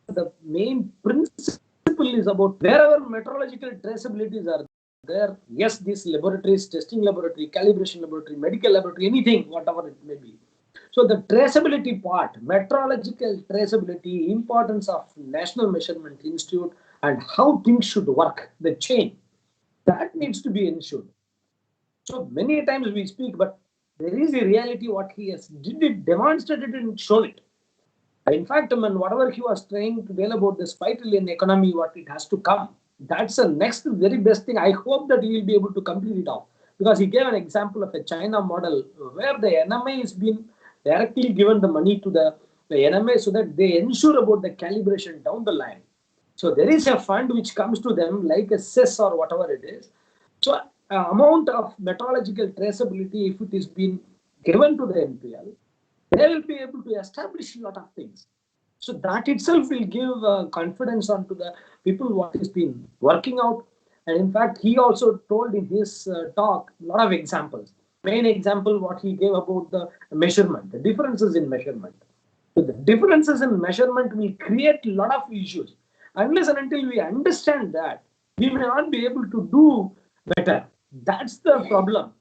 the main principle is about wherever metrological traceabilities are there. Yes, these laboratories, testing laboratory, calibration laboratory, medical laboratory, anything, whatever it may be. So the traceability part, metrological traceability, importance of National Measurement Institute, and how things should work, the chain, that needs to be ensured. So many times we speak, but there is a reality what he has did it, demonstrated and shown it. In fact, I mean, whatever he was trying to tell about this 5 trillion economy, what it has to come, that's the next very best thing. I hope that he will be able to complete it off, because he gave an example of a China model where the NMA is being directly given the money to the NMA so that they ensure about the calibration down the line. So there is a fund which comes to them like a CES or whatever it is. So amount of metrological traceability, if it is being given to the NPL, they will be able to establish a lot of things. So that itself will give confidence onto the people what has been working out. And in fact, he also told in his talk a lot of examples. Main example what he gave about the measurement, the differences in measurement. So the differences in measurement will create a lot of issues. Unless and until we understand that, we may not be able to do better. That's the problem.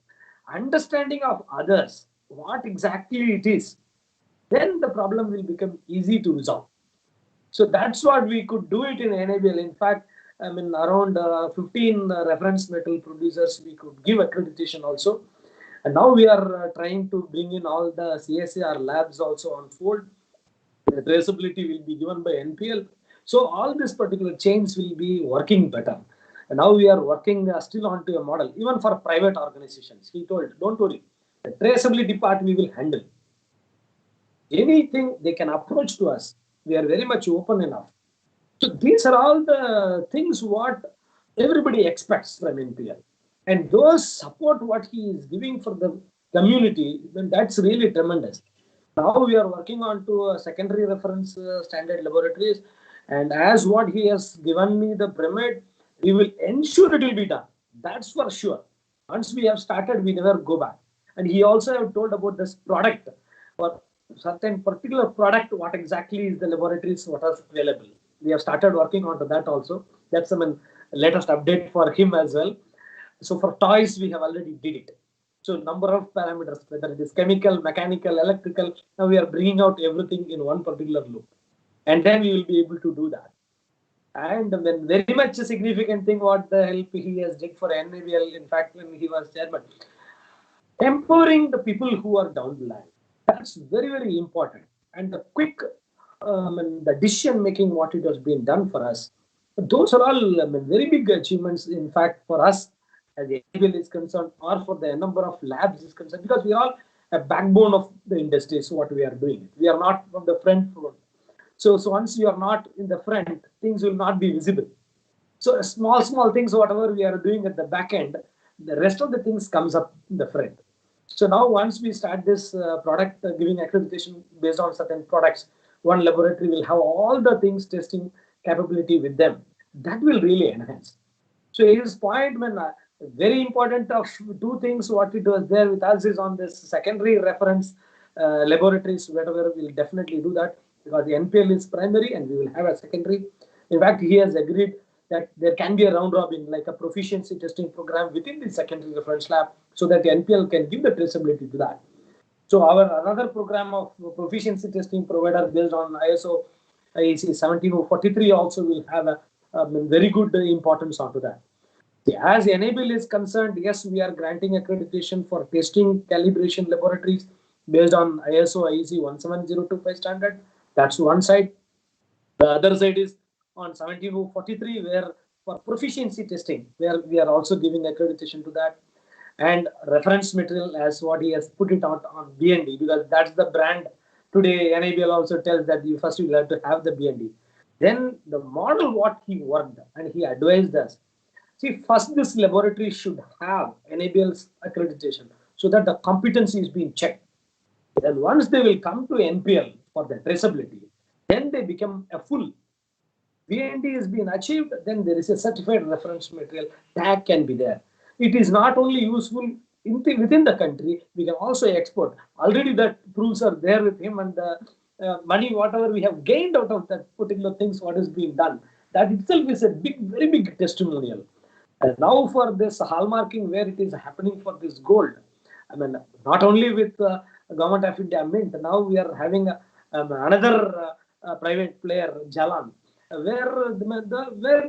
Understanding of others, what exactly it is, then the problem will become easy to resolve. So that's what we could do it in NABL. In fact, I mean, around 15 reference metal producers, we could give accreditation also. And now we are trying to bring in all the CSIR labs also on fold. The traceability will be given by NPL. So all these particular chains will be working better. And now we are working still onto a model, even for private organizations. He told, don't worry, the traceability part we will handle. Anything they can approach to us, we are very much open enough. So these are all the things what everybody expects from NPL. And those support what he is giving for the community, then that's really tremendous. Now we are working on to secondary reference standard laboratories, and as what he has given me the pyramid, we will ensure it will be done. That's for sure. Once we have started, we never go back. And he also have told about this product, or certain particular product, what exactly is the laboratories, what is available. We have started working on to that also. That's the latest update for him as well. So for toys, we have already did it. So number of parameters, whether it is chemical, mechanical, electrical, now we are bringing out everything in one particular loop. And then we will be able to do that. And then very much a significant thing what the help he has did for NABL, in fact, when he was chairman, empowering the people who are down the line. That's very, very important. And the quick, the decision making, what it has been done for us, those are all very big achievements, in fact, for us as the NABL is concerned, or for the number of labs is concerned, because we are all a backbone of the industry. So what we are doing, we are not from the front. So once you are not in the front, things will not be visible. So small things, whatever we are doing at the back end, the rest of the things comes up in the front. So now once we start this product giving accreditation based on certain products, one laboratory will have all the things testing capability with them. That will really enhance. So his point, very important of two things, what it was there with us is on this secondary reference laboratories, whatever we'll definitely do that, because the NPL is primary and we will have a secondary. In fact, he has agreed that there can be a round robin, like a proficiency testing program within the secondary reference lab, so that the NPL can give the traceability to that. So our another program of proficiency testing provider based on ISO IEC 17043 also will have a very good importance onto that. As NABL is concerned, yes, we are granting accreditation for testing calibration laboratories based on ISO IEC 17025 standard. That's one side. The other side is on 17043, where for proficiency testing, where we are also giving accreditation to that. And reference material, as what he has put it out on BND, because that's the brand. Today, NABL also tells that you first you have to have the BND. Then the model what he worked and he advised us. See, first this laboratory should have NABL's accreditation so that the competency is being checked. Then once they will come to NPL for the traceability, then they become a full. BND is being achieved, then there is a certified reference material tag can be there. It is not only useful within the country, we can also export. Already that proofs are there with him, and the money, whatever we have gained out of that particular things, what is being done, that itself is a very big testimonial. And now for this hallmarking where it is happening for this gold, I mean, not only with Government of India Mint, now we are having another private player, Jalan, where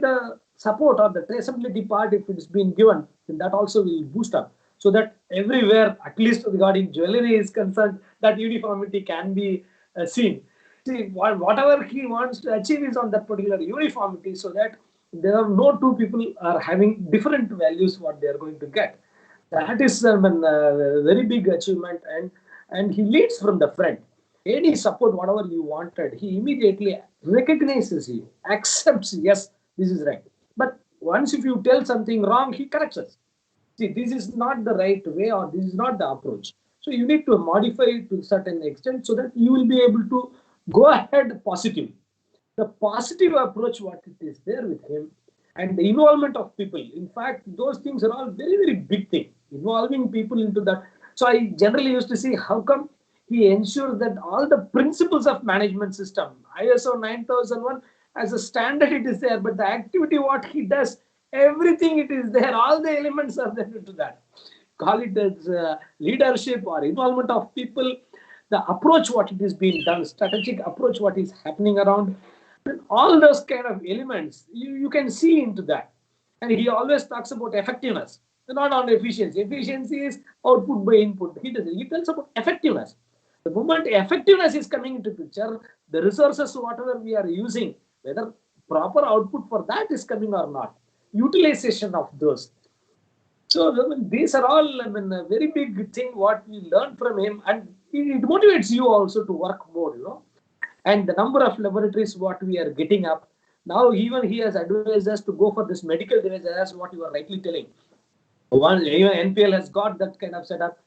the support or the traceability part, if it's been given, then that also will boost up. So that everywhere, at least regarding jewelry is concerned, that uniformity can be seen. See, whatever he wants to achieve is on that particular uniformity, so that there are no two people are having different values what they are going to get. That is a very big achievement, and he leads from the front. Any support, whatever you wanted, he immediately recognizes you, accepts, yes, this is right. But once if you tell something wrong, he corrects us. See, this is not the right way, or this is not the approach. So you need to modify it to a certain extent so that you will be able to go ahead positive. The positive approach, what it is there with him, and the involvement of people. In fact, those things are all very big thing. Involving people into that. So I generally used to see how come he ensures that all the principles of management system, ISO 9001 as a standard it is there, but the activity what he does, everything it is there, all the elements are there into that. Call it as leadership or involvement of people, the approach what it is being done, strategic approach what is happening around, all those kind of elements, you can see into that. And he always talks about effectiveness, not on efficiency. Efficiency is output by input. He tells about effectiveness. The moment effectiveness is coming into picture, the resources, whatever we are using, whether proper output for that is coming or not, utilization of those. So these are all a very big thing what we learn from him, and it motivates you also to work more, And the number of laboratories what we are getting up. Now even he has advised us to go for this medical device, as what you are rightly telling. Even NPL has got that kind of setup.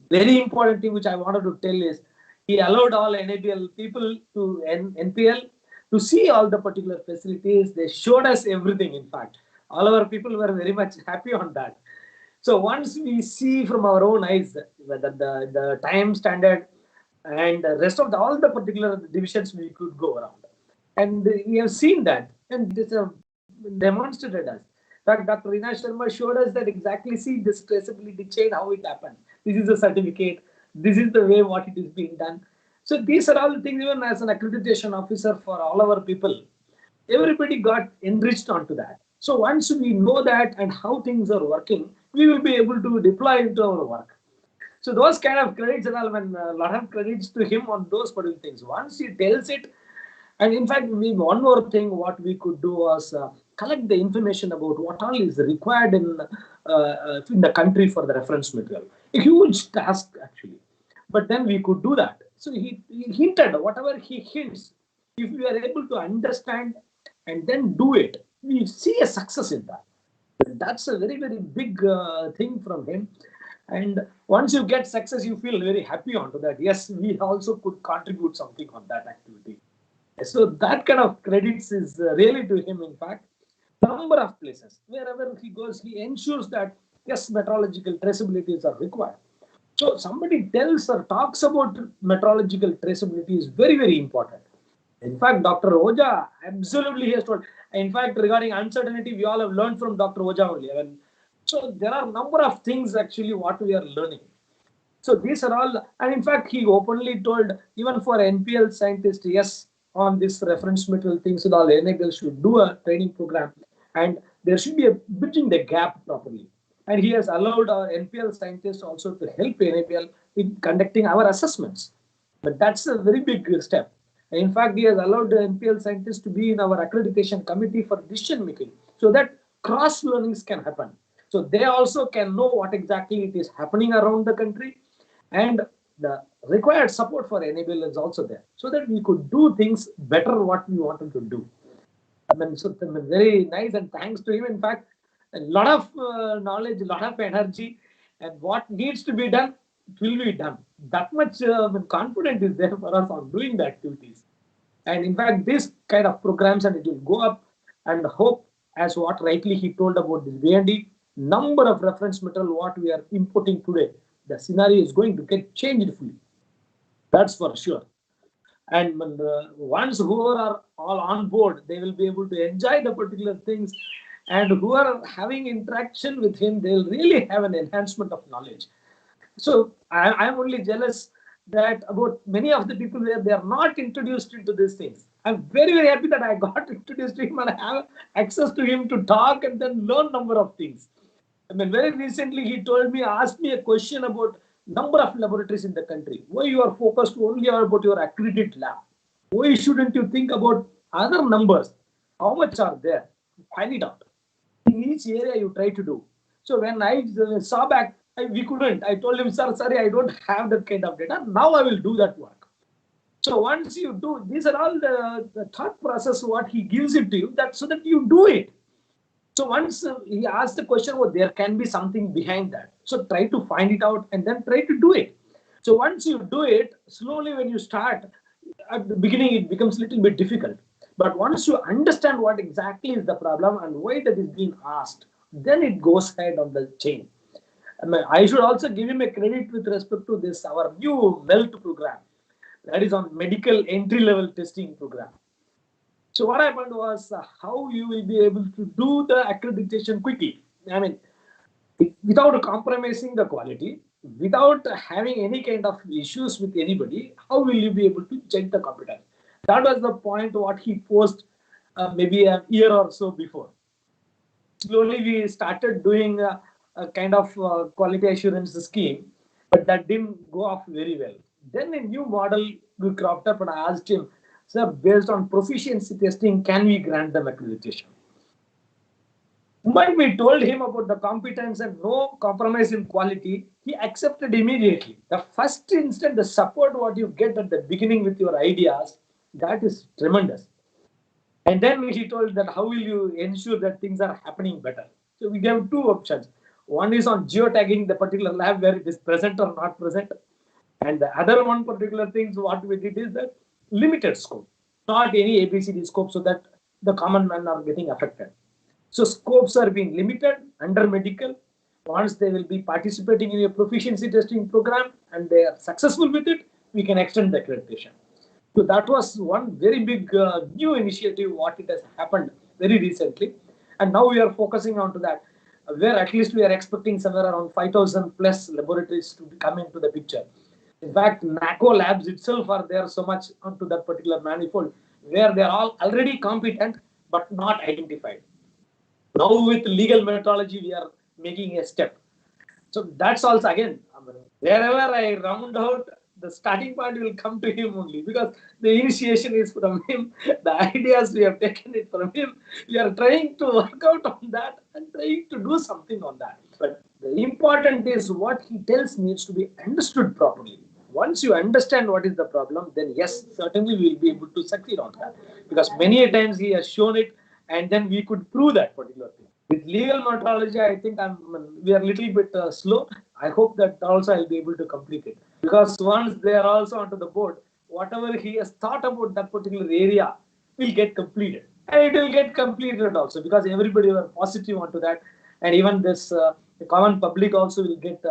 Very important thing which I wanted to tell is he allowed all NABL people to NPL to see all the particular facilities. They showed us everything. In fact, all our people were very much happy on that. So once we see from our own eyes whether the time standard and the rest of all the particular divisions we could go around, and we have seen that, and this demonstrated us. In fact, Dr. Dinesh Sharma showed us that exactly, see this traceability chain, how it happened. This is a certificate. This is the way what it is being done. So these are all the things, even as an accreditation officer for all our people, everybody got enriched onto that. So once we know that and how things are working, we will be able to deploy into our work. So those kind of credits and all, a lot of credits to him on those particular things. Once he tells it, and in fact, one more thing what we could do was collect the information about what all is required in the country for the reference material. A huge task actually, but then we could do that. So he hinted whatever he hints. If we are able to understand and then do it, we see a success in that. That's a very big thing from him. And once you get success, you feel very happy onto that. Yes, we also could contribute something on that activity. So that kind of credits is really to him. In fact, number of places wherever he goes, he ensures that yes, metrological traceabilities are required. So somebody tells or talks about metrological traceability is very important. In fact, Dr. Oja absolutely has told. In fact, regarding uncertainty, we all have learned from Dr. Oja only. So there are a number of things actually what we are learning. So these are all, and in fact, he openly told even for NPL scientists, yes, on this reference material things and all. NABL should do a training program, and there should be a bridging the gap properly. And he has allowed our NPL scientists also to help NABL in conducting our assessments. But that's a very big step. And in fact, he has allowed the NPL scientists to be in our accreditation committee for decision making, so that cross learnings can happen. So they also can know what exactly it is happening around the country, and the required support for NABL is also there, so that we could do things better what we wanted to do. Very nice, and thanks to him. In fact, a lot of knowledge, a lot of energy, and what needs to be done, it will be done. That much confidence is there for us on doing the activities. And in fact, this kind of programs, and it will go up, and hope, as what rightly he told about this V&D, number of reference material what we are importing today, the scenario is going to get changed fully. That's for sure. And once who are all on board, they will be able to enjoy the particular things, and who are having interaction with him, they'll really have an enhancement of knowledge. So I'm only jealous that about many of the people where they are not introduced into these things. I'm very, very happy that I got introduced to him and I have access to him to talk and then learn number of things. Very recently he told me, asked me a question about number of laboratories in the country. Why you are focused only about your accredited lab? Why shouldn't you think about other numbers? How much are there? Find it out. In each area you try to do. So when I saw back, we couldn't. I told him, sir, sorry, I don't have that kind of data. Now I will do that work. So once you do, these are all the thought process what he gives it to you, that so that you do it. So once he asked the question, well, there can be something behind that. So try to find it out and then try to do it. So once you do it, slowly when you start, at the beginning it becomes a little bit difficult. But once you understand what exactly is the problem and why that is being asked, then it goes ahead on the chain. I should also give him a credit with respect to this, our new MELT program. That is on medical entry-level testing program. So what happened was how you will be able to do the accreditation quickly. Without compromising the quality, without having any kind of issues with anybody, how will you be able to check the competence? That was the point what he posed maybe a year or so before. Slowly we started doing a kind of quality assurance scheme, but that didn't go off very well. Then a new model we cropped up, and I asked him, sir, based on proficiency testing, can we grant them accreditation? When we told him about the competence and no compromise in quality, he accepted immediately. The first instant, the support what you get at the beginning with your ideas, that is tremendous. And then he told that how will you ensure that things are happening better? So we gave two options. One is on geotagging the particular lab where it is present or not present. And the other one particular things what we did is that limited scope, not any ABCD scope, so that the common man are getting affected. So scopes are being limited under medical. Once they will be participating in a proficiency testing program and they are successful with it, we can extend the accreditation. So that was one very big new initiative what it has happened very recently. And now we are focusing on to that, where at least we are expecting somewhere around 5,000 plus laboratories to come into the picture. In fact, NACO labs itself are there so much onto that particular manifold, where they are all already competent but not identified. Now with legal methodology, we are making a step. So that's also again, wherever I round out, the starting point will come to him only, because the initiation is from him. The ideas we have taken it from him. We are trying to work out on that and trying to do something on that. But the important is what he tells needs to be understood properly. Once you understand what is the problem, then yes, certainly we will be able to succeed on that. Because many a times he has shown it, and then we could prove that particular thing. With legal methodology, I think we are a little bit slow. I hope that also I'll be able to complete it. Because once they are also onto the board, whatever he has thought about that particular area will get completed. And it will get completed also, because everybody are positive onto that. And even this the common public also will get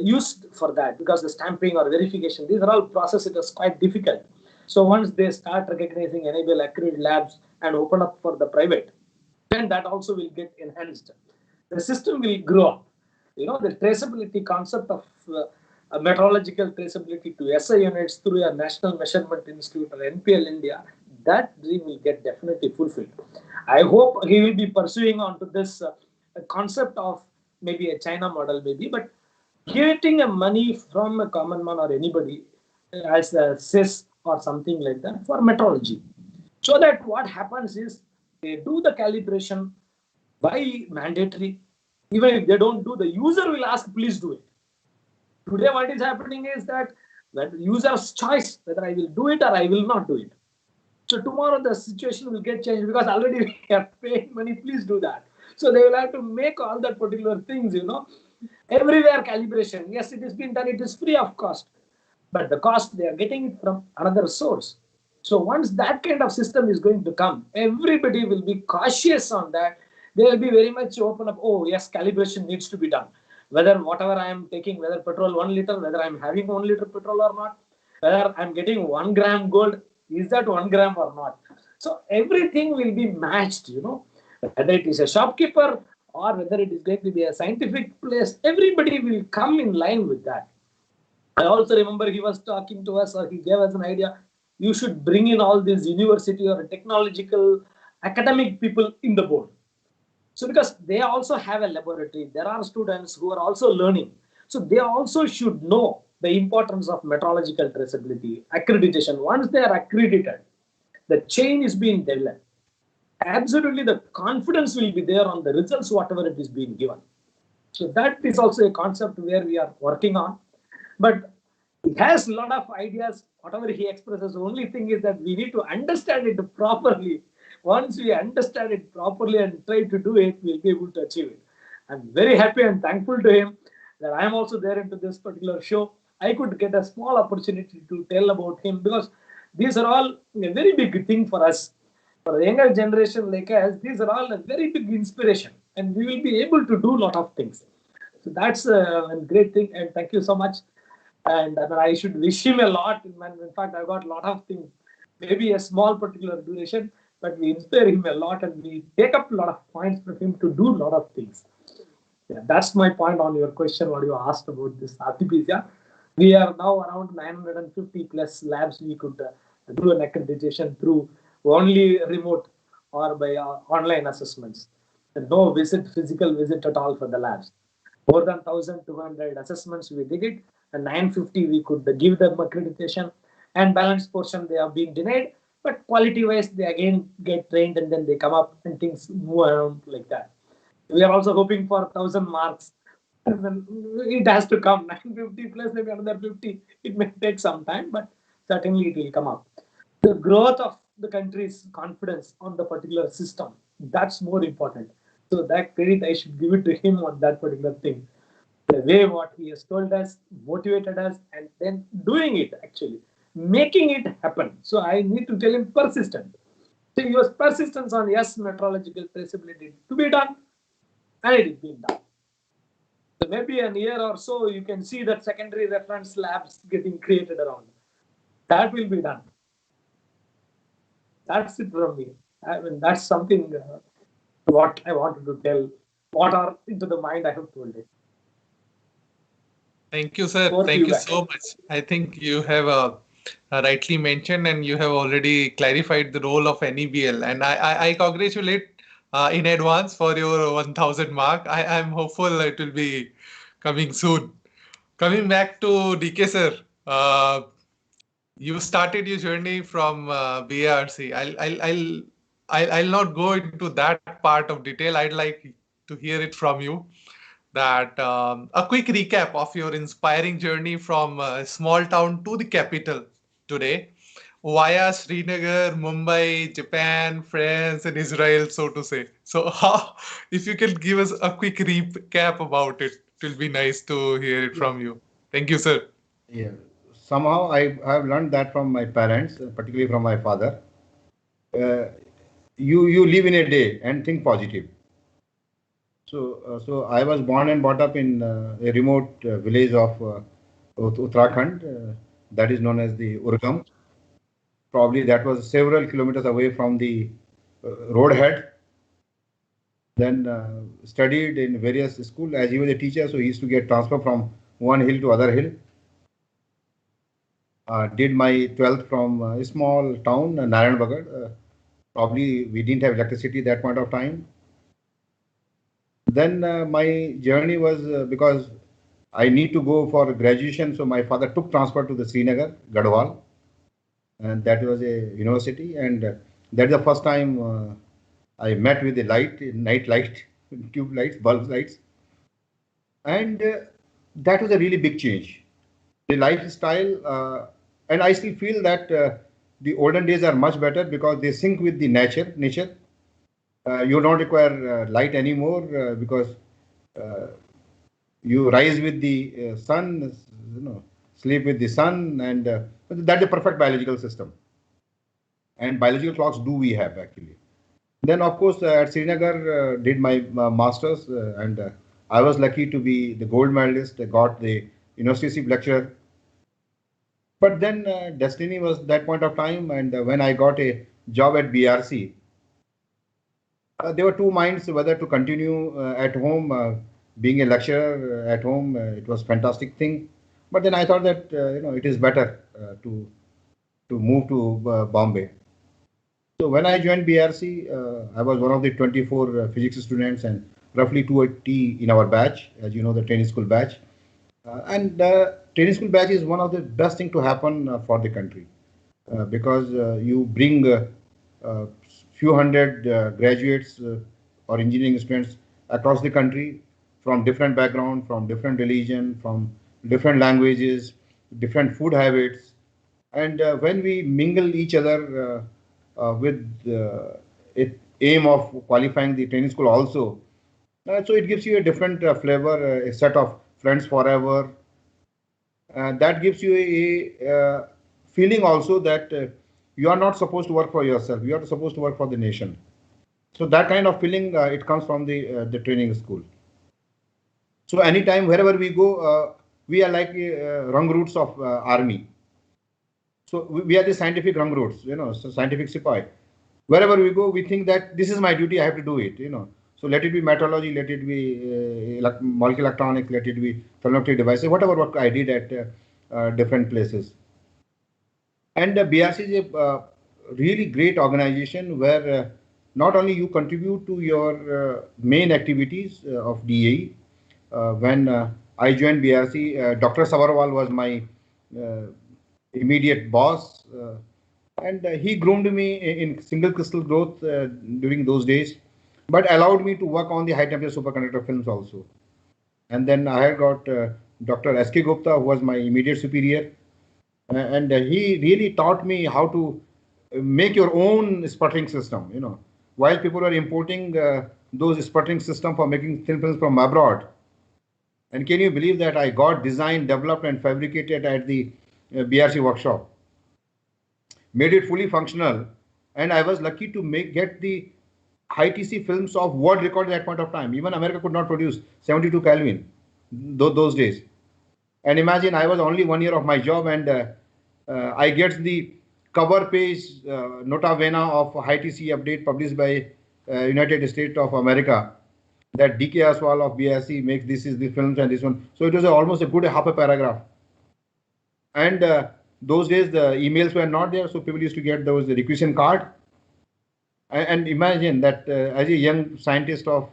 used for that, because the stamping or verification, these are all processes that is quite difficult. So once they start recognizing NABL accredited labs and open up for the private, then that also will get enhanced. The system will grow up. The traceability concept of metrological traceability to SI units through a National Measurement Institute or NPL India, that dream will get definitely fulfilled. I hope he will be pursuing onto this concept of maybe a China model, maybe, but getting a money from a common man or anybody as a CIS or something like that for metrology. So that what happens is they do the calibration by mandatory. Even if they don't do, the user will ask, please do it. Today, what is happening is that user's choice whether I will do it or I will not do it. So tomorrow the situation will get changed because already we are paying money, please do that. So they will have to make all that particular things, everywhere calibration. Yes, it has been done, it is free of cost, but the cost they are getting it from another source. So once that kind of system is going to come, everybody will be cautious on that. They will be very much open up, oh yes, calibration needs to be done. Whether whatever I am taking, whether petrol 1 liter, whether I am having 1 liter petrol or not, whether I am getting 1 gram gold, is that 1 gram or not? So everything will be matched, whether it is a shopkeeper or whether it is going to be a scientific place, everybody will come in line with that. I also remember he was talking to us, or he gave us an idea, you should bring in all these university or technological academic people in the board. So because they also have a laboratory, there are students who are also learning. So they also should know the importance of metrological traceability, accreditation. Once they are accredited, the chain is being developed. Absolutely, the confidence will be there on the results, whatever it is being given. So that is also a concept where we are working on. But he has a lot of ideas, whatever he expresses. The only thing is that we need to understand it properly. Once we understand it properly and try to do it, we'll be able to achieve it. I'm very happy and thankful to him that I am also there into this particular show. I could get a small opportunity to tell about him because these are all a very big thing for us. For the younger generation like us, these are all a very big inspiration and we will be able to do a lot of things. So that's a great thing, and thank you so much. And I should wish him a lot. In fact, I got a lot of things, maybe a small particular duration, but we inspire him a lot and we take up a lot of points for him to do a lot of things. Yeah, that's my point on your question, what you asked about this RTPCR. We are now around 950 plus labs we could do an accreditation through only remote or by online assessments. And no physical visit at all for the labs. More than 1,200 assessments we did it, and 950 we could give them accreditation, and balance portion they have been denied, but quality wise they again get trained and then they come up and things move around like that. We are also hoping for 1,000 marks. And then it has to come 950 plus maybe another 50. It may take some time, but certainly it will come up. The growth of the country's confidence on the particular system, that's more important. So that credit I should give it to him on that particular thing. The way what he has told us, motivated us, and then doing it actually, making it happen. So I need to tell him persistent. So he was persistent on yes, metrological traceability to be done, and it is being done. So maybe a year or so, you can see that secondary reference labs getting created around. That will be done. That's it from me. I mean, that's something what I wanted to tell. What are into the mind I have told it. Thank you, sir. Thank you so much. I think you have rightly mentioned and you have already clarified the role of NEBL. And I congratulate in advance for your 1,000 mark. I am hopeful it will be coming soon. Coming back to DK sir, you started your journey from BARC. I'll not go into that part of detail. I'd like to hear it from you. That a quick recap of your inspiring journey from a small town to the capital today, via Srinagar, Mumbai, Japan, France, and Israel, so to say. So, if you can give us a quick recap about it, it will be nice to hear it from you. Thank you, sir. Yeah. Somehow I have learned that from my parents, particularly from my father. You live in a day and think positive. So I was born and brought up in a remote village of Uttarakhand, that is known as the Urgam. Probably that was several kilometers away from the roadhead. Then studied in various schools. As he was a teacher, so he used to get transfer from one hill to other hill. Did my 12th from a small town, Narayanbagad. Probably we didn't have electricity that point of time. Then my journey was because I need to go for graduation, so my father took transfer to the Srinagar, Gadwal, and that was a university, and that's the first time I met with the light, night light, tube lights, bulb lights, and that was a really big change. The lifestyle, and I still feel that the olden days are much better because they sync with the nature. You don't require light anymore because uh, you rise with the sun, sleep with the sun, and that's a perfect biological system. And biological clocks do we have actually. Then of course at Srinagar did my masters, and I was lucky to be the gold medalist. I got the university lecturer. But then destiny was that point of time, and when I got a job at BRC, there were two minds whether to continue at home, being a lecturer at home. It was fantastic thing, but then I thought that it is better to move to Bombay. So when I joined BRC, I was one of the 24 physics students and roughly 280 in our batch, as you know, the training school batch. And training school batch is one of the best thing to happen for the country because you bring few hundred graduates or engineering students across the country from different background, from different religion, from different languages, different food habits, and when we mingle each other with it aim of qualifying the training school also, so it gives you a different flavor, a set of friends forever. That gives you a feeling also that you are not supposed to work for yourself. You are supposed to work for the nation. So that kind of feeling it comes from the training school. So anytime wherever we go, we are like rung roots of army. So we are the scientific rung roots, so scientific sepoy. Wherever we go, we think that this is my duty, I have to do it. So let it be metrology, let it be molecular electronics, let it be thermoelectric devices, whatever work I did at different places. And BRC is a really great organization where not only you contribute to your main activities of DAE. When I joined BRC, Dr. Sabarwal was my immediate boss, and he groomed me in single crystal growth during those days, but allowed me to work on the high temperature superconductor films also. And then I had got Dr. S.K. Gupta, who was my immediate superior, and he really taught me how to make your own sputtering system. While people are importing those sputtering system for making thin films from abroad. And can you believe that I got designed, developed, and fabricated at the BRC workshop? Made it fully functional, and I was lucky to get the high TC films of world record at that point of time. Even America could not produce 72 Kelvin those days. And imagine I was only 1 year of my job, and I get the cover page nota vena of high TC update published by United States of America, that DK Aswal of BSc makes this is the films and this one. So it was almost a good half a paragraph. And those days the emails were not there, so people used to get those requisition card. And imagine that as a young scientist of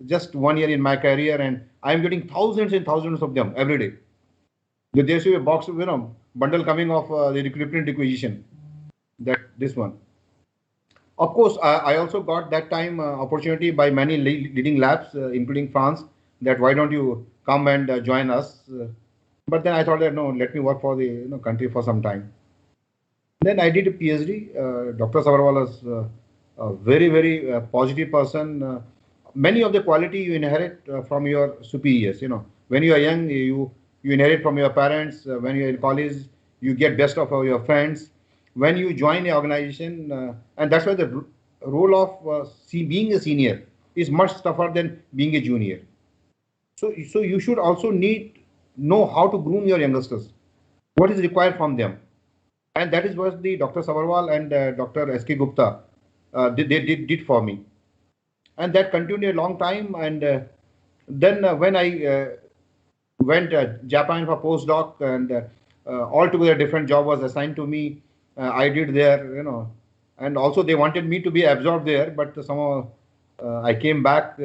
just 1 year in my career, and I'm getting thousands and thousands of them every day. There used to be a box, bundle coming off the recruitment requisition. This one. Of course, I also got that time opportunity by many leading labs, including France, that why don't you come and join us? But then I thought that no, let me work for the country for some time. Then I did a PhD. Dr. Sabarwal is a very, very positive person. Many of the quality you inherit from your superiors. When you are young, you inherit from your parents. When you are in college, you get best of your friends. When you join an organization, and that's why the role of being a senior is much tougher than being a junior. So you should also know how to groom your youngsters. What is required from them, and that is what the Dr. Sabarwal and Dr. S.K. Gupta did for me, and that continued a long time. And then when I went Japan for postdoc, and altogether different job was assigned to me. I did there, and also they wanted me to be absorbed there, but somehow I came back.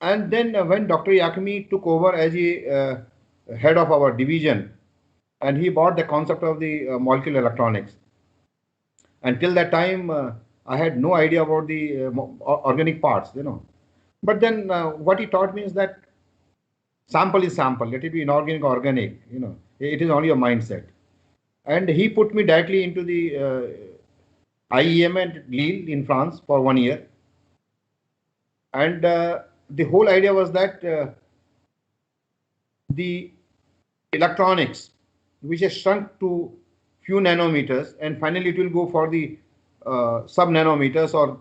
And then when Dr. Yakmi took over as a head of our division, and he brought the concept of the molecular electronics. Until that time, I had no idea about the organic parts, But then what he taught me is that sample is sample. Let it be inorganic or organic, It is only a mindset. And he put me directly into the IEM at Lille in France for 1 year. And the whole idea was that the electronics, which has shrunk to few nanometers, and finally it will go for the sub-nanometers or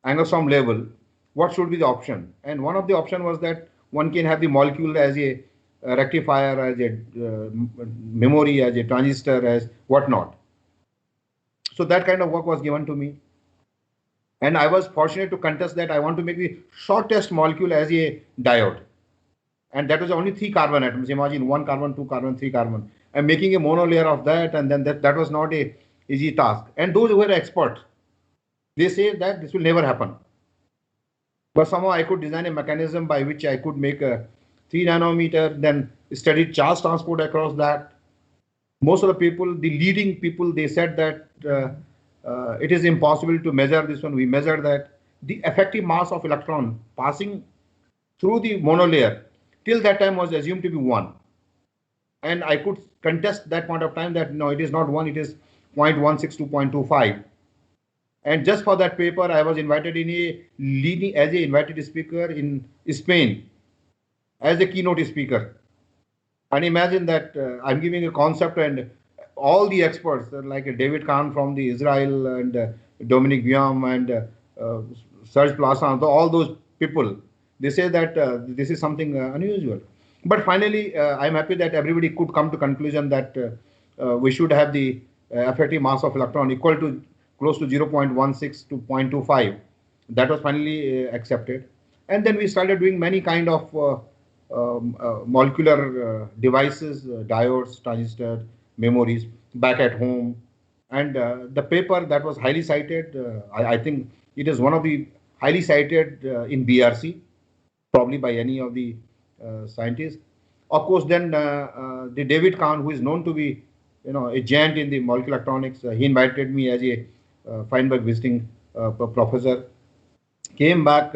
angstrom level, what should be the option? And one of the option was that one can have the molecule as a rectifier, as a memory, as a transistor, as whatnot. So that kind of work was given to me. And I was fortunate to contest that I want to make the shortest molecule as a diode. And that was only 3 carbon atoms. Imagine 1 carbon, 2 carbon, 3 carbon. And making a monolayer of that, and then that was not a easy task. And those who were experts, they say that this will never happen. But somehow I could design a mechanism by which I could make a 3 nanometer, then studied charge transport across that. Most of the people, the leading people, they said that it is impossible to measure this one. We measured that. The effective mass of electron passing through the monolayer till that time was assumed to be 1. And I could contest that point of time that no, it is not 1, it is 0.16 to 0.25. And just for that paper, I was invited in a leading as a invited speaker in Spain as a keynote speaker. And imagine that I'm giving a concept, and all the experts like David Kahn from the Israel and Dominic Guillaume and Serge Plassans, all those people, they say that this is something unusual. But finally, I'm happy that everybody could come to conclusion that we should have the effective mass of electron equal to close to 0.16 to 0.25. That was finally accepted. And then we started doing many kind of molecular devices, diodes, transistors, memories back at home. And the paper that was highly cited, I think it is one of the highly cited in BRC, probably by any of the scientists. Of course, then the David Kahn, who is known to be, a giant in the molecular electronics, he invited me as a Feinberg visiting professor. Came back.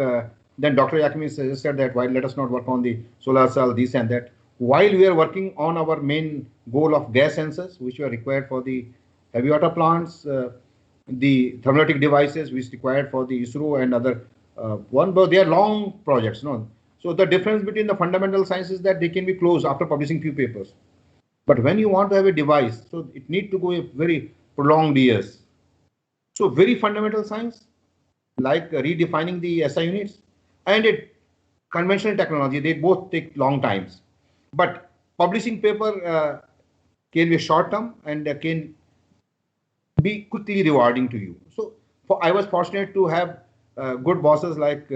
Then Dr. Yakmi suggested that why let us not work on the solar cell, this and that, while we are working on our main goal of gas sensors, which were required for the heavy water plants, the thermoelectric devices, which required for the ISRO and other but they are long projects, no. So the difference between the fundamental science is that they can be closed after publishing few papers. But when you want to have a device, so it need to go a very prolonged years. So very fundamental science, like redefining the SI units, and a conventional technology, they both take long times. But publishing paper can be short term and can be quickly rewarding to you. So I was fortunate to have good bosses like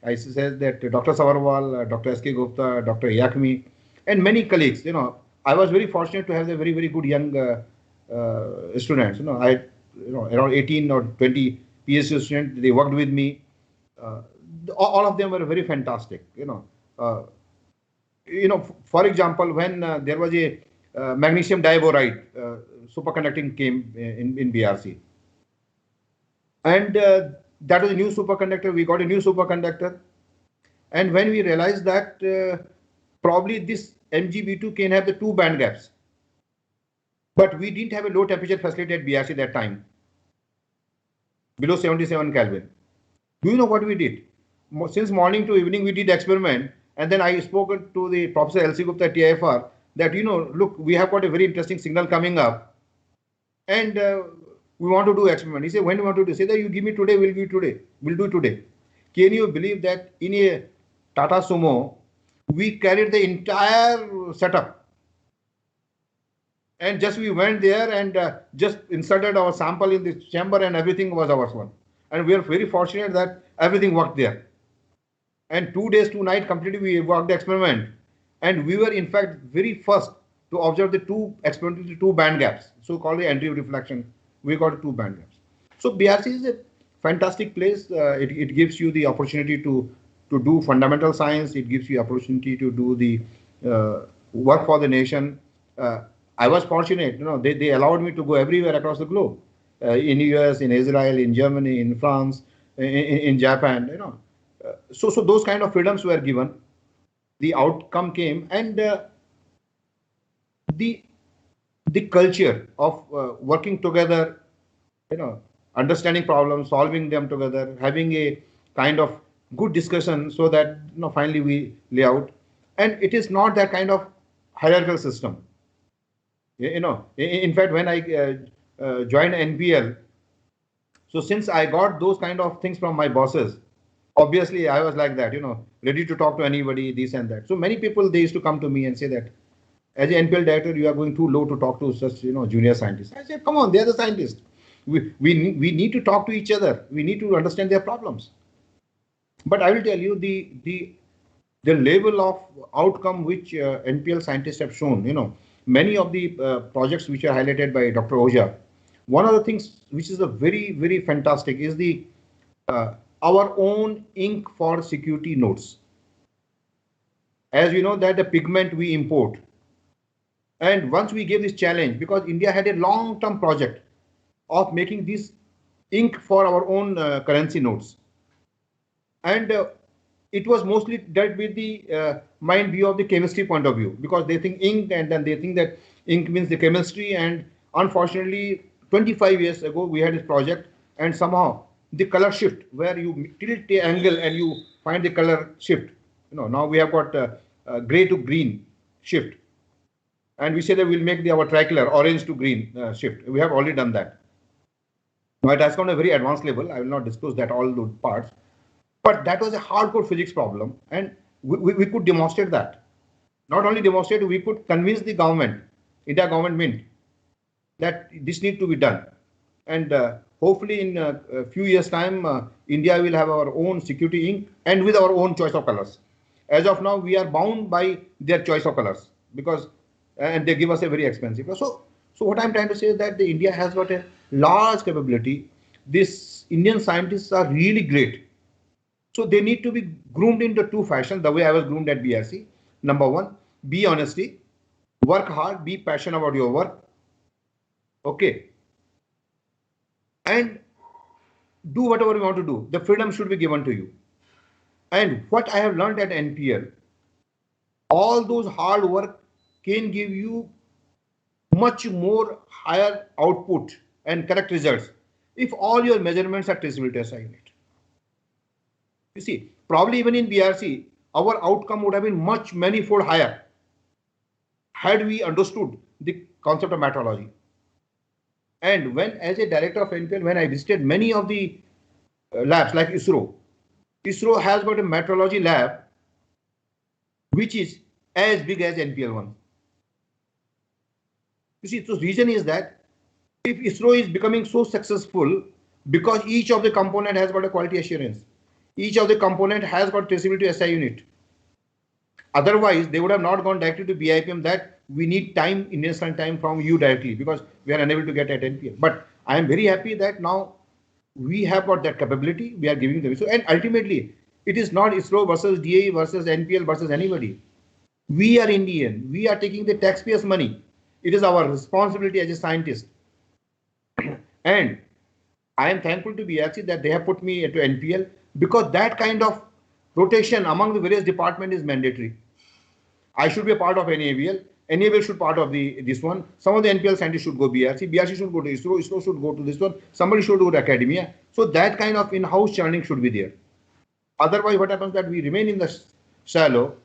I said that Dr. Savarwal, Dr. S.K. Gupta, Dr. Yakmi, and many colleagues. I was very fortunate to have a very, very good young students. I around 18 or 20 PhD students, they worked with me. All of them were very fantastic. For example, when there was a magnesium diboride superconducting came in BRC, and that was a new superconductor. We got a new superconductor, and when we realized that probably this MgB2 can have the 2 band gaps, but we didn't have a low temperature facility at BRC that time, below 77 Kelvin. Do you know what we did? Since morning to evening, we did experiment, and then I spoke to the Professor L.C. Gupta at TIFR that, look, we have got a very interesting signal coming up, and we want to do experiment. He said, when do you want to do? Say that you give me today, we'll give you today. We'll do today. Can you believe that in a Tata Sumo, we carried the entire setup, and just we went there and just inserted our sample in the chamber, and everything was ours one. And we are very fortunate that everything worked there. And 2 days, 2 nights completely we worked the experiment. And we were in fact very first to observe the experimentally two band gaps, so called the entry reflection. We got two band gaps. So BRC is a fantastic place. It gives you the opportunity to do fundamental science. It gives you opportunity to do the work for the nation. I was fortunate, they allowed me to go everywhere across the globe, in US, in Israel, in Germany, in France, in Japan, so those kind of freedoms were given. The outcome came, and the culture of working together, understanding problems, solving them together, having a kind of good discussion, so that finally we lay out. And it is not that kind of hierarchical system. In fact, when I joined NPL, so since I got those kind of things from my bosses, obviously I was like that, ready to talk to anybody, this and that. So many people, they used to come to me and say that, as an NPL director, you are going too low to talk to such, junior scientists. I said, come on, they are the scientists. We need to talk to each other. We need to understand their problems. But I will tell you, the level of outcome which NPL scientists have shown, many of the projects which are highlighted by Dr. Ojha, one of the things which is a very, very fantastic is the our own ink for security notes. As you know, that the pigment we import. And once we gave this challenge, because India had a long-term project of making this ink for our own currency notes. And it was mostly dealt with the mind view of the chemistry point of view, because they think ink, and then they think that ink means the chemistry. And unfortunately, 25 years ago, we had this project, and somehow the color shift, where you tilt the angle and you find the color shift. Now we have got gray to green shift. And we say that we'll make our tricolor orange to green shift. We have already done that. Now it has gone a very advanced level. I will not disclose that all those parts. But that was a hardcore physics problem, and we could demonstrate that. Not only demonstrate, we could convince the government, India government Mint, that this need to be done. And hopefully in a few years' time, India will have our own security ink, and with our own choice of colors. As of now, we are bound by their choice of colors, because and they give us a very expensive. So what I'm trying to say is that the India has got a large capability. These Indian scientists are really great. So they need to be groomed into two fashions, the way I was groomed at BRC. Number one, be honesty, work hard, be passionate about your work. Okay. And do whatever you want to do. The freedom should be given to you. And what I have learned at NPL, all those hard work can give you much more higher output and correct results if all your measurements are traceable to SI unit. You see, probably even in BRC, our outcome would have been many-fold higher had we understood the concept of metrology. And when, as a director of NPL, when I visited many of the labs like ISRO has got a metrology lab which is as big as NPL1. You see, so the reason is that if ISRO is becoming so successful, because each of the component has got a quality assurance, each of the component has got traceability to SI unit. Otherwise, they would have not gone directly to BIPM that we need time, Indian Standard Time from you directly, because we are unable to get at NPL. But I am very happy that now we have got that capability. We are giving them. So, and ultimately, it is not ISRO versus DAE versus NPL versus anybody. We are Indian. We are taking the taxpayers' money. It is our responsibility as a scientist. And I am thankful to BRC that they have put me into NPL, because that kind of rotation among the various departments is mandatory. I should be a part of NAVL. NAVL should be part of this one. Some of the NPL scientists should go BRC. BRC should go to ISRO. ISRO should go to this one. Somebody should go to academia. So that kind of in-house churning should be there. Otherwise, what happens that we remain in the shallow,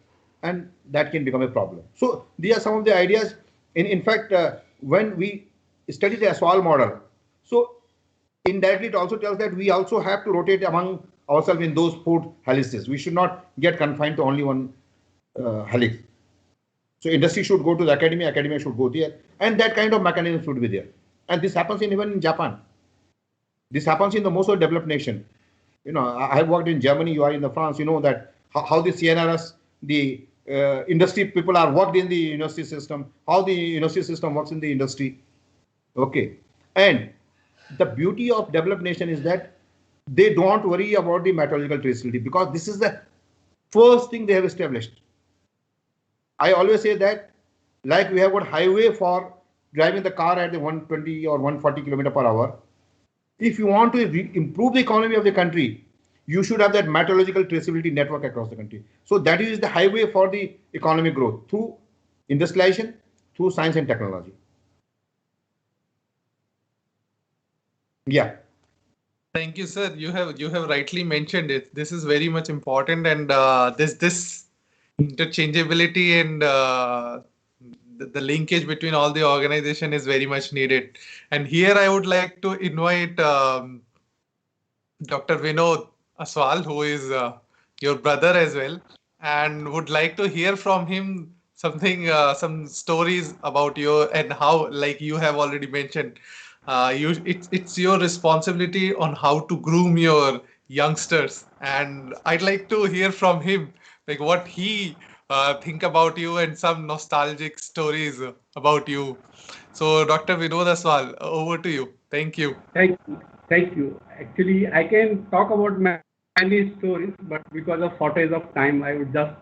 and that can become a problem. So these are some of the ideas. In fact, when we study the Aswal model, so indirectly it also tells that we also have to rotate among ourselves in those 4 helices. We should not get confined to only one helix. So industry should go to the academia, academia should go there, and that kind of mechanism should be there. And this happens even in Japan. This happens in the most developed nation. I have worked in Germany, you are in the France, you know that how the CNRS, the industry people are worked in the university system, how the university system works in the industry. Okay. And the beauty of developed nation is that they don't worry about the meteorological traceability, because this is the first thing they have established. I always say that, like we have got highway for driving the car at the 120 or 140 kilometer per hour. If you want to improve the economy of the country, you should have that meteorological traceability network across the country. So that is the highway for the economic growth through industrialization, through science and technology. Yeah. Thank you, sir. You have rightly mentioned it. This is very much important, and this interchangeability and the linkage between all the organization is very much needed. And here I would like to invite Dr. Vinod Aswal, who is your brother as well, and would like to hear from him something, some stories about you and how, like you have already mentioned, it's your responsibility on how to groom your youngsters, and I'd like to hear from him, like what he think about you and some nostalgic stories about you. So, Dr. Vinod Aswal, over to you. Thank you. Thank you. Actually, I can talk about many stories, but because of shortage of time, I would just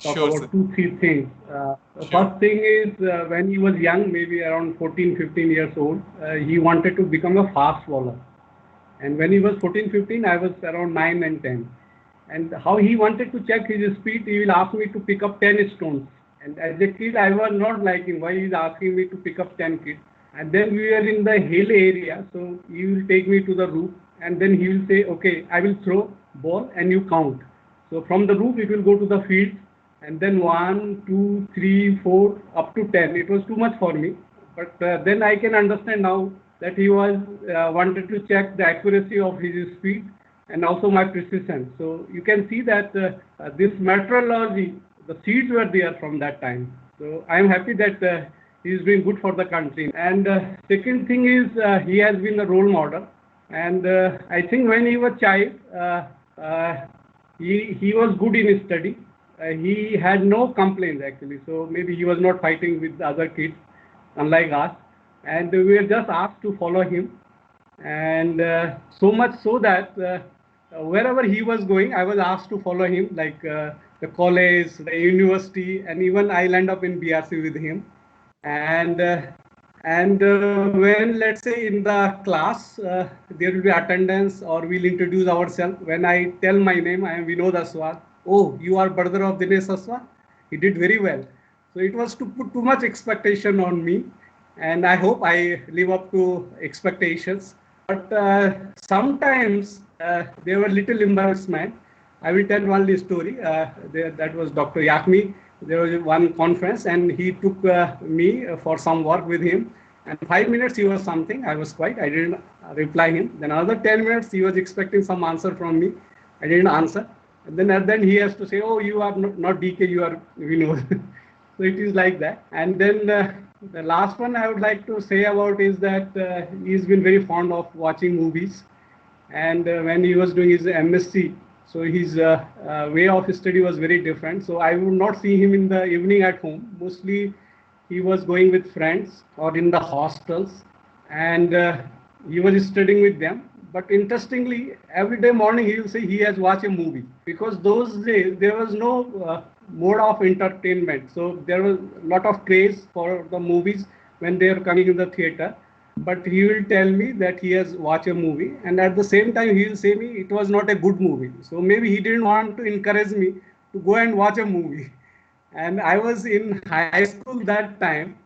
talk Sure, about sir. 2, 3 things. The Sure. first thing is when he was young, maybe around 14, 15 years old, he wanted to become a fast bowler. And when he was 14, 15, I was around 9 and 10. And how he wanted to check his speed, he will ask me to pick up 10 stones. And as a kid, I was not liking why he's asking me to pick up 10 kids. And then we were in the hill area, so he will take me to the roof, and then he will say, okay, I will throw ball and you count. So from the roof, it will go to the field, and then 1, 2, 3, 4, up to 10. It was too much for me. But then I can understand now that he was wanted to check the accuracy of his speed and also my precision. So you can see that this meteorology, the seeds were there from that time. So I am happy that he is doing good for the country. And second thing is he has been a role model. And I think when he was child, he was good in his study. He had no complaints actually. So maybe he was not fighting with the other kids, unlike us. And we were just asked to follow him. And so much so that wherever he was going, I was asked to follow him, like the college, the university, and even I'll end up in BARC with him. And when, let's say, in the class, there will be attendance or we'll introduce ourselves. When I tell my name, I am Vinod Aswal. Oh, you are brother of Dinesh Aswal? He did very well. So it was to put too much expectation on me. And I hope I live up to expectations. But sometimes there were little embarrassment. I will tell one story. That was Dr. Yakmi. There was one conference and he took me for some work with him. And 5 minutes he was something. I was quiet. I didn't reply him. Then another 10 minutes he was expecting some answer from me. I didn't answer. And then he has to say, oh, you are not DK, you are Vinod. So it is like that. And then the last one I would like to say about is that he's been very fond of watching movies. And when he was doing his MSc, so his way of study was very different. So I would not see him in the evening at home. Mostly he was going with friends or in the hostels, and he was studying with them. But interestingly, every day morning he will say he has watched a movie, because those days there was no mode of entertainment. So there was a lot of craze for the movies when they are coming in the theater. But he will tell me that he has watched a movie, and at the same time he will say me it was not a good movie. So maybe he didn't want to encourage me to go and watch a movie. And I was in high school that time.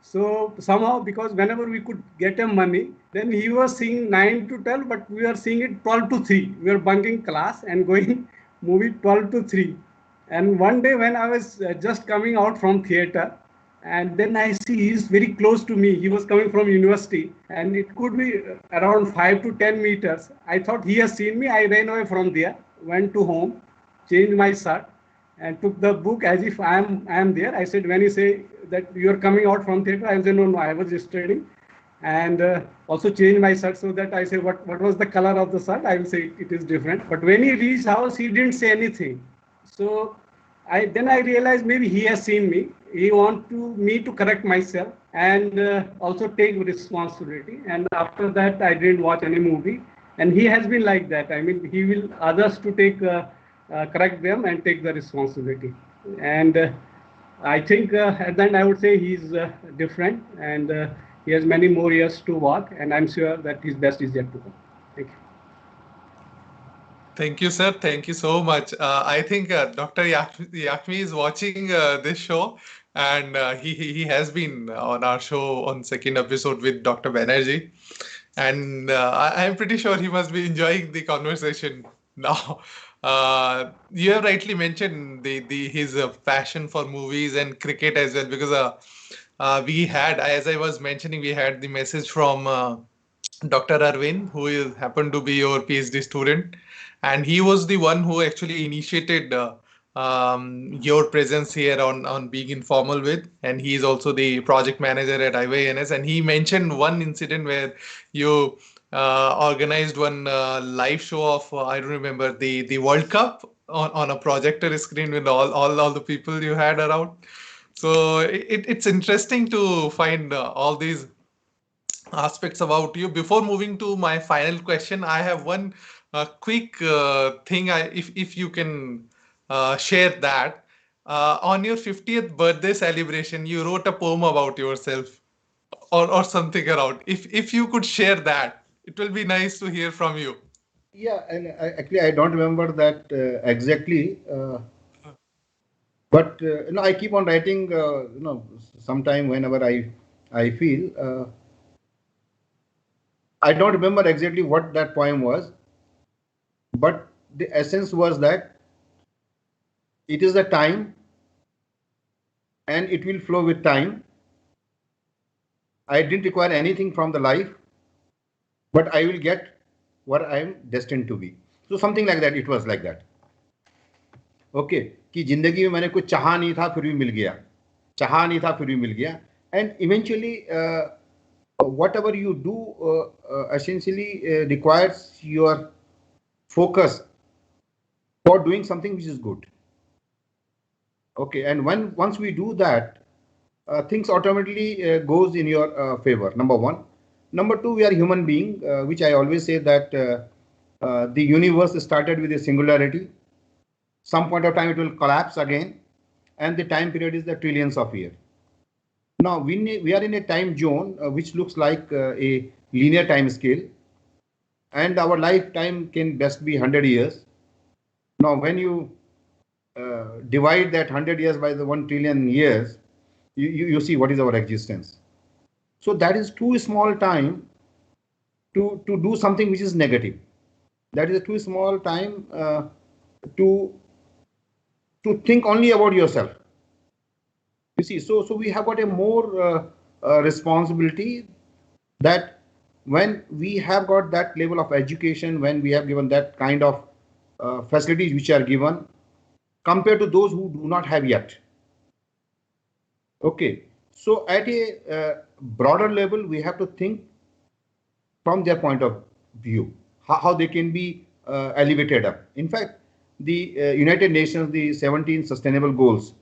So somehow, because whenever we could get him money, then he was seeing 9 to 12, but we were seeing it 12 to 3. We were bunking class and going movie 12 to 3. And one day when I was just coming out from theater, and then I see he's very close to me. He was coming from university, and it could be around 5 to 10 meters. I thought he has seen me. I ran away from there, went to home, changed my shirt, and took the book as if I am there. I said, when you say that you are coming out from theater, I said, no, I was studying. And also changed my shirt, so that I say, what was the color of the shirt? I will say it is different. But when he reached house, he didn't say anything. So then I realized maybe he has seen me. He wants me to correct myself and also take responsibility. And after that, I didn't watch any movie. And he has been like that. I mean, he will others to take correct them and take the responsibility. And I think at the end I would say he's different, and he has many more years to walk. And I'm sure that his best is yet to come. Thank you. Thank you, sir. Thank you so much. I think Dr. Yakmi is watching this show, and he has been on our show on second episode with Dr. Banerjee, and I'm pretty sure he must be enjoying the conversation now. You have rightly mentioned the his passion for movies and cricket as well, because we had, as I was mentioning, we had the message from Dr. Arvind, who happened to be your PhD student, and he was the one who actually initiated your presence here on Being Informal with, and he is also the project manager at IYNS, and he mentioned one incident where you organized one live show of I don't remember the World Cup on a projector screen with all the people you had around. So it's interesting to find all these aspects about you. Before moving to my final question, I have one quick thing. If you can share that on your 50th birthday celebration, you wrote a poem about yourself or something around. If you could share that, it will be nice to hear from you. Yeah, and actually I don't remember that exactly, but I keep on writing. Sometime whenever I feel. I don't remember exactly what that poem was, but the essence was that it is a time and it will flow with time. I didn't require anything from the life, but I will get what I am destined to be. So something like that, it was like that. Okay, कि जिंदगी में मैंने कुछ चाहा नहीं था फिर भी मिल गया, चाहा नहीं था फिर भी मिल गया. And eventually whatever you do essentially requires your focus for doing something which is good. Okay, and once we do that, things automatically goes in your favor. Number one. Number two, we are human being, which I always say that the universe started with a singularity. Some point of time it will collapse again, and the time period is the trillions of years. Now we are in a time zone which looks like a linear time scale, and our lifetime can best be 100 years. Now when you divide that 100 years by the 1 trillion years, you see what is our existence. So that is too small time to do something which is negative. That is a too small time to think only about yourself. You see, so we have got a more responsibility that when we have got that level of education, when we have given that kind of facilities which are given, compared to those who do not have yet. Okay, so at a broader level, we have to think from their point of view, how they can be elevated up. In fact, the United Nations, the 17 sustainable goals,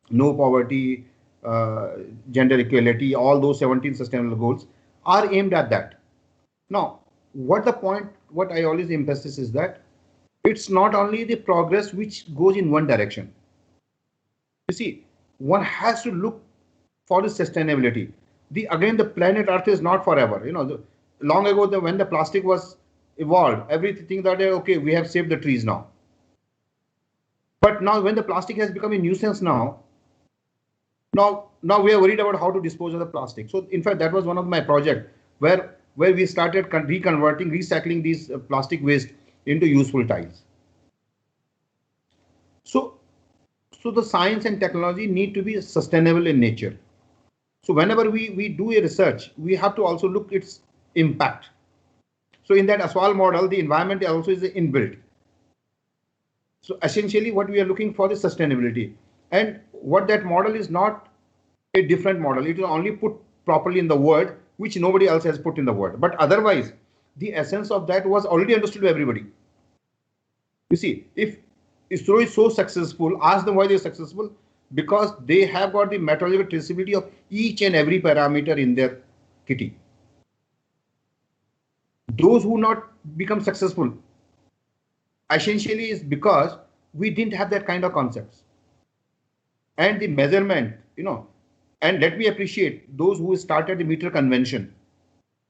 no poverty, gender equality, all those 17 sustainable goals are aimed at that. Now, what I always emphasize is that it's not only the progress which goes in one direction. You see, one has to look for the sustainability. Again, the planet Earth is not forever. Long ago, when the plastic was evolved, everything that okay, we have saved the trees now. But now, when the plastic has become a nuisance now we are worried about how to dispose of the plastic. So, in fact, that was one of my projects where we started recycling these plastic waste into useful tiles. So the science and technology need to be sustainable in nature. So whenever we do a research, we have to also look its impact. So in that Aswal model, the environment also is inbuilt. So essentially what we are looking for is sustainability. And what that model is not a different model. It is only put properly in the word, which nobody else has put in the word. But otherwise, the essence of that was already understood by everybody. You see, if ISRO is so successful. Ask them why they're successful. Because they have got the metrological traceability of each and every parameter in their kitty. Those who not become successful essentially is because we didn't have that kind of concepts. And the measurement, and let me appreciate those who started the meter convention.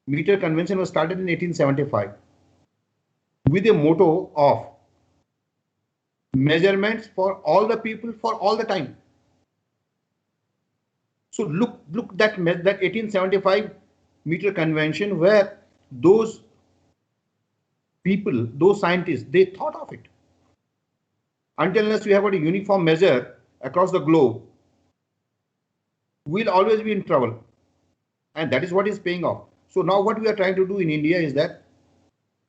Meter convention was started in 1875 with a motto of measurements for all the people for all the time. So look that 1875 meter convention where those people, those scientists, they thought of it. Until unless we have got a uniform measure across the globe, we'll always be in trouble. And that is what is paying off. So now what we are trying to do in India is that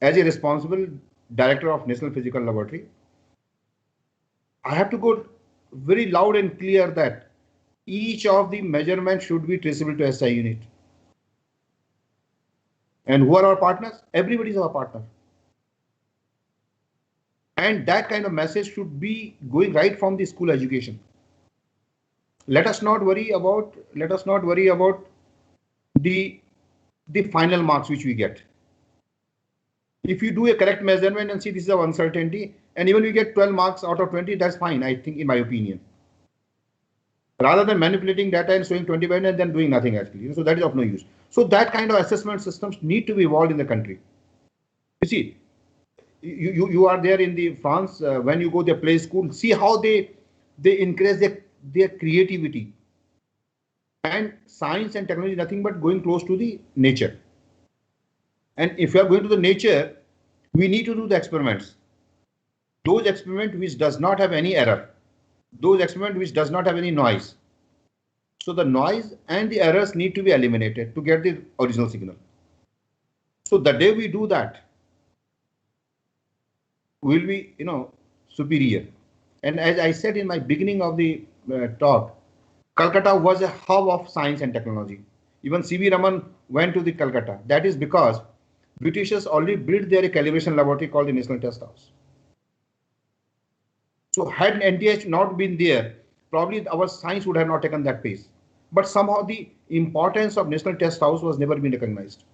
as a responsible director of National Physical Laboratory, I have to go very loud and clear that each of the measurements should be traceable to SI unit. And who are our partners? Everybody is our partner. And that kind of message should be going right from the school education. Let us not worry about the final marks which we get. If you do a correct measurement and see this is our uncertainty, and even we get 12 marks out of 20, that's fine, I think, in my opinion. Rather than manipulating data and showing 25 and then doing nothing actually. So that is of no use. So that kind of assessment systems need to be evolved in the country. You see, you are there in the France, when you go to play school, see how they increase their creativity. And science and technology, nothing but going close to the nature. And if you are going to the nature, we need to do the experiments. Those experiments which does not have any error. Those experiments which does not have any noise. So the noise and the errors need to be eliminated to get the original signal. So the day we do that, we'll be, superior. And as I said in my beginning of the talk, Calcutta was a hub of science and technology. Even C.V. Raman went to the Calcutta. That is because Britishers already built there a calibration laboratory called the National Test House. So had NTH not been there, probably our science would have not taken that pace. But somehow the importance of National Test House was never been recognized.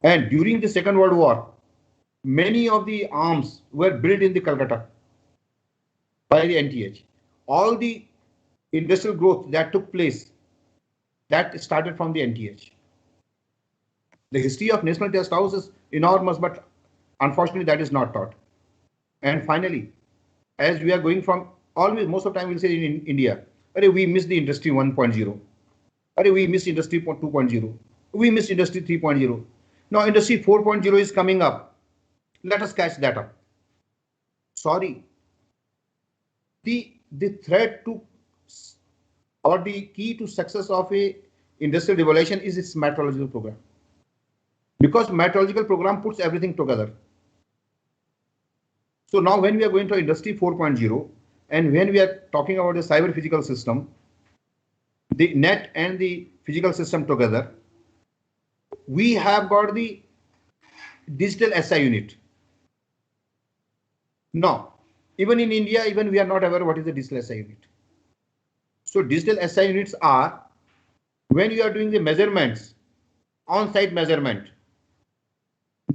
And during the Second World War, many of the arms were built in the Calcutta by the NTH. All the industrial growth that took place, that started from the NTH. The history of National Test House is enormous, but unfortunately that is not taught. And finally, as we are going from, always most of the time we'll say in India, we missed the industry 1.0. We missed industry 2.0. We missed industry 3.0. Now industry 4.0 is coming up. Let us catch that up. Sorry. The threat to, or the key to success of a industrial revolution is its metrological program. Because metrological program puts everything together. So now when we are going to industry 4.0 and when we are talking about the cyber physical system, the net and the physical system together, we have got the digital SI unit. Now, even in India, even we are not aware what is the digital SI unit. So digital SI units are when you are doing the measurements, on-site measurement,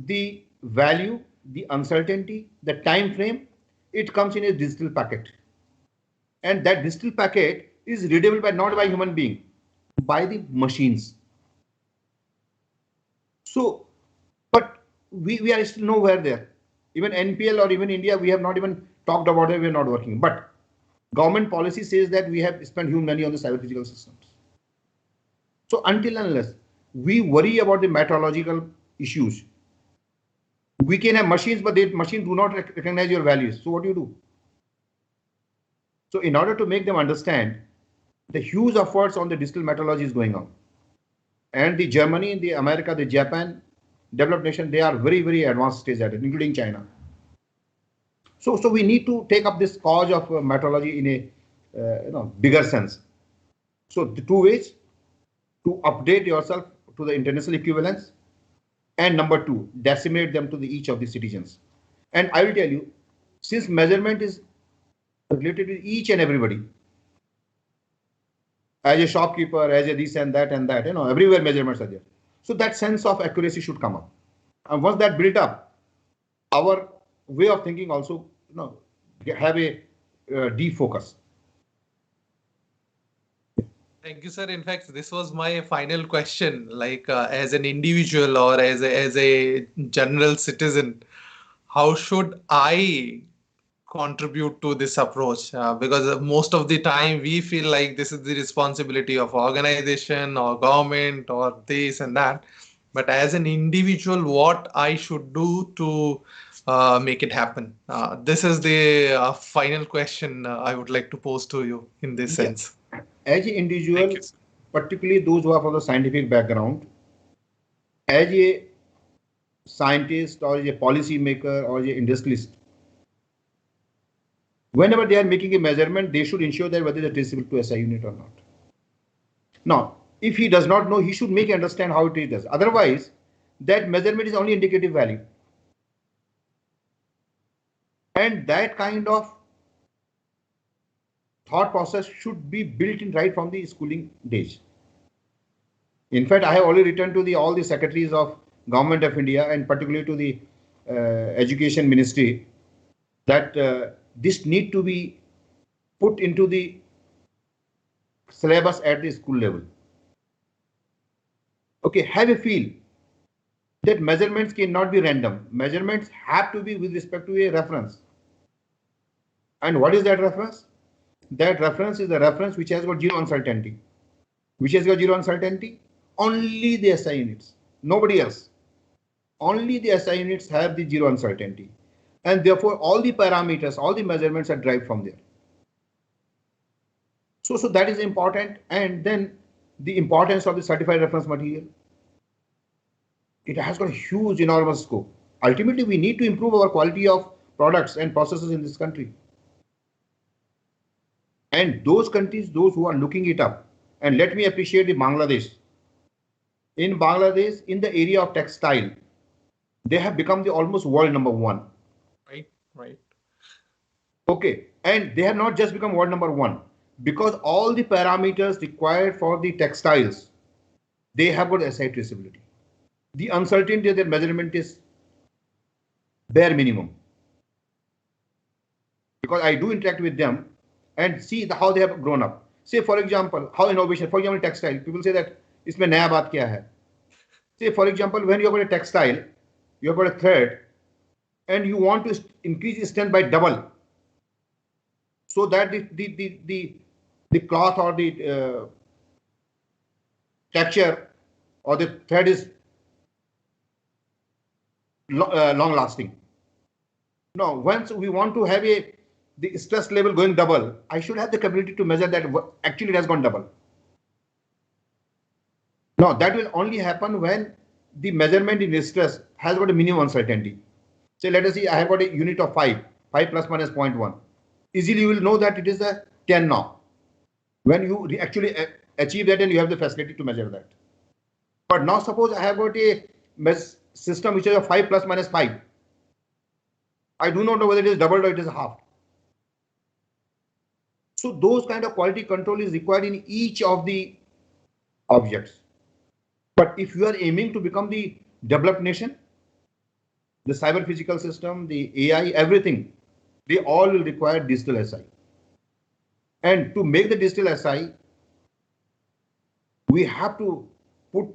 the value, the uncertainty, the time frame, it comes in a digital packet. And that digital packet is readable by not by human being, by the machines. So, but we are still nowhere there. Even NPL or even India, we have not even talked about it, we are not working. But government policy says that we have spent huge money on the cyber physical systems. So until and unless we worry about the metrological issues, we can have machines, but the machines do not recognize your values. So what do you do? So in order to make them understand, the huge efforts on the digital metrology is going on. And the Germany, the America, the Japan, developed nation, they are very, very advanced stage at it, including China. So we need to take up this cause of metrology in a bigger sense. So the two ways to update yourself to the international equivalence, and number two, disseminate them to each of the citizens. And I will tell you, since measurement is related with each and everybody, as a shopkeeper, as a this and that, everywhere measurements are there. So that sense of accuracy should come up. And once that built up, our way of thinking also, have a defocus. Thank you, sir. In fact, this was my final question. Like, as an individual or as a general citizen, how should I contribute to this approach? Because most of the time we feel like this is the responsibility of organization or government or this and that. But as an individual, what I should do to make it happen? This is the final question I would like to pose to you in this sense. As an individual, particularly those who are from the scientific background, as a scientist or as a policy maker or as an industrialist, whenever they are making a measurement, they should ensure that whether it is traceable to SI unit or not. Now, if he does not know, he should make understand how it is. Otherwise, that measurement is only indicative value. And that kind of thought process should be built in right from the schooling days. In fact, I have already written to all the secretaries of Government of India and particularly to the Education Ministry that this need to be put into the syllabus at the school level. Okay, have a feel that measurements cannot be random. Measurements have to be with respect to a reference. And what is that reference? That reference is the reference which has got zero uncertainty. Which has got zero uncertainty? Only the SI units, nobody else. Only the SI units have the zero uncertainty. And therefore, all the parameters, all the measurements are derived from there. So that is important. And then the importance of the certified reference material. It has got a huge, enormous scope. Ultimately, we need to improve our quality of products and processes in this country. And those countries, those who are looking it up, and let me appreciate the Bangladesh. In Bangladesh, in the area of textile, they have become the almost world number one. Right. Okay, and they have not just become world number one, because all the parameters required for the textiles, they have got SI traceability. The uncertainty of their measurement is bare minimum. Because I do interact with them and see how they have grown up. Say, for example, how innovation, for example, textile, people say that isme naya baat kya hai? Say, for example, when you have got a textile, you have got a thread, and you want to increase its strength by double, so that the cloth or the texture or the thread is long lasting. Now, once we want to have the stress level going double, I should have the capability to measure that actually it has gone double. Now, that will only happen when the measurement in stress has got a minimum uncertainty. Say, let us see, I have got a unit of 5 plus minus 0.1. Easily you will know that it is a 10 now. When you actually achieve that, and you have the facility to measure that. But now suppose I have got a system which is a 5 plus minus 5. I do not know whether it is doubled or it is half. So those kind of quality control is required in each of the objects. But if you are aiming to become the developed nation, the cyber physical system, the AI, everything, they all will require digital SI. And to make the digital SI, we have to put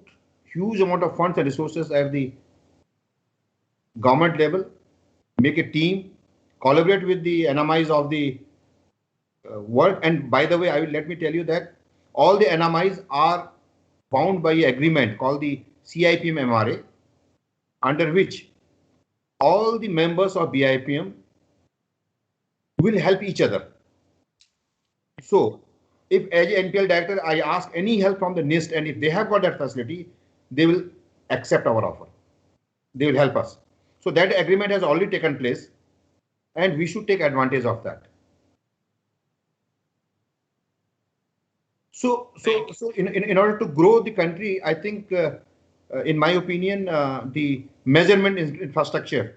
huge amount of funds and resources at the government level, make a team, collaborate with the NMIs of the work. And by the way, let me tell you that all the NMIs are bound by an agreement called the CIPM MRA, under which all the members of BIPM will help each other. So if as an NPL director, I ask any help from the NIST, and if they have got that facility, they will accept our offer. They will help us. So that agreement has already taken place, and we should take advantage of that. So in order to grow the country, I think, in my opinion, the measurement infrastructure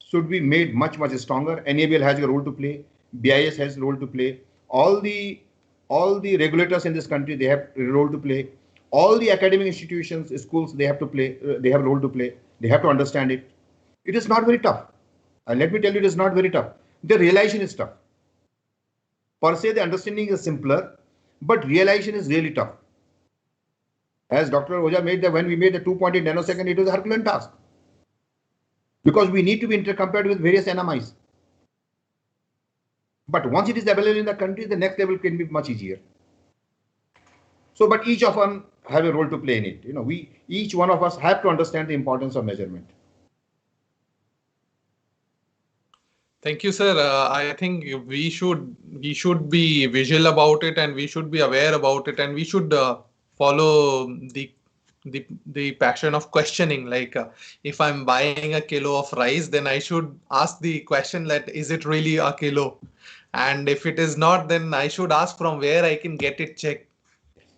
should be made much, much stronger. NABL has a role to play. BIS has a role to play. All the regulators in this country, they have a role to play. All the academic institutions, schools, they have to play. They have a role to play. They have to understand it. It is not very tough. And let me tell you, it is not very tough. The realization is tough. Per se, the understanding is simpler, but realization is really tough. As Dr. Oja made when we made the 2.8 nanosecond, it was a Herculean task. Because we need to be intercompared with various NMIs. But once it is available in the country, the next level can be much easier. So, but each of us have a role to play in it. Each one of us have to understand the importance of measurement. Thank you, sir. I think we should be visual about it, and we should be aware about it, and we should follow the passion of questioning. Like if I'm buying a kilo of rice, then I should ask the question that is it really a kilo? And if it is not, then I should ask from where I can get it checked.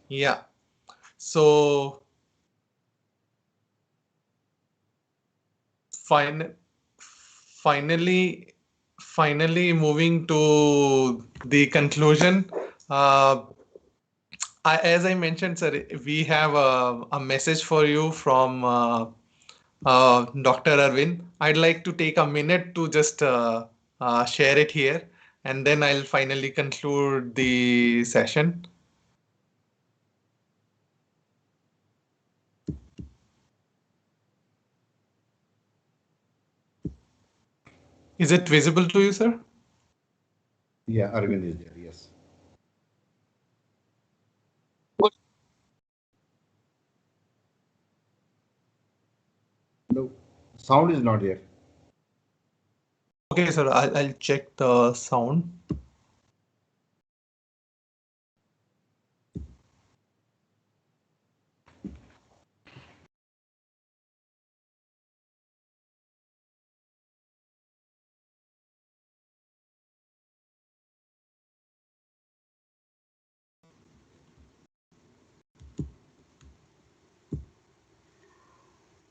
Yeah. So finally moving to the conclusion. As I mentioned, sir, we have a message for you from Dr. Arvind. I'd like to take a minute to just share it here, and then I'll finally conclude the session. Is it visible to you, sir? Yeah, Arvind is there, yes. No, sound is not there. Okay, sir, I'll check the sound.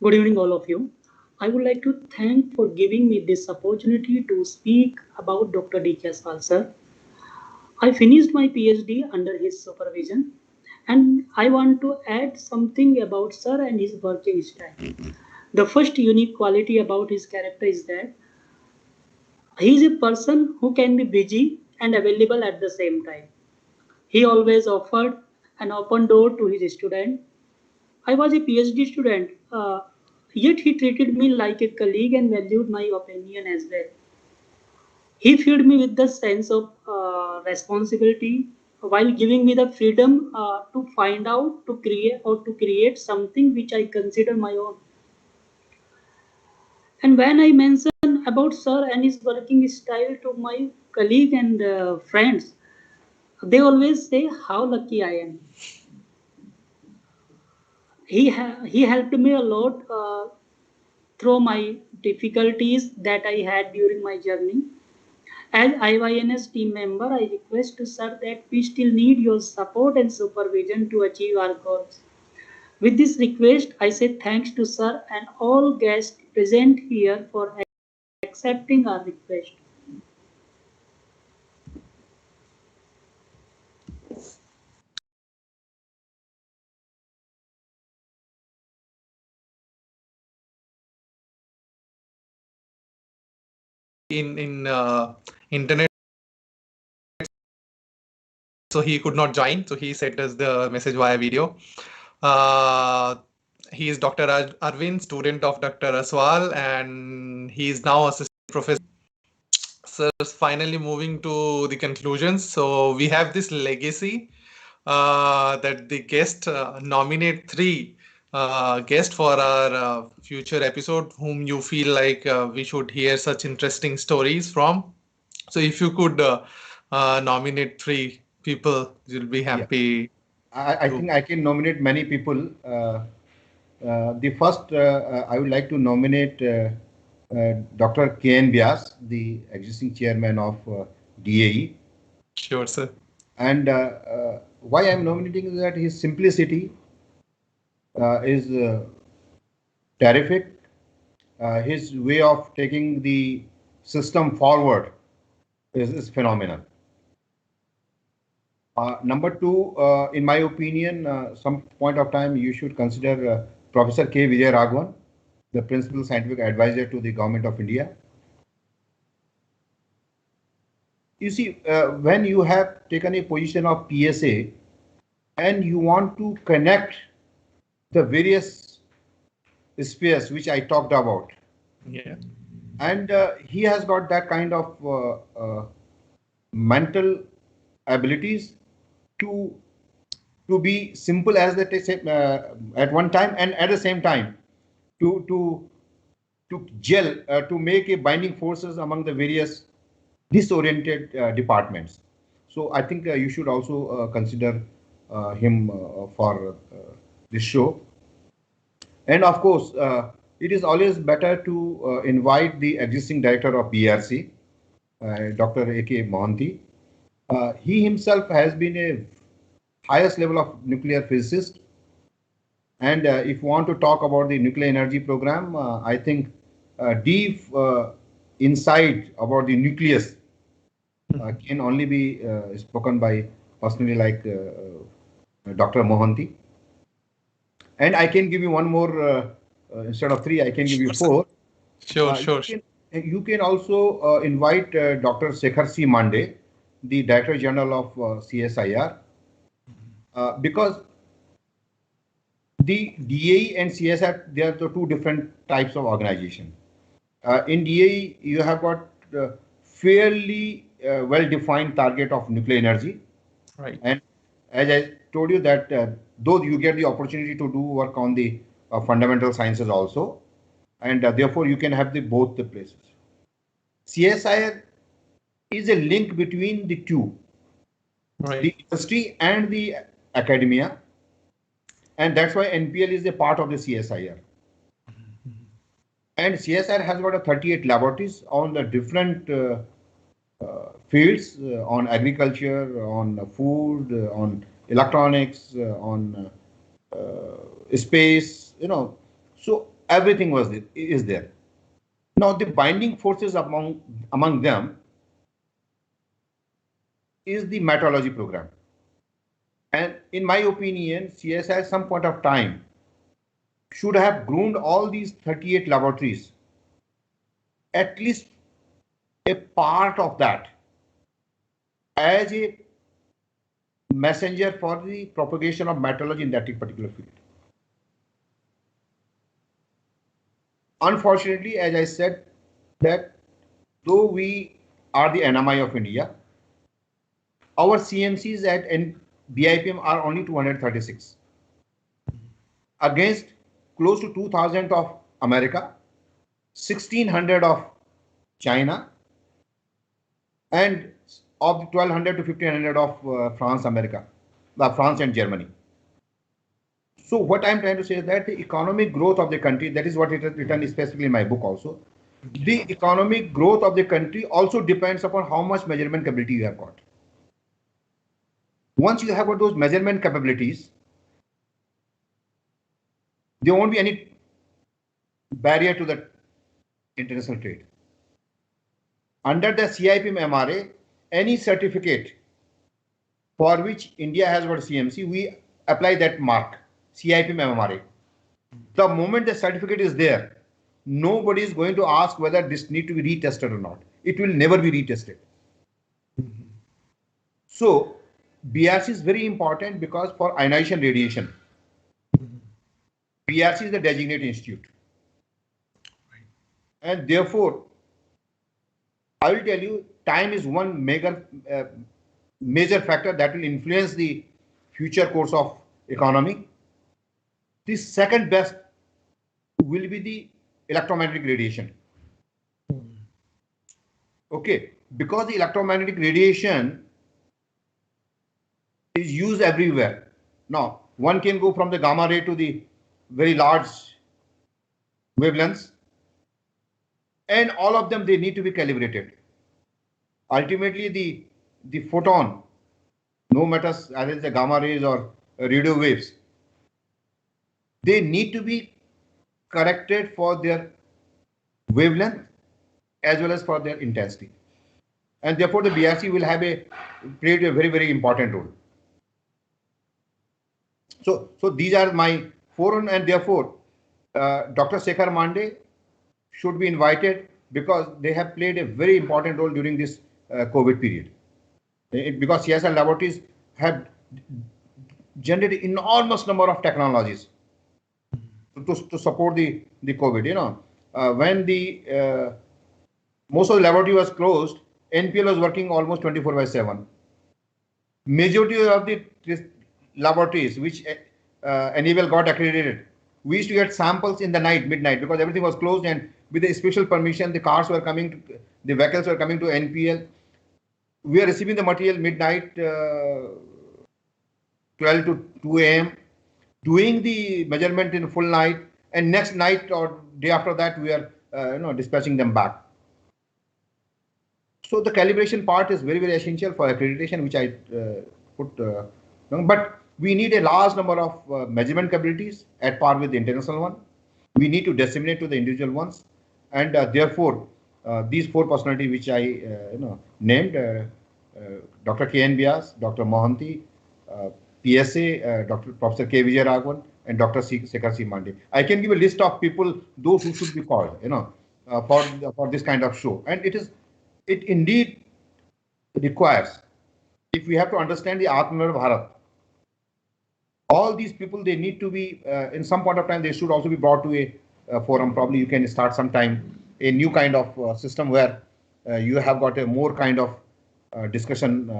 Good evening, all of you. I would like to thank for giving me this opportunity to speak about Dr. D.K. Aswal, sir. I finished my PhD under his supervision, and I want to add something about sir and his working style. The first unique quality about his character is that he is a person who can be busy and available at the same time. He always offered an open door to his student. I was a PhD student, yet he treated me like a colleague and valued my opinion as well. He filled me with the sense of responsibility while giving me the freedom to find out, to create something which I consider my own. And when I mention about Sir and his working style to my colleague and friends, they always say how lucky I am. He helped me a lot through my difficulties that I had during my journey. As IYNS team member, I request to Sir that we still need your support and supervision to achieve our goals. With this request, I say thanks to Sir and all guests present here for accepting our request. In internet, so he could not join. So he sent us the message via video. He is Dr. Arvind, student of Dr. Aswal, and he is now assistant professor. So finally moving to the conclusions. So we have this legacy that the guest nominate 3 guests for our future episode whom you feel like we should hear such interesting stories from. So if you could nominate 3 people, you'll be happy. Yeah. I think I can nominate many people. The first, I would like to nominate Dr. K.N. Vyas, the existing chairman of DAE. Sure, sir. And why I'm nominating is that his simplicity is terrific. his way of taking the system forward is phenomenal. Number two, in my opinion, some point of time you should consider Professor K. Vijay Raghavan, the Principal Scientific Advisor to the Government of India. You see, when you have taken a position of PSA and you want to connect the various spheres which I talked about, Yeah. and he has got that kind of mental abilities to be simple as that at one time, and at the same time to gel to make a binding forces among the various disoriented departments. So I think you should also consider him for this show. And of course, it is always better to invite the existing director of BARC, Dr. A.K. Mohanty. He himself has been a highest level of nuclear physicist. And if you want to talk about the nuclear energy program, I think deep insight about the nucleus can only be spoken by personally like Dr. Mohanty. And I can give you one more, instead of three, I can give you four. Sure. You can also invite Dr. Shekhar C. Mande, the Director General of CSIR, because the DAE and CSIR, they are the two different types of organization. In DAE, you have got fairly well-defined target of nuclear energy. Right. And as I told you that though you get the opportunity to do work on the fundamental sciences also, and therefore you can have the both the places. CSIR is a link between the two, Right. the industry and the academia, and that's why NPL is a part of the CSIR. And CSIR has got a 38 laboratories on the different fields, on agriculture, on food, on electronics, on space, so everything is there. Now the binding forces among them is the metrology program. And in my opinion, CSIR at some point of time should have groomed all these 38 laboratories, at least a part of that, as a messenger for the propagation of metrology in that particular field. Unfortunately, as I said, that though we are the NMI of India, our CMCs at BIPM are only 236 against close to 2,000 of America, 1,600 of China, and of the 1,200 to 1,500 of France and Germany. So what I'm trying to say is that the economic growth of the country, that is what it is written specifically in my book also, the economic growth of the country also depends upon how much measurement capability you have got. Once you have got those measurement capabilities, there won't be any barrier to the international trade. Under the CIPM MRA, any certificate for which India has got CMC, we apply that mark, CIPM MRA. The moment the certificate is there, nobody is going to ask whether this need to be retested or not. It will never be retested. So BRC is very important because for ionization radiation, BRC is the designated institute. And therefore, I will tell you, time is one major factor that will influence the future course of economy. The second best will be the electromagnetic radiation. Okay, because the electromagnetic radiation is used everywhere. Now, one can go from the gamma ray to the very large wavelengths, and all of them, they need to be calibrated. Ultimately, the photon, no matter whether it's the gamma rays or radio waves, they need to be corrected for their wavelength as well as for their intensity. And therefore, the BRC will have played a very, very important role. So these are my four, and therefore, Dr. Shekhar Mande should be invited because they have played a very important role during this COVID period. Because CSIR laboratories have generated enormous number of technologies to support the COVID. When the most of the laboratory was closed, NPL was working almost 24/7. Majority of the laboratories which NPL got accredited, we used to get samples in the night, midnight, because everything was closed, and with the special permission, the cars were coming, the vehicles were coming to NPL. We are receiving the material midnight, 12 to 2 a.m., doing the measurement in full night, and next night or day after that, we are dispatching them back. So the calibration part is very, very essential for accreditation, which I put. But we need a large number of measurement capabilities at par with the international one. We need to disseminate to the individual ones, and therefore these four personalities which I named, Dr. K.N. Vyas, Dr. Mohanty, PSA, Dr. Professor K. Vijay Raghavan, and Dr. Shekhar C. Mande. I can give a list of people, those who should be called, for this kind of show. And it indeed requires, if we have to understand the Atmanirbhar Bharat, all these people, they need to be, in some point of time, they should also be brought to a forum. Probably you can start sometime a new kind of system where you have got a more kind of discussion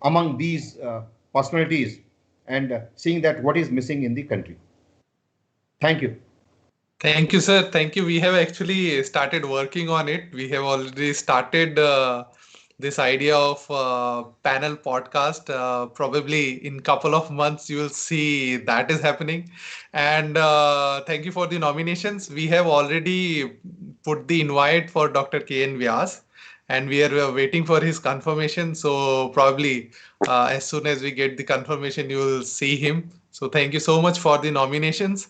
among these personalities and seeing that what is missing in the country. Thank you. Thank you, sir. Thank you. We have actually started working on it. We have already started this idea of panel podcast. Probably in couple of months, you will see that is happening. And thank you for the nominations. We have already put the invite for Dr. K.N. Vyas, and we are waiting for his confirmation. So probably as soon as we get the confirmation, you will see him. So thank you so much for the nominations.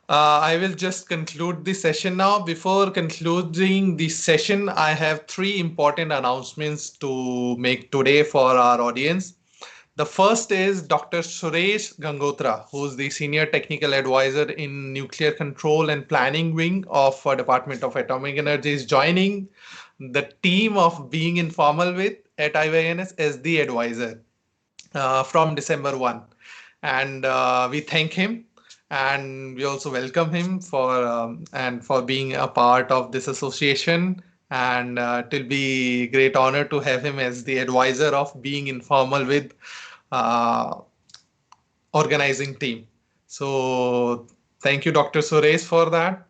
I will just conclude the session now. Before concluding the session, I have three important announcements to make today for our audience. The first is Dr. Suresh Gangotra, who is the Senior Technical Advisor in Nuclear Control and Planning Wing of Department of Atomic Energy, is joining the team of Being Informal with at IYNS as the advisor from December 1. And we thank him. And we also welcome him for being a part of this association. And it will be great honor to have him as the advisor of Being Informal with organizing team. So thank you, Dr. Suresh, for that.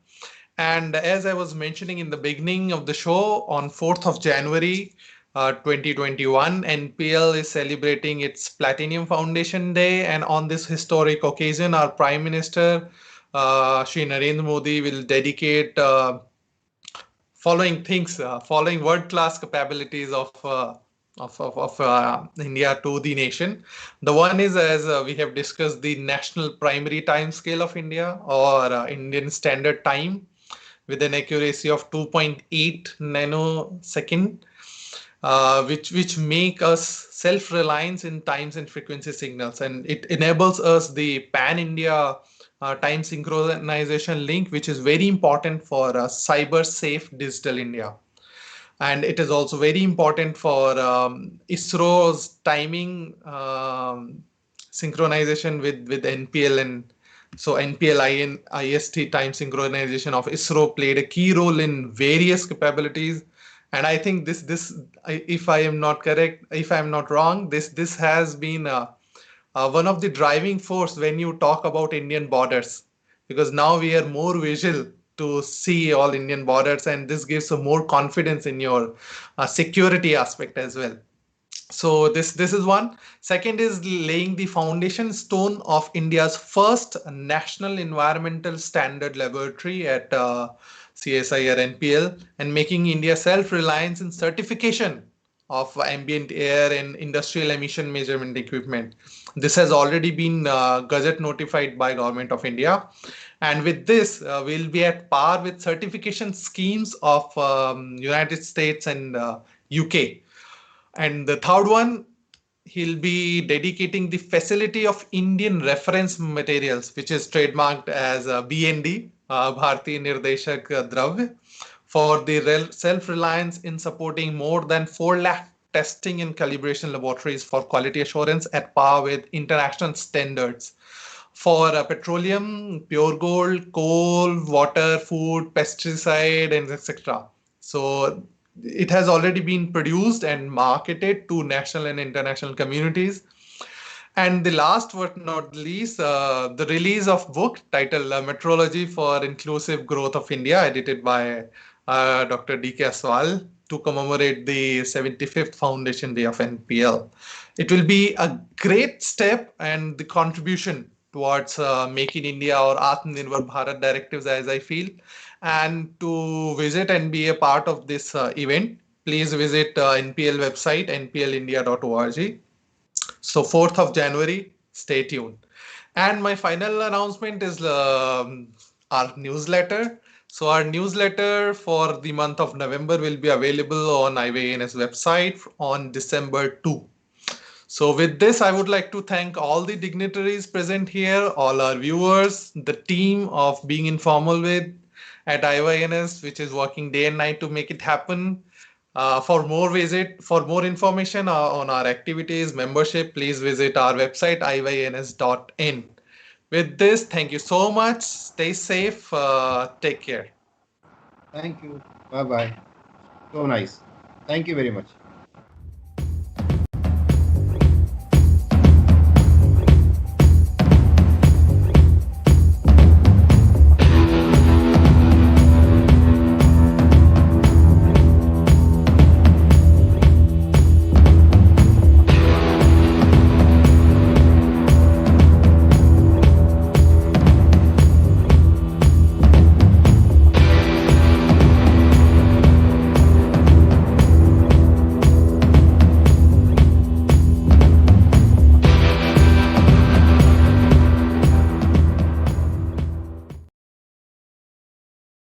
And as I was mentioning in the beginning of the show, on 4th of January 2021, NPL is celebrating its Platinum Foundation Day. And on this historic occasion, our Prime Minister, Shri Narendra Modi, will dedicate following world-class capabilities of India to the nation. The one is, as we have discussed, the National Primary Time Scale of India, or Indian Standard Time, with an accuracy of 2.8 nanosecond, which make us self-reliant in times and frequency signals, and it enables us the pan-India time synchronization link, which is very important for cyber-safe digital India. And it is also very important for ISRO's timing synchronization with NPL, and so NPL IST time synchronization of ISRO played a key role in various capabilities. And I think this, if I am not wrong, this has been one of the driving force when you talk about Indian borders, because now we are more visual to see all Indian borders, and this gives a more confidence in your security aspect as well. So this is one. Second is laying the foundation stone of India's first national environmental standard laboratory at CSIR-NPL, and making India self-reliant in certification of ambient air and industrial emission measurement equipment. This has already been gazette notified by Government of India. And with this, we'll be at par with certification schemes of United States and UK. And the third one, he'll be dedicating the facility of Indian reference materials, which is trademarked as BND, Bharati Nirdeshak Dravya, for the self-reliance in supporting more than 4 lakh testing and calibration laboratories for quality assurance at par with international standards for petroleum, pure gold, coal, water, food, pesticide, and etc. So it has already been produced and marketed to national and international communities. And the last but not least, the release of book titled Metrology for Inclusive Growth of India, edited by Dr. D.K. Aswal to commemorate the 75th Foundation Day of NPL. It will be a great step and the contribution towards Make in India or Atmanirbhar Bharat directives, as I feel. And to visit and be a part of this event, please visit NPL website, nplindia.org. So 4th of January, stay tuned. And my final announcement is our newsletter. So our newsletter for the month of November will be available on IYNS website on December 2. So with this, I would like to thank all the dignitaries present here, all our viewers, the team of Being Informal with at IYNS, which is working day and night to make it happen. For more information on our activities, membership, please visit our website, iYNS.in. With this, thank you so much. Stay safe. Take care. Thank you. Bye bye. So nice. Thank you very much.